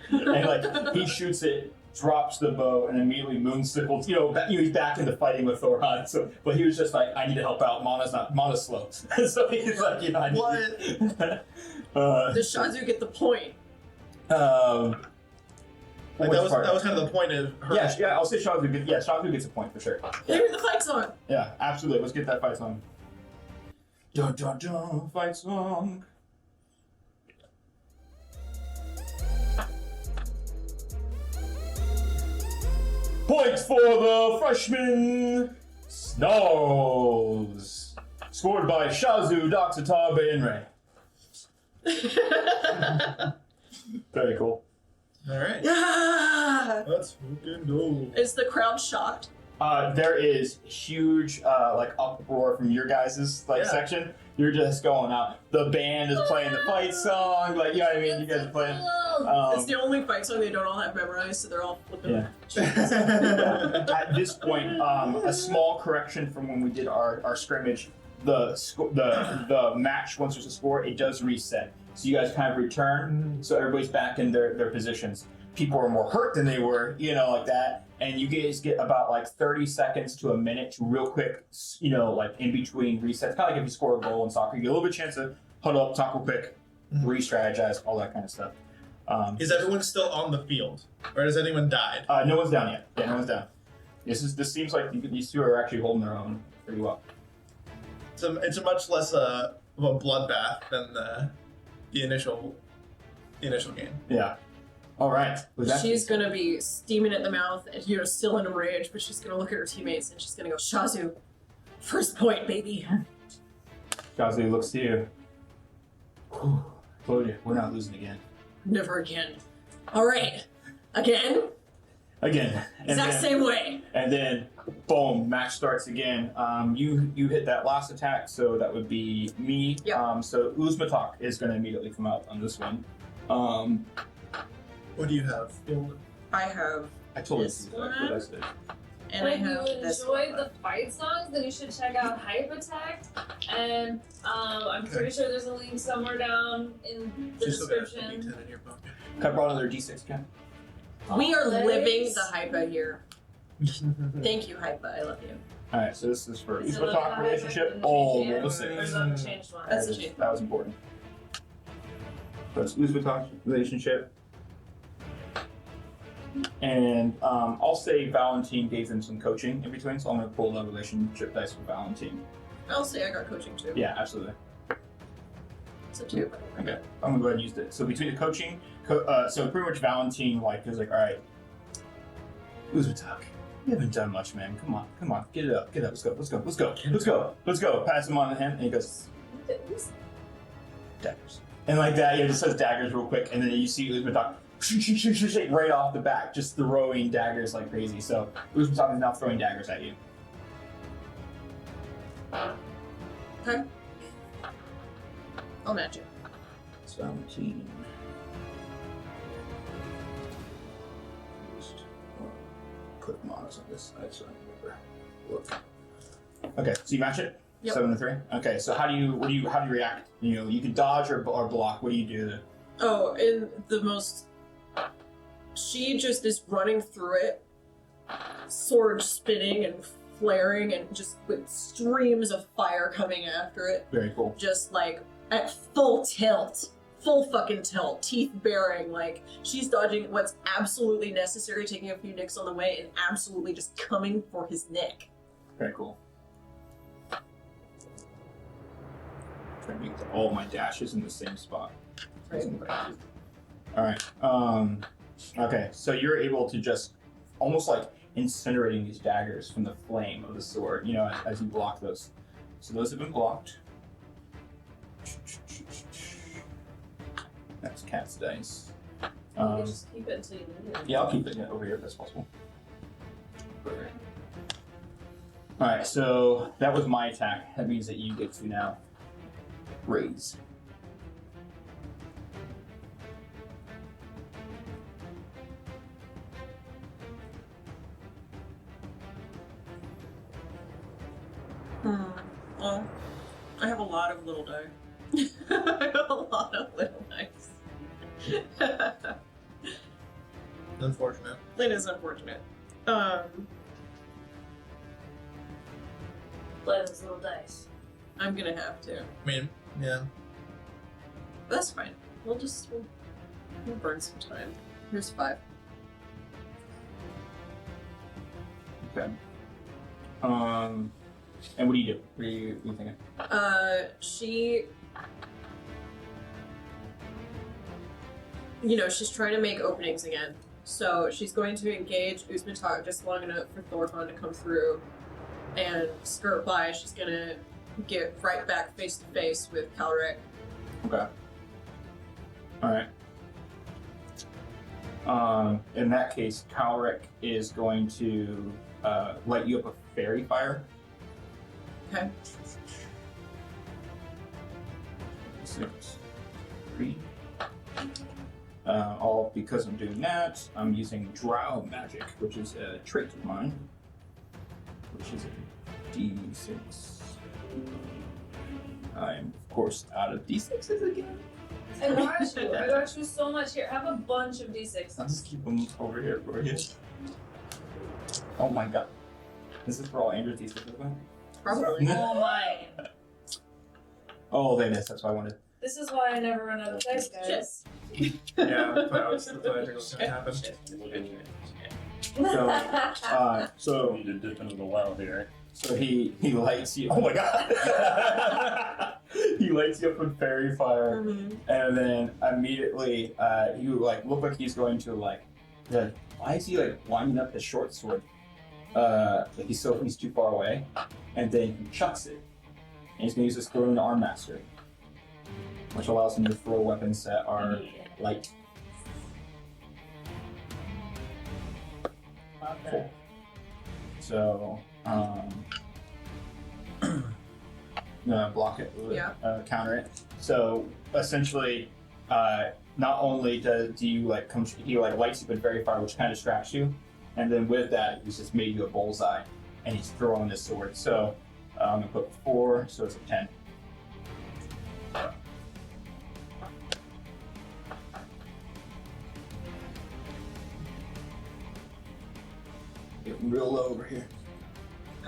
And like he shoots it, drops the bow, and immediately moonsickles. He's back into fighting with Thoron. So, but he was just like, I need to help out. Mana's slow. So he's like, I need. What? Does Shazu get the point? Like which that was part? that was kind of the point of her. Yeah, I'll say Shazu. Yeah, Shazu gets a point for sure. Maybe the fight's on. Yeah, absolutely. Let's get that fight song. Dun dun dun, fight song. Points for the freshman Snarls. Scored by Shazu, Doxatar, Bainray. Very cool. All right. Yeah! Let's fucking go. Is the crowd shocked? There is huge uproar from your guys' Yeah. section. You're just going out. The band is playing the fight song, you know what I mean? You guys are playing. It's the only fight song they don't all have memorized, so they're all flipping. Yeah. At this point, a small correction from when we did our scrimmage. The match, once there's a score, it does reset. So you guys kind of return, so everybody's back in their positions. People are more hurt than they were, like that. And you guys get about 30 seconds to a minute to real quick, in between resets. Kind of like if you score a goal in soccer, you get a little bit of chance to huddle up, talk real quick, re-strategize, all that kind of stuff. Is everyone still on the field, or has anyone died? No one's down yet. Yeah, no one's down. This seems like these two are actually holding their own pretty well. It's a much less of a bloodbath than the initial game. Yeah. All right. She's gonna be steaming at the mouth, and still in a rage, but she's gonna look at her teammates and she's gonna go, Shazu, first point, baby. Shazu looks to you. Whew. Told you, we're not losing again. Never again. All right. Again? Again. Exact same way. And then, boom, match starts again. You hit that last attack, so that would be me. Yep. So Uzmatok is going to immediately come out on this one. What do you have? I have I told this you one. what I said. And I if have you this enjoyed one. the fight songs, then you should check out Hype Attack. And I'm pretty sure there's a link somewhere down in the description. In your book. Can I borrow another D6 again? We are Nice. living the Hypa here. Thank you, Hypa. I love you. Alright, so this is for Is it Uzmatok like relationship. that? Oh, Yeah. roll a Or 6. is that the changed one? That's the That change. is- That was important. So it's Uzmatok relationship. And I'll say Valentine gave them some coaching in between, so I'm going to pull the relationship dice for Valentine. I'll say I got coaching too. Yeah, absolutely. It's a 2. Okay, I'm gonna go ahead and use it. So between the coaching, so pretty much Valentine is like, all right, Uzmatok, you haven't done much, man. Come on, get it up, let's go. Pass him on to him, and he goes, daggers. And like that, just says daggers real quick, and then you see Uzmatok right off the bat, just throwing daggers like crazy. So Uzmatok is now throwing daggers at you. Okay. I'll match it. 17. Put monos on this side so I remember. Look. Okay, so you match it? Yep. 7 to 3? Okay, so how do you react? You can dodge or block. What do you do? Oh, in the most... She just is running through it, sword spinning and flaring and just with streams of fire coming after it. Very cool. Just like at full tilt. Full fucking tilt. Teeth baring. Like she's dodging what's absolutely necessary, taking a few nicks on the way, and absolutely just coming for his neck. Very cool. Trying to make all my dashes in the same spot. Right. Alright. Okay, so you're able to just almost like incinerating these daggers from the flame of the sword, as you block those. So those have been blocked. That's cat's dice. You can just keep it until you need it. Yeah, I'll keep it over here if that's possible. Alright, so that was my attack. That means that you get to now raise. Well, I have a lot of little die. I have a lot of little dice. Unfortunate. It is unfortunate. Play those little dice. I'm gonna have to. I mean, yeah. That's fine. We'll burn some time. Here's 5. Okay. And what do you do? What are you thinking? She... she's trying to make openings again. So she's going to engage Uzmatok just long enough for Thorfinn to come through and skirt by. She's gonna get right back face to face with Calric. Okay. Alright. In that case, Calric is going to light you up a fairy fire. Okay. 6, 3. All because I'm doing that, I'm using Drow magic, which is a trait of mine, which is a D6. I'm of course out of D6s again. I got you so much here. I have a bunch of D6s. I'll just keep them over here for you. Oh my god. This is for all Andrew's D6s, isn't it? Probably. Oh my. Oh, they missed. That's what I wanted. This is why I never run out of dice, guys. Yeah, that's what I think was going to happen. So need to dip into the well here. So he lights you. Oh my god! He lights you up with fairy fire, and then immediately you like look like he's going to like. Why is he like winding up his short sword? Like he's too far away, and then he chucks it, and he's gonna use his thrown arm master, which allows him to throw weapons that are light. Cool. So. Block it, counter it. So essentially, not only do you like he like lights you with very far, which kind of distracts you, and then with that, he's just made you a bullseye, and he's throwing his sword. So I'm gonna put 4, so it's a 10. Getting real low over here.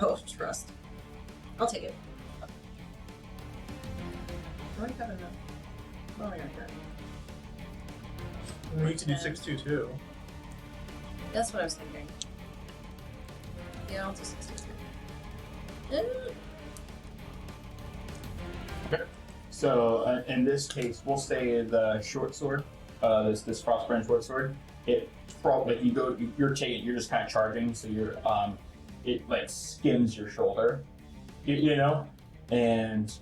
Oh, trust. I'll take it. I got enough. Oh, I got that. We could do 6-2 too. That's what I was thinking. Yeah, I'll do 62. Okay. So in this case, we'll say the short sword, this crossbrand short sword. It probably you're just kind of charging, so you're it like skims your shoulder, you know, and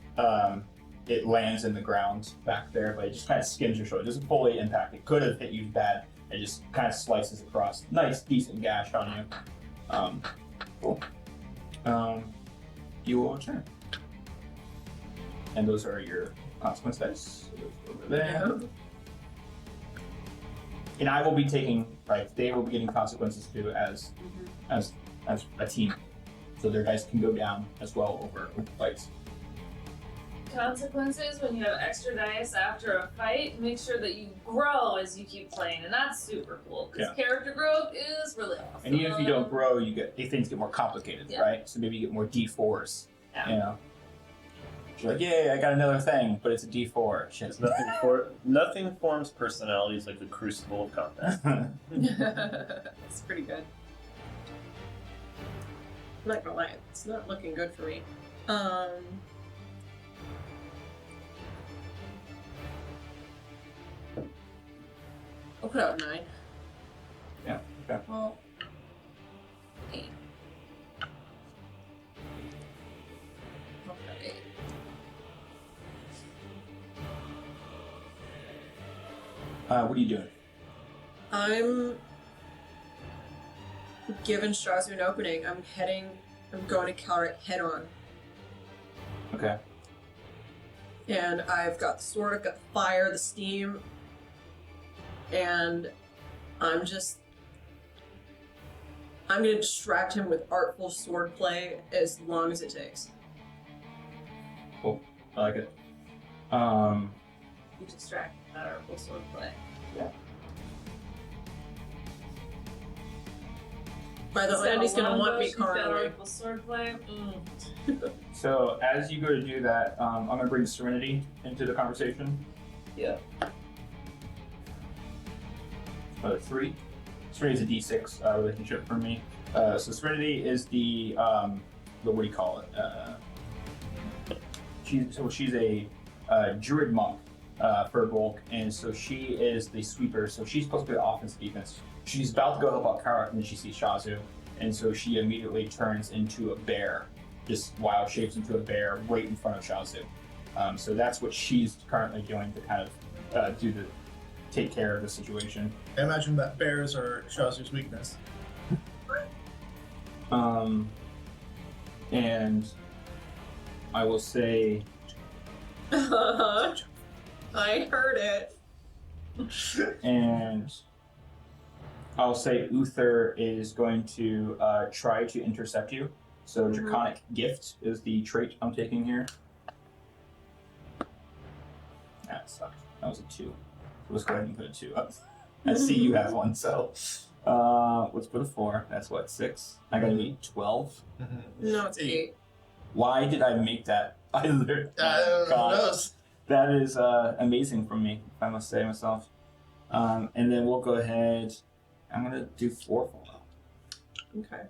it lands in the ground back there, but it just kind of skims your shoulder. It doesn't fully impact. It could have hit you bad. It just kind of slices across. Nice, decent gash on you. Cool. You will return. And those are your consequence dice. Over there. And I will be taking, they will be getting consequences too as a team. So their dice can go down as well over fights. Consequences, when you have extra dice after a fight, make sure that you grow as you keep playing, and that's super cool, because character growth is really awesome. And even if you don't grow, things get more complicated, right? So maybe you get more D4s, you know? You're like, yay, I got another thing, but it's a D4. Shit. Nothing forms personalities like the crucible of combat. That's pretty good. I'm not gonna lie, it's not looking good for me. I'll put out 9. Yeah, okay. Well, 8. I'll put out 8. What are you doing? I'm giving Strazu an opening. I'm going to counter it head on. Okay. And I've got the sword, I've got the fire, the steam, and I'm gonna distract him with artful swordplay as long as it takes. Cool. I like it. You distract that artful swordplay. Yeah. By the way, he's gonna want me currently. Artful swordplay. So as you go to do that, I'm gonna bring Serenity into the conversation. Yeah. 3. Serenity is a D6 relationship for me. So Serenity is the what do you call it? She's a druid monk for Volk, and so she is the sweeper. So she's supposed to be offense defense. She's about to go help out Kara, and then she sees Shazu, and so she immediately turns into a bear, just wild shapes into a bear right in front of Shazu. So that's what she's currently doing to kind of take care of the situation. I imagine that bears are Shazu's weakness. And I will say... I heard it. And I'll say Uther is going to try to intercept you. So Draconic Gift is the trait I'm taking here. That sucked. That was a 2. Let's go ahead and put a 2 up. I see you have one, so let's put a 4. That's what, 6? I gotta need 12. No, it's 8. Why did I make that? I literally, I don't know. That is amazing from me, if I must say myself. And then we'll go ahead. I'm gonna do 4 fallout. Okay.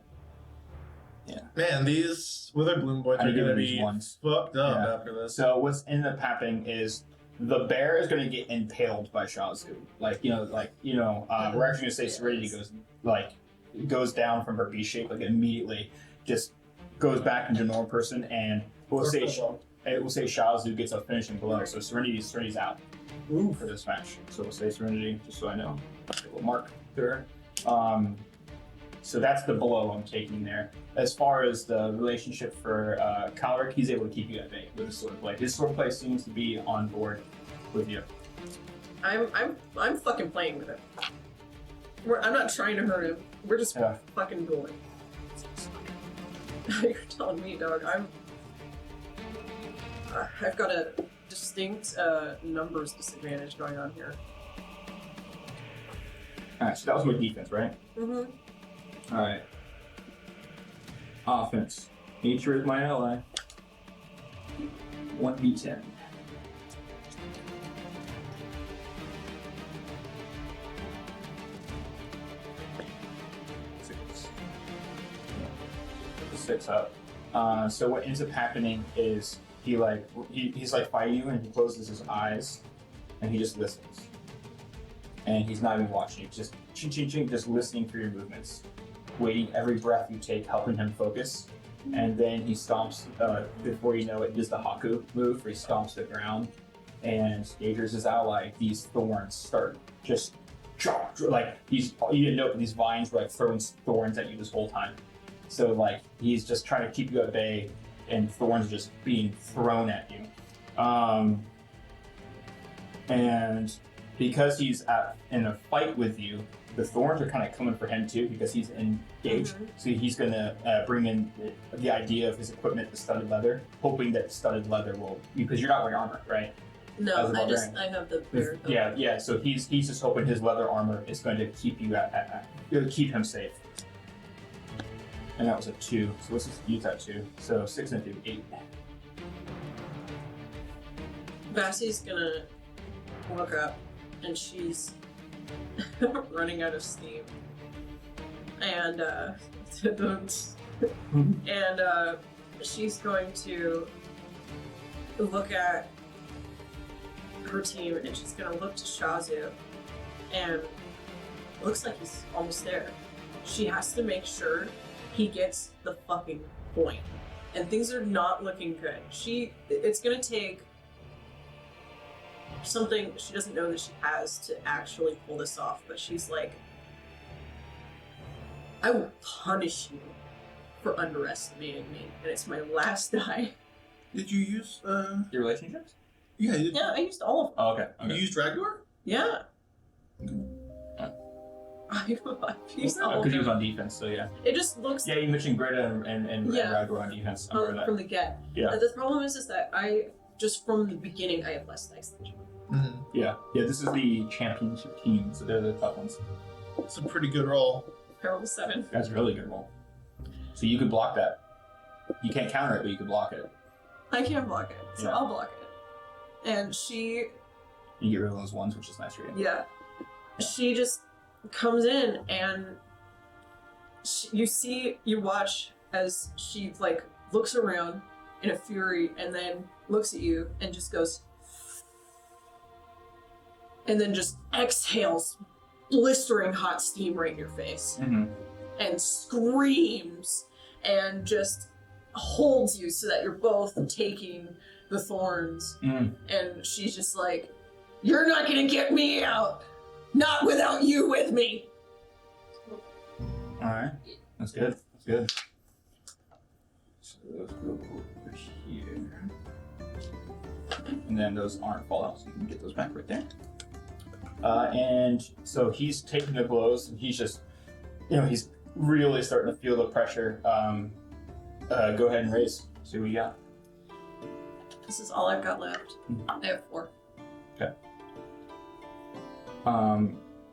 Yeah. Man, these Wither Bloom boys I are need to gonna give these be ones. fucked up Yeah. after this. So what's ended up happening is the bear is gonna get impaled by Shazu. We're actually gonna say Serenity goes down from her B shape, like immediately, just goes back into normal person, and we'll say Shazu gets a finishing blow. So Serenity's out for this match. So we'll say Serenity, just so I know. We'll mark her. So that's the blow I'm taking there. As far as the relationship for Clockwork, he's able to keep you at bay with his swordplay. His swordplay seems to be on board with you. I'm fucking playing with him. I'm not trying to hurt him. We're just fucking dueling. You're telling me, dog. I've got a distinct numbers disadvantage going on here. Alright, so that was my defense, right? Mm-hmm. Alright. Offense. Nature is my ally. 1d10. Six up. So what ends up happening is he's fighting you, and he closes his eyes and he just listens. And he's not even watching you, just ching ching ching, just listening for your movements, waiting every breath you take, helping him focus. And then he stomps, before you know it, does the Haku move where he stomps the ground and Gators his ally. These thorns start just like you didn't know, but these vines were like throwing thorns at you this whole time. So like he's just trying to keep you at bay, and thorns just being thrown at you. And because he's in a fight with you, the thorns are kind of coming for him too, because he's engaged. Mm-hmm. So he's gonna bring in the idea of his equipment, the studded leather, hoping that studded leather will, because you're not wearing armor, right? No, I have the bear. Yeah. So he's just hoping his leather armor is going to keep you it'll keep him safe. And that was a 2, so let's just use that 2. So 6 and 2, 8. Bassie's gonna look up, and she's running out of steam. And she's going to look at her team, and she's gonna look to Shazu, and it looks like he's almost there. She has to make sure he gets the fucking point. And things are not looking good. It's gonna take something she doesn't know that she has to actually pull this off, but she's like, I will punish you for underestimating me, and it's my last die. Did you use Your relationships? Yeah, you did. Yeah, I used all of them. Oh, okay. You used Ragnar? Yeah. I've used all of Because he was them. on defense, so yeah. It just looks Yeah, you mentioned Greta and Yeah. Ragnar on defense. I remember from that. the get. Yeah. The problem is that I just from the beginning I have less dice than you. Mm-hmm. Yeah. This is the championship team, so they're the tough ones. It's a pretty good roll. I rolled a 7. That's a really good roll. So you could block that. You can't counter it, but you could block it. I can't block it, so Yeah. I'll block it. And she, You get rid of those ones, which is nice for you. yeah. She just comes in, and you watch as she like looks around in a fury, and then looks at you and just goes, and then just exhales blistering hot steam right in your face, and screams, and just holds you so that you're both taking the thorns. And she's just like, you're not gonna get me out, not without you with me. Alright. That's good. So let's go over here. And then those aren't fallout, so you can get those back right there. And so he's taking the blows, and he's just, he's really starting to feel the pressure. Go ahead and raise. See what you got. This is all I've got left. I have 4. Okay.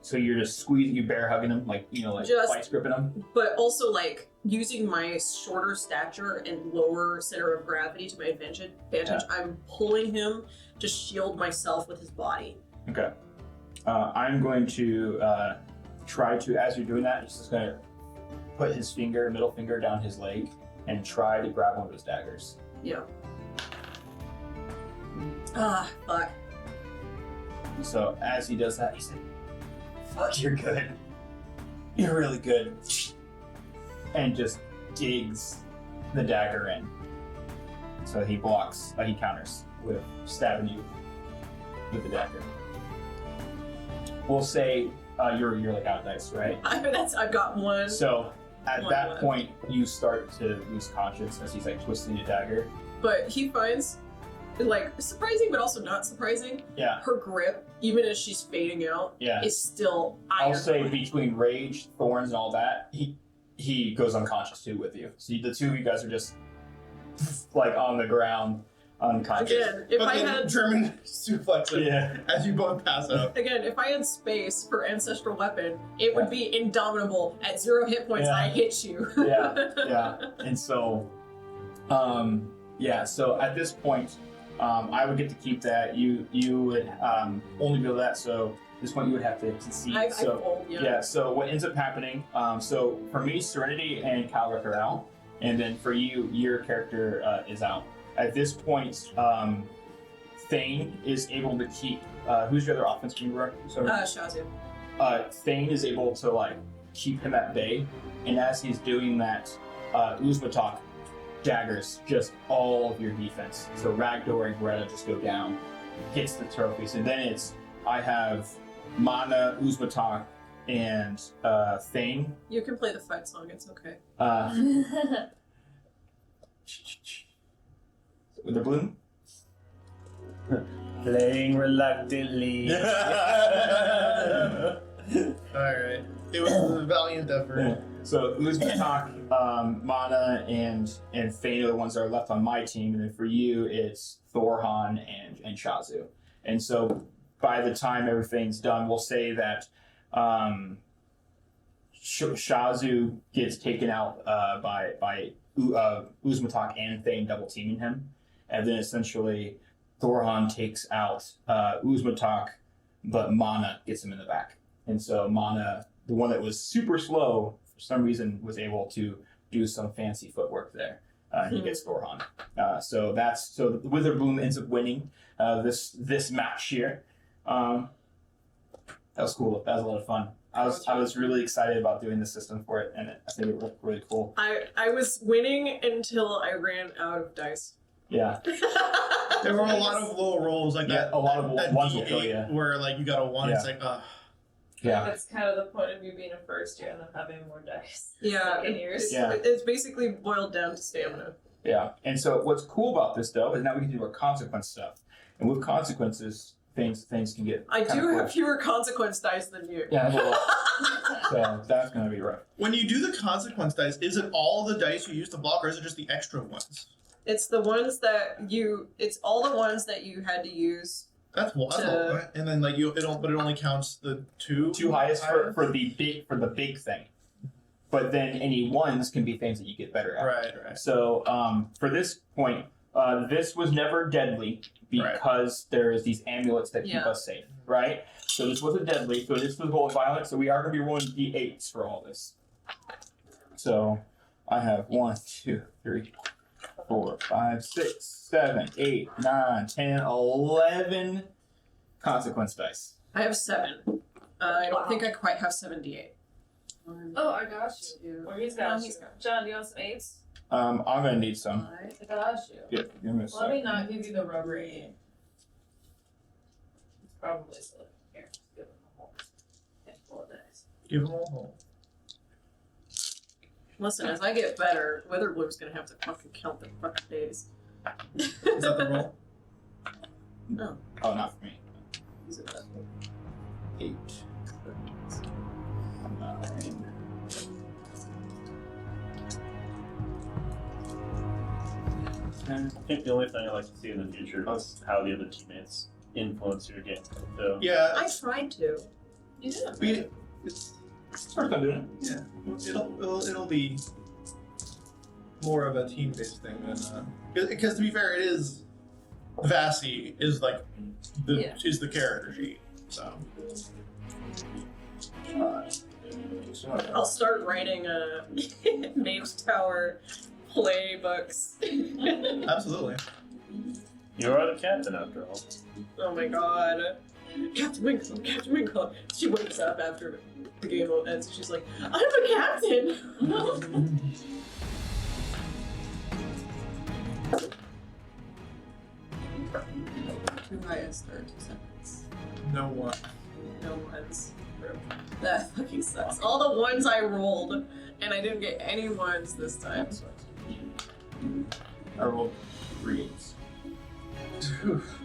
So you're just squeezing, you bear hugging him, like Just- vice gripping him. But also, like, using my shorter stature and lower center of gravity to my advantage, I'm pulling him to shield myself with his body. Okay. I'm going to try to, as you're doing that, he's just going to put his middle finger down his leg and try to grab one of his daggers. Yeah. Ah, fuck. So as he does that, he's like, fuck, you're good. You're really good. And just digs the dagger in. So he blocks, he counters with stabbing you with the dagger. We'll say you're like out of dice, right? I've got one. So at One that left. point, you start to lose conscience as he's like twisting the dagger. But he finds, like, surprising but also not surprising, Yeah, her grip, even as she's fading out, yeah. is still I'll iron. say between rage, thorns, and all that, he goes unconscious too with you. So the two of you guys are just like on the ground, unconscious. Again, if I Fucking had German suplexes Yeah. as you both pass out. Again, if I had space for ancestral weapon, it would be indomitable. At 0 hit points, Yeah. I hit you. Yeah. And so, so at this point, I would get to keep that. You would only build that, so at this point you would have to concede. I So fold, yeah. so what ends up happening, so for me, Serenity and Clockwork are out, and then for you, your character is out. At this point, Thane is able to keep, who's your other offense member? Shazu. Thane is able to like keep him at bay, and as he's doing that, Uzmatok daggers just all of your defense. So Ragdor and Greta just go down, gets the trophies, and then I have Mana, Uzmatok, and Thane. You can play the fight song, it's okay. With the bloom. Playing reluctantly. Alright. It was a valiant effort. So Uzmatok, Mana, and Thane are the ones that are left on my team, and then for you it's Thorhan and Shazu. And so by the time everything's done, we'll say that Shazu gets taken out by Uzmatok and Thane double teaming him, and then essentially Thorhan takes out Uzmatok, but Mana gets him in the back. And so Mana, the one that was super slow, for some reason was able to do some fancy footwork there. He gets Thorhan. So the Wither Bloom ends up winning this match here. That was cool. That was a lot of fun. I was really excited about doing the system for it, and I think it looked really cool. I was winning until I ran out of dice. Yeah. There were a lot of low rolls like that. A lot of that ones will D8 kill you. where like you got a 1, it's Yeah. like, ugh. Yeah. That's kind of the point of you being a first year and then having more dice. Yeah, Second years. Yeah. It's basically boiled down to stamina. Yeah. And so what's cool about this though is now we can do our consequence stuff. And with consequences, things can get I kinda do cool. have fewer consequence dice than you. Yeah, I have a lot. So that's gonna be rough. When you do the consequence dice, is it all the dice you use to block, or is it just the extra ones? It's the ones that it's all the ones that you had to use. That's wild, right? And then like it only counts the two Highest for the big thing. But then any ones can be things that you get better at. Right. So for this point, this was never deadly because there's these amulets that keep us safe, right? So this wasn't deadly, so this was roll violent, so we are going to be rolling d8s for all this. So I have 1, 2, 3, 4, 5, 6, 7, 8, 9, 10, 11 consequence dice. I have 7. I don't think I quite have 78. Oh, I got you. Or he's got No, you. John, do you want some 8s? I'm going to need some. I got you. Give me a Let sec. me not give you the rubber 8. It's probably still here. Give him a whole handful of dice. Give them all. Listen, as I get better, Witherbloom's gonna have to fucking count the fucking days. Is that the roll? No. Oh, not for me. Is it that? 8, 9. I think the only thing I like to see in the future is how the other teammates influence your game. So Yeah. I tried to. Yeah. It's Start on doing it. yeah. It'll be more of a team-based thing than because to be fair, it is Vassy is like is the character sheet. So I'll start writing Mage Tower playbooks. absolutely. You are the captain after all. Oh my god. Captain Winkle, Captain Winkle. She wakes up after the game ends and she's like, I'm a captain! Two highest or 2 seconds. No one. No ones. That fucking sucks. All the ones I rolled, and I didn't get any ones this time. I rolled 3s.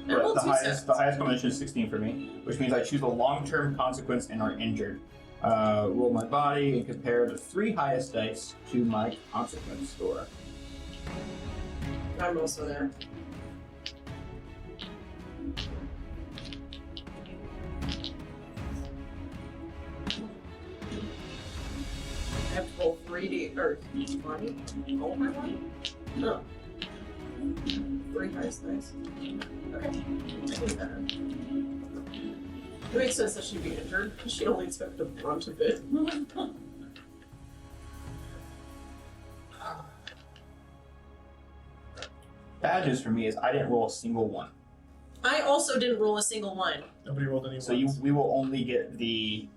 I rolled the 2 highest sevens. combination is 16 for me, which means I choose a long-term consequence and are injured. Roll my body and compare the 3 highest dice to my consequence score. I'm also there. I have to roll 3D or 20? Oh my god. No. 3 highest dice. Okay. I think better. It makes sense that she'd be injured. She only took the brunt of it. Bad news for me is I didn't roll a single one. I also didn't roll a single one. Nobody rolled any So ones. we will only get the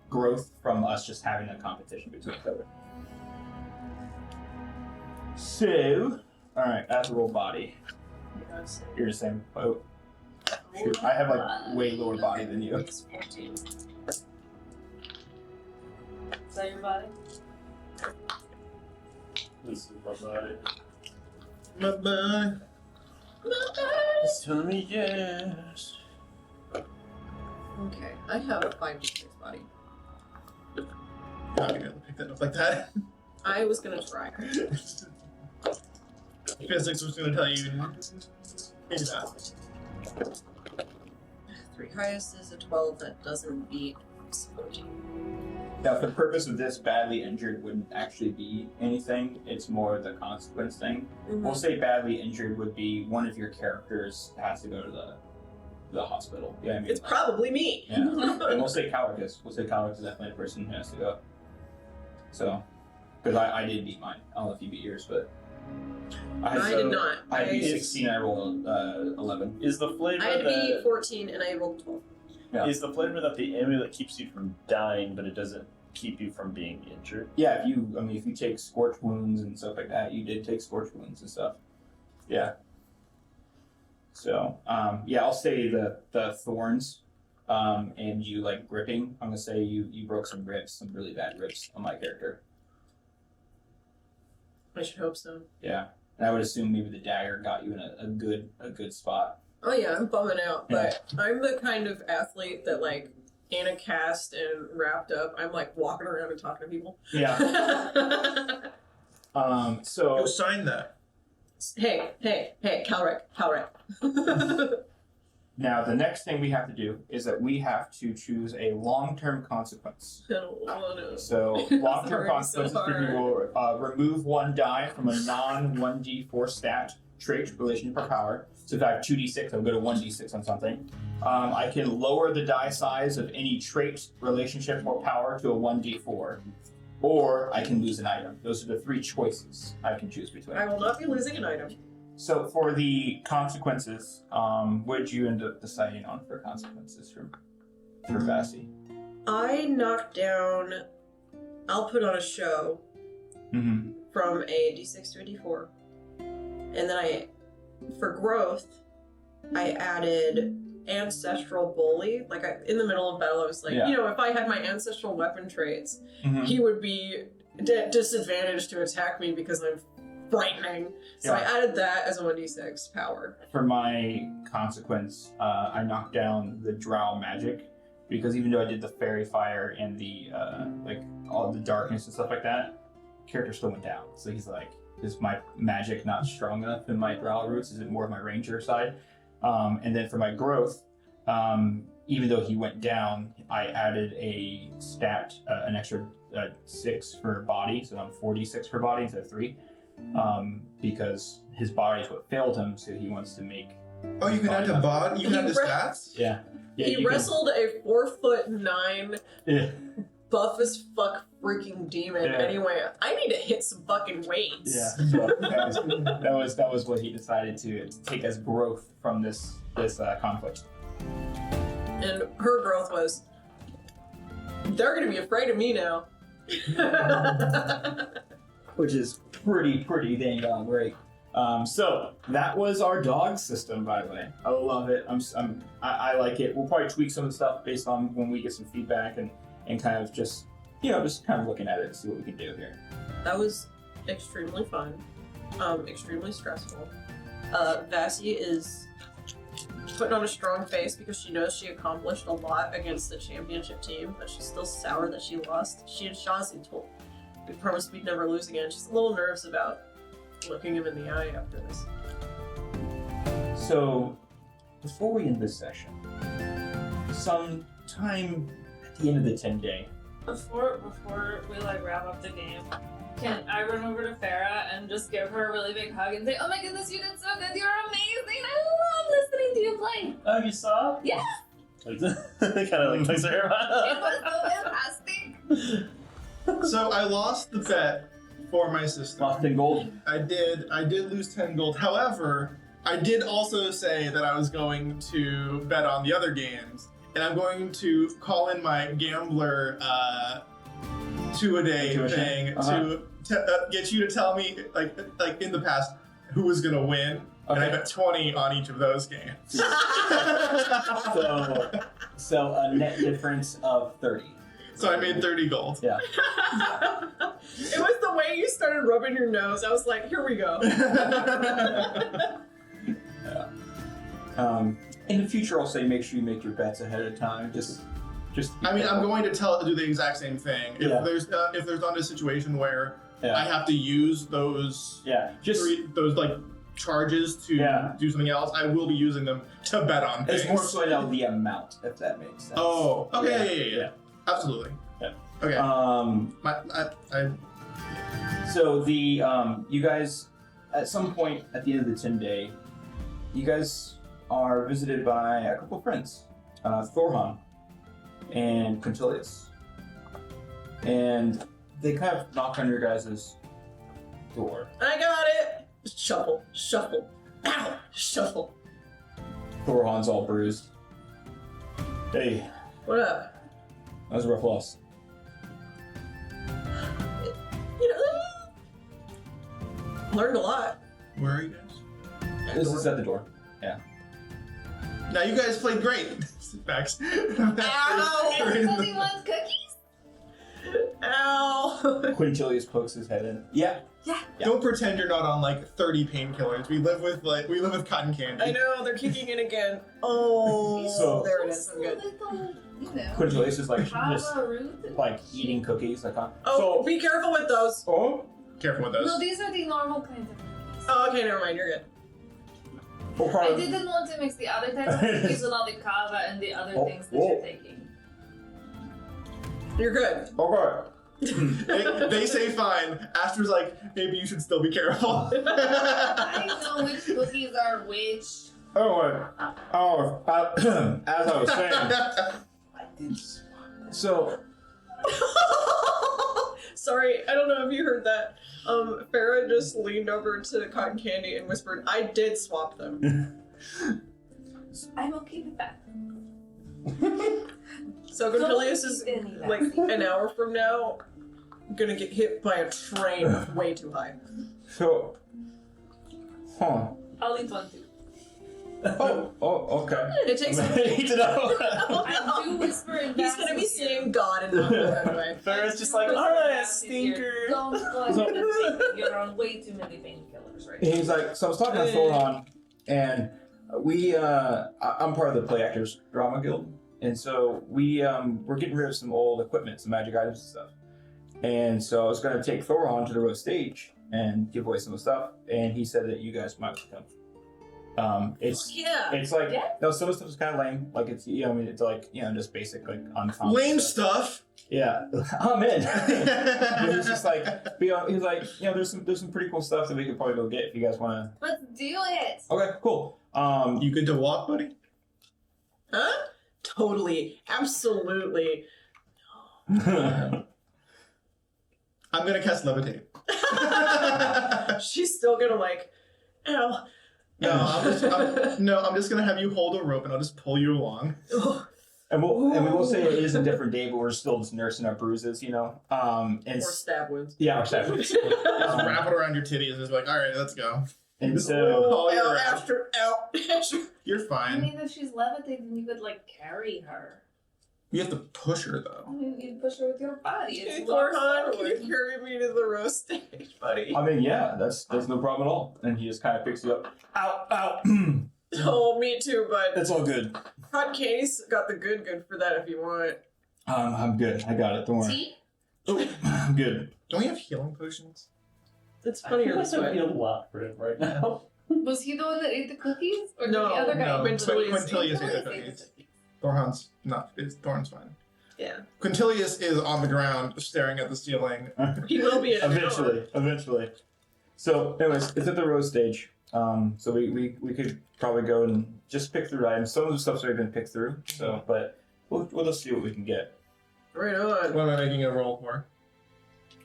growth from us just having a competition between each other. So, alright, I have to roll body. You're the same boat. Shoot, I have like way lower body than you. It's 14. Is that your body? This is my body. Bye-bye. It's telling me yes. Okay, I have a 5d6 body. Not gonna be able to pick that up like that. I was gonna try. Physics was gonna tell you. Maybe not. 3 highest is a 12 that doesn't beat 14. Now, for the purpose of this, badly injured wouldn't actually be anything. It's more the consequence thing. We'll say badly injured would be one of your characters has to go to the hospital. Yeah, I mean, It's probably me. yeah. And we'll say Coward is. We'll say Coward is definitely the person who has to go. So, because I did beat mine. I don't know if you beat yours, but I did not. I beat 16. I rolled 11. Is the flavor I had to beat that 14 and I rolled 12. Yeah. is the flavor that the amulet keeps you from dying, but it doesn't keep you from being injured? Yeah, if you take scorch wounds and stuff like that, you did take scorch wounds and stuff. Yeah. So, I'll say the thorns, and you like gripping. I'm gonna say you broke some ribs, some really bad ribs on my character. I should hope so. Yeah, and I would assume maybe the dagger got you in a good spot. Oh yeah, I'm bumming out, but I'm the kind of athlete that like in a cast and wrapped up, I'm like walking around and talking to people. Yeah. So Go sign that. Hey, Calric. now the next thing we have to do is that we have to choose a long-term consequence. I don't wanna. So long-term Sorry, consequences so for you will remove 1 die from a non-1d4 stat trait relation per power. So if I have 2d6, I'll go to 1d6 on something. I can lower the die size of any trait, relationship, or power to a 1d4. Or I can lose an item. Those are the 3 choices I can choose between. I will not be losing an item. So for the consequences, what did you end up deciding on for consequences for Vassy? I knocked down. I'll put on a show Mm-hmm. from a d6 to a d4, and then for growth, I added ancestral bully. Like in the middle of battle, I was like, if I had my ancestral weapon traits, Mm-hmm. he would be disadvantaged to attack me because I'm frightening. So I added that as a 1d6 power. For my consequence, I knocked down the drow magic because even though I did the fairy fire and the all the darkness and stuff like that, character still went down. So he's like, is my magic not strong enough in my drow roots? Is it more of my ranger side? And then for my growth, even though he went down, I added a stat, an extra 6 for body, so I'm 46 for body instead of 3, because his body is what failed him, so he wants to make. Oh, you can add to body. You can add to stats. Yeah. He wrestled a 4'9" Yeah. buff as fuck freaking demon. Yeah. Anyway, I need to hit some fucking weights. Yeah. So that was what he decided to take as growth from this conflict. And her growth was, they're gonna be afraid of me now. Which is pretty dang great. So that was our dog system, by the way. I love it. I like it. We'll probably tweak some of the stuff based on when we get some feedback and kind of just kind of looking at it and see what we can do here. That was extremely fun. Extremely stressful. Vassie is putting on a strong face because she knows she accomplished a lot against the championship team, but she's still sour that she lost. She and Shazi we promised we'd never lose again. She's a little nervous about looking him in the eye after this. So, before we end this session, sometime at the end of the 10-day. Before we wrap up the game, can I run over to Farah and just give her a really big hug and say, "Oh my goodness, you did so good! You're amazing! I love listening to you play." Oh, you saw? Yeah. Like, kind of like plays her hair It was so fantastic. So I lost the bet for my sister. Lost 10 gold. I did lose 10 gold. However, I did also say that I was going to bet on the other games, and I'm going to call in my gambler two-a-day thing to get you to tell me, like in the past, who was gonna win. And I bet 20 on each of those games. So a net difference of 30. So I made 30 gold. Yeah. It was the way you started rubbing your nose. I was like, here we go. In the future, I'll say make sure you make your bets ahead of time. Just. I mean, I'm going to do the exact same thing. If Yeah. there's not a situation where Yeah. I have to use those those charges to do something else, I will be using them to bet on things. It's more so now the amount, if that makes sense. Oh, okay, yeah. Absolutely. Yeah. Okay. So the you guys, at some point at the end of the 10-day, you guys are visited by a couple of friends, Thorhan and Quintilius, and they kind of knock on your guys' door. I got it. Shuffle, shuffle, ow, shuffle. Thorhan's all bruised. Hey, What up? that was a rough loss. You know, learned a lot. Where are you guys? This is at the door. Now you guys played great. Facts. Ow! Anybody wants cookies? Ow! Quintilius pokes his head in. Yeah. Don't pretend you're not on 30 painkillers. We live with cotton candy. I know, they're kicking in again. Oh, So- there it is. I'm good. Quintilius is just Root. eating cookies. Oh, be careful with those. Careful with those. No, these are the normal kinds of cookies. Oh, okay, never mind. You're good. I didn't want to mix the other types of cookies with all the kava and the other things that you're taking. You're good. Okay. they say fine. Astra's like, maybe you should still be careful. I know which cookies are which. As I was saying. I did. So. Sorry, I don't know if you heard that. Farah just leaned over to Cotton Candy and whispered, I did swap them. I'm okay with that. So Quintilius is an hour from now gonna get hit by a train way too high. So. Huh. I'll eat one too. Oh, okay. It takes him. I need to know. I do whisper in He's gonna be seeing God in the anyway. Farrah's just like, alright, stinker. Don't go ahead and take. You're on way too many painkillers right now. He's like, so I was talking to Thorhan, and I'm part of the Play Actors Drama Guild, and so we're getting rid of some old equipment, some magic items and stuff. And so I was going to take Thorhan to the road stage and give away some of the stuff, and he said that you guys might come. It's Yeah. it's like Yeah. no, some of the stuff is kind of lame. Like it's I mean it's like just basic like uncommon Lame stuff. stuff. Yeah, I'm in. But he's just like, he's like, there's some pretty cool stuff that we could probably go get if you guys want to. Let's do it. Okay, cool. You good to walk, buddy? Huh? Totally. Absolutely. I'm gonna cast levitate. She's still gonna like, ow. No, I'm just gonna have you hold a rope and I'll just pull you along. And we will say it is a different day, but we're still just nursing our bruises, and Or stab wounds. yeah, our stab wounds. Just wrap it around your titties and just be like, all right, let's go. And so Oh, you're Ow, right. after, ow. You're I fine. mean, if she's levitating, you could like carry her. You have to push her I though. mean, you push her with your body. Hey, It's Thorhan, can forward. you carry me to the roast stage, buddy? I mean, yeah, that's no problem at all. And he just kind of picks you up. Ow, ow. Oh, me too, but That's all good. hot case got the good for that if you want. I'm good. I got it. Don't worry. Tea? Oh, I'm good. Don't we have healing potions? It's I funnier feel like this that would way. be a lot for him right now. Was he the one that ate the cookies? Or No, the other guy? no. Quintilius. Quintilius ate the Quintilius ate cookies. Thorhan's not. Thorhan's fine. Yeah. Quintilius is on the ground staring at the ceiling. He will be in an hour. Eventually. So, anyways, it's at the road stage. So we could probably go and just pick through items. Some of the stuff's already been picked through. So, but we'll just see what we can get. Right on. What am I making a roll for?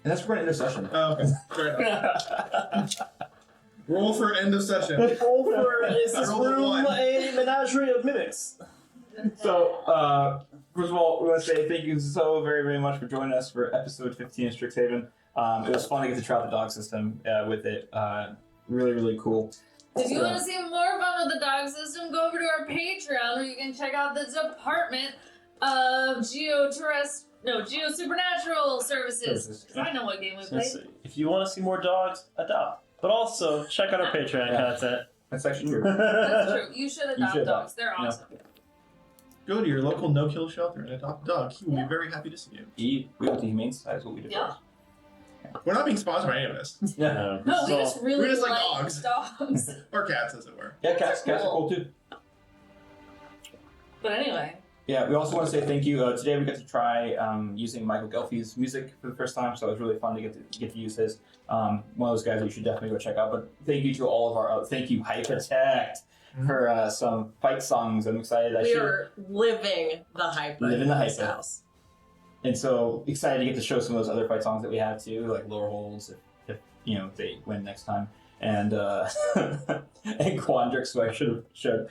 And that's for an intercession. Oh, okay. Fair enough. Roll for end of session. Over is I rolled a one. a menagerie of mimics. So, first of all, we want to say thank you so very, very much for joining us for episode 15 of Strixhaven. It was fun to get to try out the dog system with it. Really, really cool. If you want to see more fun with the dog system, go over to our Patreon where you can check out the Department of Geo Supernatural Services. 'Cause I know what game we played. If you want to see more dogs, adopt. But also, check out our Patreon content. That's actually true. That's true. You should adopt should dogs. They're awesome. Go to your local no-kill shelter and adopt a dog. He will be very happy to see you. We went to Humane Society, is what we did. Yeah. We're not being sponsored by any of this. Yeah. No, we just really we just like like dogs. Or cats, as it were. Yeah, cats are cool too. But anyway. Yeah, we also want to say thank you. Today we got to try using Michael Ghelfi's music for the first time, so it was really fun to get to use his. One of those guys that you should definitely go check out. But thank you to all of our thank you Hypertech for some fight songs. I'm excited. We are living the hype Living the in this hype. house. And so excited to get to show some of those other fight songs that we have too, like Lower Holds, if they win next time. And and Quandrix, who I should have showed,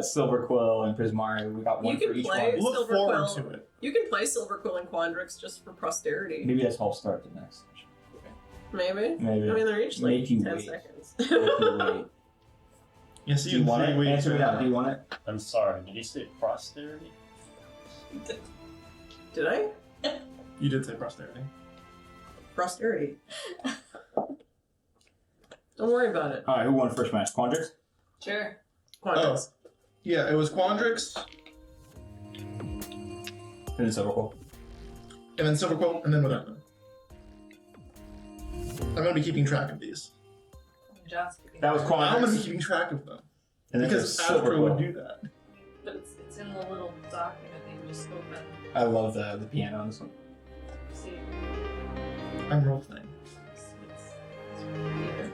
Silver Quill and Prismari. We got one You for can each play- one. Look Silver forward Quill. to it. You can play Silver Quill and Quandrix just for posterity. Maybe that's how I'll start the next session. Maybe. Maybe. I mean, they're each like Make you 10 wait. seconds. Make you wait. Yes, Do you want it? Answer me now. Do you want it? I'm sorry, did you say posterity? Did I? You did say posterity. Posterity. Don't worry about it. All right, who won the first match? Quandrix? Sure. Quandrix. Yeah, it was Quandrix, And then Silver Quill. and then Silver Quill, and then whatever. I'm gonna be keeping track of these. That was I'm gonna be Quandrix. keeping track of them. And then Because there's Silver Astro would Quill. do that. But it's in the little document that you just opened. I love the piano on this one. See, I'm role playing. it's weird.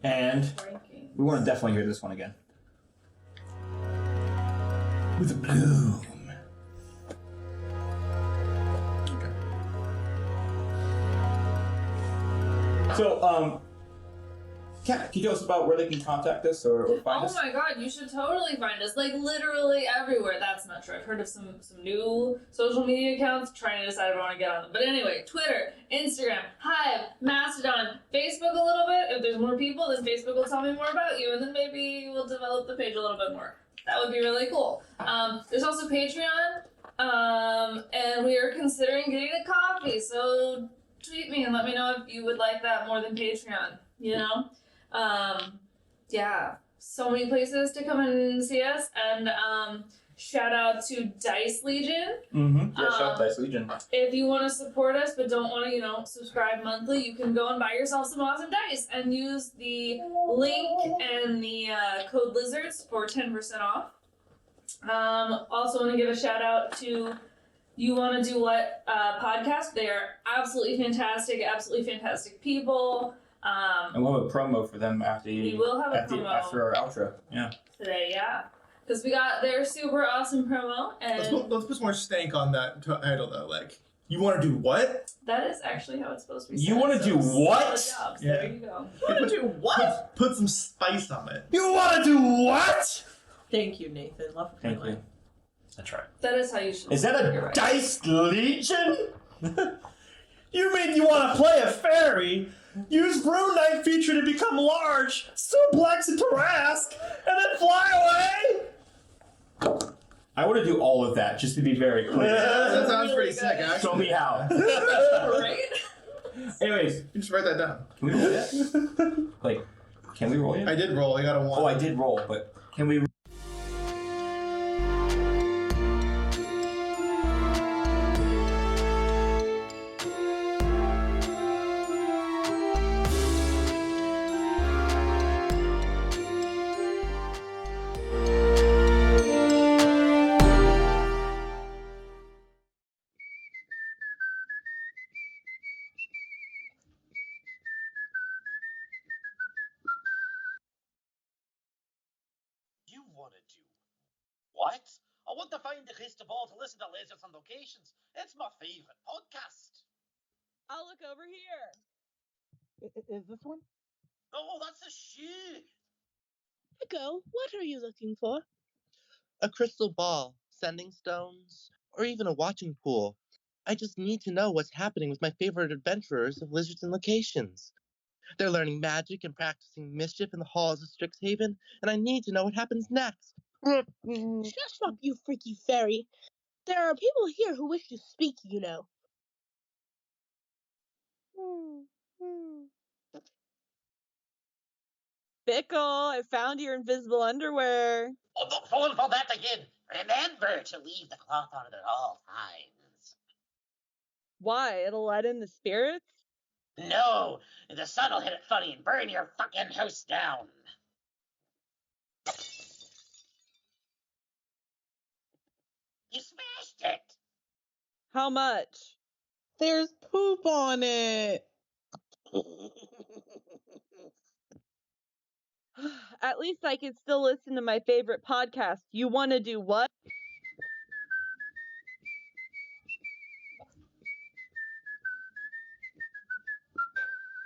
And Ranking. we want to definitely hear this one again. With a bloom. Okay. So, Kat, can you tell us about where they can contact us or find Oh us? my god, you should totally find us. Like literally everywhere. That's not true. I've heard of some new social media accounts trying to decide if I want to get on them. But anyway, Twitter, Instagram, Hive, Mastodon, Facebook a little bit. If there's more people, then Facebook will tell me more about you, and then maybe we'll develop the page a little bit more. That would be really cool. There's also Patreon, and we are considering getting a coffee. So tweet me and let me know if you would like that more than Patreon. You know. Yeah, so many places to come and see us, and shout out to Dice Legion. Mm-hmm. Yeah, shout out to Dice Legion. If you want to support us but don't want to, subscribe monthly, you can go and buy yourself some awesome dice and use the link and the code Lizards for 10% off. Also want to give a shout out to You Want to Do What podcast. They are absolutely fantastic people. And we'll have a promo for them after we will have a promo after our outro. Yeah. Today, yeah. Because we got their super awesome promo, and Let's put some more stank on that title though. Like, you want to do what? that is actually how it's supposed to be. You said, want to do what? solid job, so Yeah. There you go. You want to do what? Put some spice on it. You want to do what? Thank you, Nathan. Love it. Thank you. That's right. That is how you should. Is that You're a right. Dice Legion? You mean you want to play a fairy? Use Rune Knight feature to become large, suplex it to Rask, and then fly away? I want to do all of that, just to be very clear. That sounds really pretty good. sick, Show actually. me how. Right? Anyways, You just write that down. can we roll that? Like, can we roll it? I did roll. I got a 1. Oh, I did roll, but can we? You want to do what? I want to find the crystal ball to listen to Lizards on Locations. It's my favorite podcast. I'll look over here. Is this one? Oh, that's a shoe. Echo, what are you looking for? A crystal ball, sending stones, or even a watching pool. I just need to know what's happening with my favorite adventurers of Lizards and Locations. They're learning magic and practicing mischief in the halls of Strixhaven, and I need to know what happens next. Shut up, you freaky fairy. There are people here who wish to speak, you know. Pickle, I found your invisible underwear. Oh, not falling for that again. Remember to leave the cloth on at all times. Why? It'll let in the spirits? No, the sun will hit it funny and burn your fucking house down. You smashed it. How much? There's poop on it. At least I can still listen to my favorite podcast. You want to do what?